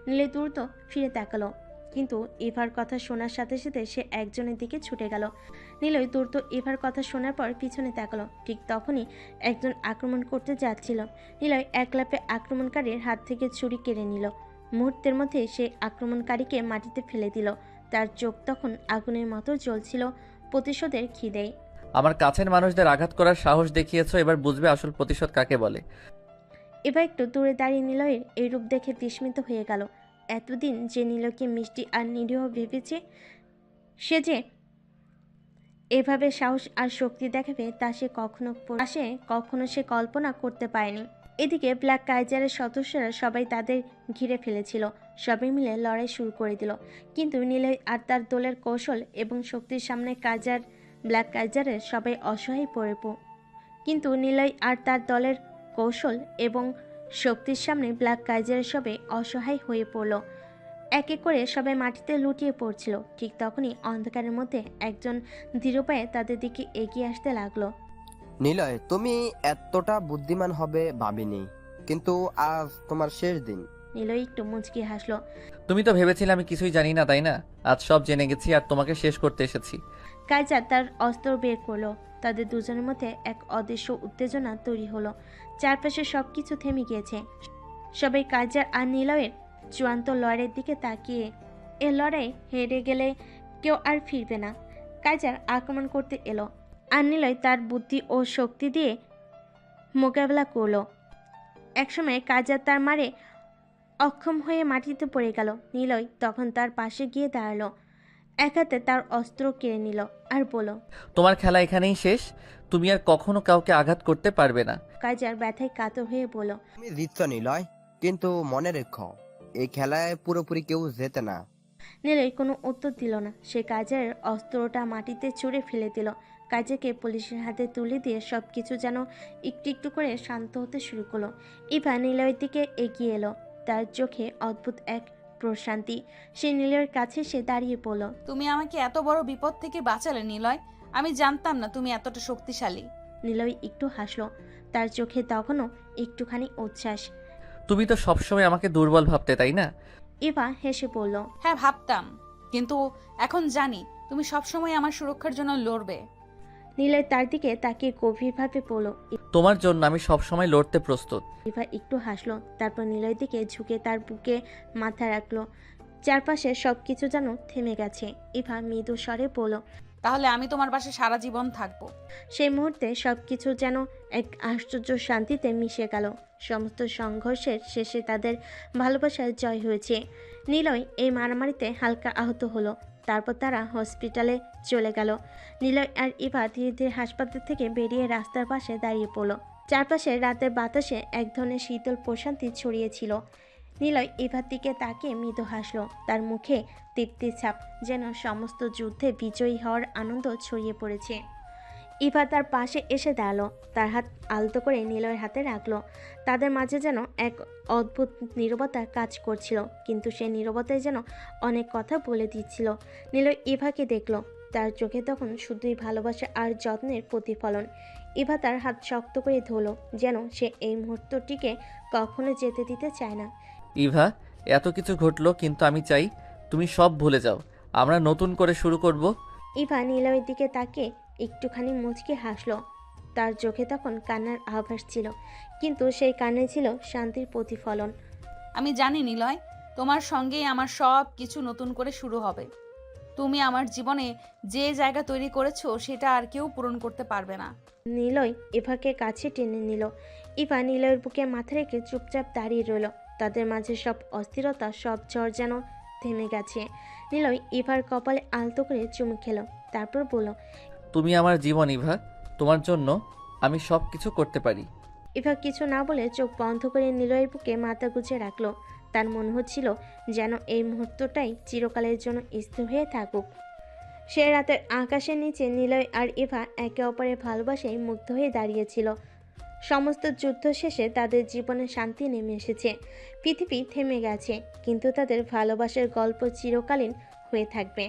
নিলয় দ্রুত ফিরে তাকালো, কিন্তু ইভার কথা শোনার সাথে সাথে সে একজনের দিকে ছুটে গেল। নিলয় দ্রুত ইভার কথা শোনার পর পিছনে তাকালো। ঠিক তখনই একজন আক্রমণ করতে যাচ্ছিল। নিলয় এক লাফে আক্রমণকারীর হাত থেকে ছুরি কেড়ে নিল। মুহূর্তের মধ্যে সে আক্রমণকারীকে মাটিতে ফেলে দিল। তার চোখ তখন আগুনের মতো জ্বলছিল প্রতিশোধের খিদেয়। আমার কাছের মানুষদের আঘাত করার সাহস দেখিয়েছো, এবার বুঝবে আসল প্রতিশোধ কাকে বলে। এবার একটু দূরে দাঁড়িয়ে নিলয়ের এই রূপ দেখে বিস্মিত হয়ে গেল। এতদিন যে নিলয়কে মিষ্টি আর নিরীহ ভেবেছে, সে যে এভাবে সাহস আর শক্তি দেখাবে তা কখনো সে কল্পনা করতে পারেনি। এদিকে ব্ল্যাক কাইজারের সদস্যরা সবাই তাদের ঘিরে ফেলেছিল। সবাই মিলে লড়াই শুরু করে দিল, কিন্তু নিলয় আর তার দলের কৌশল এবং শক্তির সামনে ব্ল্যাক কাইজারের সবাই অসহায় কিন্তু নিলয় আর তার দলের কৌশল এবং শক্তির সামনে ব্ল্যাক কাইজারের সবাই অসহায় হয়ে পড়ল। এক এক করে সবাই মাটিতে লুটিয়ে পড়ছিল। ঠিক তখনই অন্ধকারের মধ্যে একজন ধীর পায়ে তাদের দিকে এগিয়ে আসতে লাগলো। নিলয়, তুমি এতটা বুদ্ধিমান হবে ভাবিনি, কিন্তু আজ তোমার শেষ দিন। নিলয় একটু মুচকি হাসলো। তুমি তো ভেবেছিলে আমি কিছুই জানি না, তাই না? আজ সব জেনে গেছি আর তোমাকে শেষ করতে এসেছি। কাইজার তার অস্ত্র বের করলো। তাদের দুজনের মধ্যে এক অদৃশ্য উত্তেজনা তৈরি হলো। চারপাশে সবকিছু থেমে গিয়েছে। সবাই কাইজার আর নিলয়ের চূড়ান্ত লড়াইয়ের দিকে তাকিয়ে। এ লড়াই হেরে গেলে কেউ আর ফিরবে না। কাইজার আক্রমণ করতে এলো, আর নিলয় তার বুদ্ধি ও শক্তি দিয়ে মোকাবেলা করলো। একসময় কাইজার তার মারে অক্ষম হয়ে মাটিতে পড়ে গেল। নিলয় তখন তার পাশে গিয়ে দাঁড়ালো, এক হাতে তার অস্ত্র কেড়ে নিল আর বলল, তোমার খেলা এখানেই শেষ, তুমি আর কখনো কাউকে আঘাত করতে পারবে না। কাইজার ব্যথায় কাতর হয়ে বলল, তুমি জিতছ নিলয়, কিন্তু মনে রেখো এই খেলায় পুরোপুরি কেউ জেতে না। নিলয় কোনো উত্তর দিল না। সে কাইজারের অস্ত্রটা মাটিতে ছুঁড়ে ফেলে দিল। কাইজারকে পুলিশের হাতে তুলে দিয়ে সবকিছু যেন একটু একটু করে শান্ত হতে শুরু করলো। ইভা নিলয়ের দিকে এগিয়ে এলো, তার চোখে অদ্ভুত এক প্রশান্তি। সে নিলয়ের কাছে সে দাঁড়িয়ে পড়ল। তুমি আমাকে এত বড় বিপদ থেকে বাঁচালে নিলয়, আমি জানতাম না তুমি এতটা শক্তিশালী। নিলয় একটু হাসলো, তার চোখে তখনও একটুখানি উচ্ছ্বাস। তুমি তো সবসময় আমাকে দুর্বল ভাবতে, তাই না? ইভা হেসে বলল, হ্যাঁ ভাবতাম, কিন্তু এখন জানি তুমি সবসময় আমার সুরক্ষার জন্য লড়বে। নিলয় তার দিকে তাকিয়ে গভীরভাবে বলল, তোমার জন্য আমি সবসময় লড়তে প্রস্তুত। ইভা একটু হাসলো, তারপর নিলয়ের দিকে ঝুঁকে তার বুকে মাথা রাখলো। চারপাশে সবকিছু যেন থেমে গেছে। ইভা মৃদু স্বরে বলল, তাহলে আমি তোমার পাশে সারা জীবন থাকবো। সেই মুহূর্তে সবকিছু যেন এক আশ্চর্য শান্তিতে মিশে গেল। সমস্ত সংঘর্ষের শেষে তাদের ভালোবাসার জয় হয়েছে। নিলয় এই মারামারিতে হালকা আহত হলো। তারপর তারা হসপিটালে চলে গেল। নিলয় আর ইভা ধীরে ধীরে হাসপাতাল থেকে বেরিয়ে রাস্তার পাশে দাঁড়িয়ে পড়ল। চারপাশে রাতের বাতাসে এক ধরনের শীতল প্রশান্তি ছড়িয়েছিল। নিলয় ইভার দিকে তাকিয়ে মৃদু হাসলো, তার মুখে তৃপ্তির ছাপ, যেন সমস্ত যুদ্ধে বিজয়ী হওয়ার আনন্দ ছড়িয়ে পড়েছে। ইভা তার পাশে এসে দাঁড়ালো, তার হাত আলতো করে নিলয়ের হাতে রাখলো। তাদের মাঝে যেন এক অদ্ভুত নীরবতা কাজ করছিল, কিন্তু সেই নীরবতায় যেন অনেক কথা বলে দিচ্ছিল। নিলয় ইভাকে দেখলো, তার চোখে তখন শুধুই ভালোবাসা আর যত্নের প্রতিফলন। ইভা তার হাত শক্ত করে ধরলো, যেন সে এই মুহূর্তটিকে কখনো যেতে দিতে চায় না। ইভা, এত কিছু ঘটলো, কিন্তু আমি চাই তুমি সব ভুলে যাও, আমরা নতুন করে শুরু করব। ইভা নিলয়ের দিকে তাকে একটুখানি মুচকে হাসলো, তার চোখে তখন কান্নার আভাস ছিল, কিন্তু সেই কান্নায় ছিল শান্তির প্রতিফলন। আমি জানি নিলয়, তোমার সঙ্গেই আমার সব কিছু নতুন করে শুরু হবে। তুমি আমার জীবনে যে জায়গা তৈরি করেছো সেটা আর কেউ পূরণ করতে পারবে না। নিলয় ইভাকে কাছে টেনে নিল। ইভা নিলয়ের বুকে মাথা রেখে চুপচাপ দাঁড়িয়ে রইল। তাদের মাঝে সব অস্থিরতা, সব ঝড় যেন থেমে গেছে। নিলয় ইভার কপালে আলতো করে চুমু খেলো, তারপর বলল, তুমি আমার জীবন ইভা, তোমার জন্য আমি সব কিছু করতে পারি। ইভা কিছু না বলে চোখ বন্ধ করে নিলয়ের বুকে মাথা গুজে রাখলো। তার মনে হচ্ছিল যেন এই মুহূর্তটাই চিরকালের জন্য স্থির হয়ে থাকুক। সে রাতের আকাশের নিচে নিলয় আর ইভা একে অপরের ভালোবাসায় মুগ্ধ হয়ে দাঁড়িয়েছিল। সমস্ত যুদ্ধ শেষে তাদের জীবনে শান্তি নেমে এসেছে। পৃথিবী থেমে গেছে, কিন্তু তাদের ভালোবাসার গল্প চিরকালীন হয়ে থাকবে।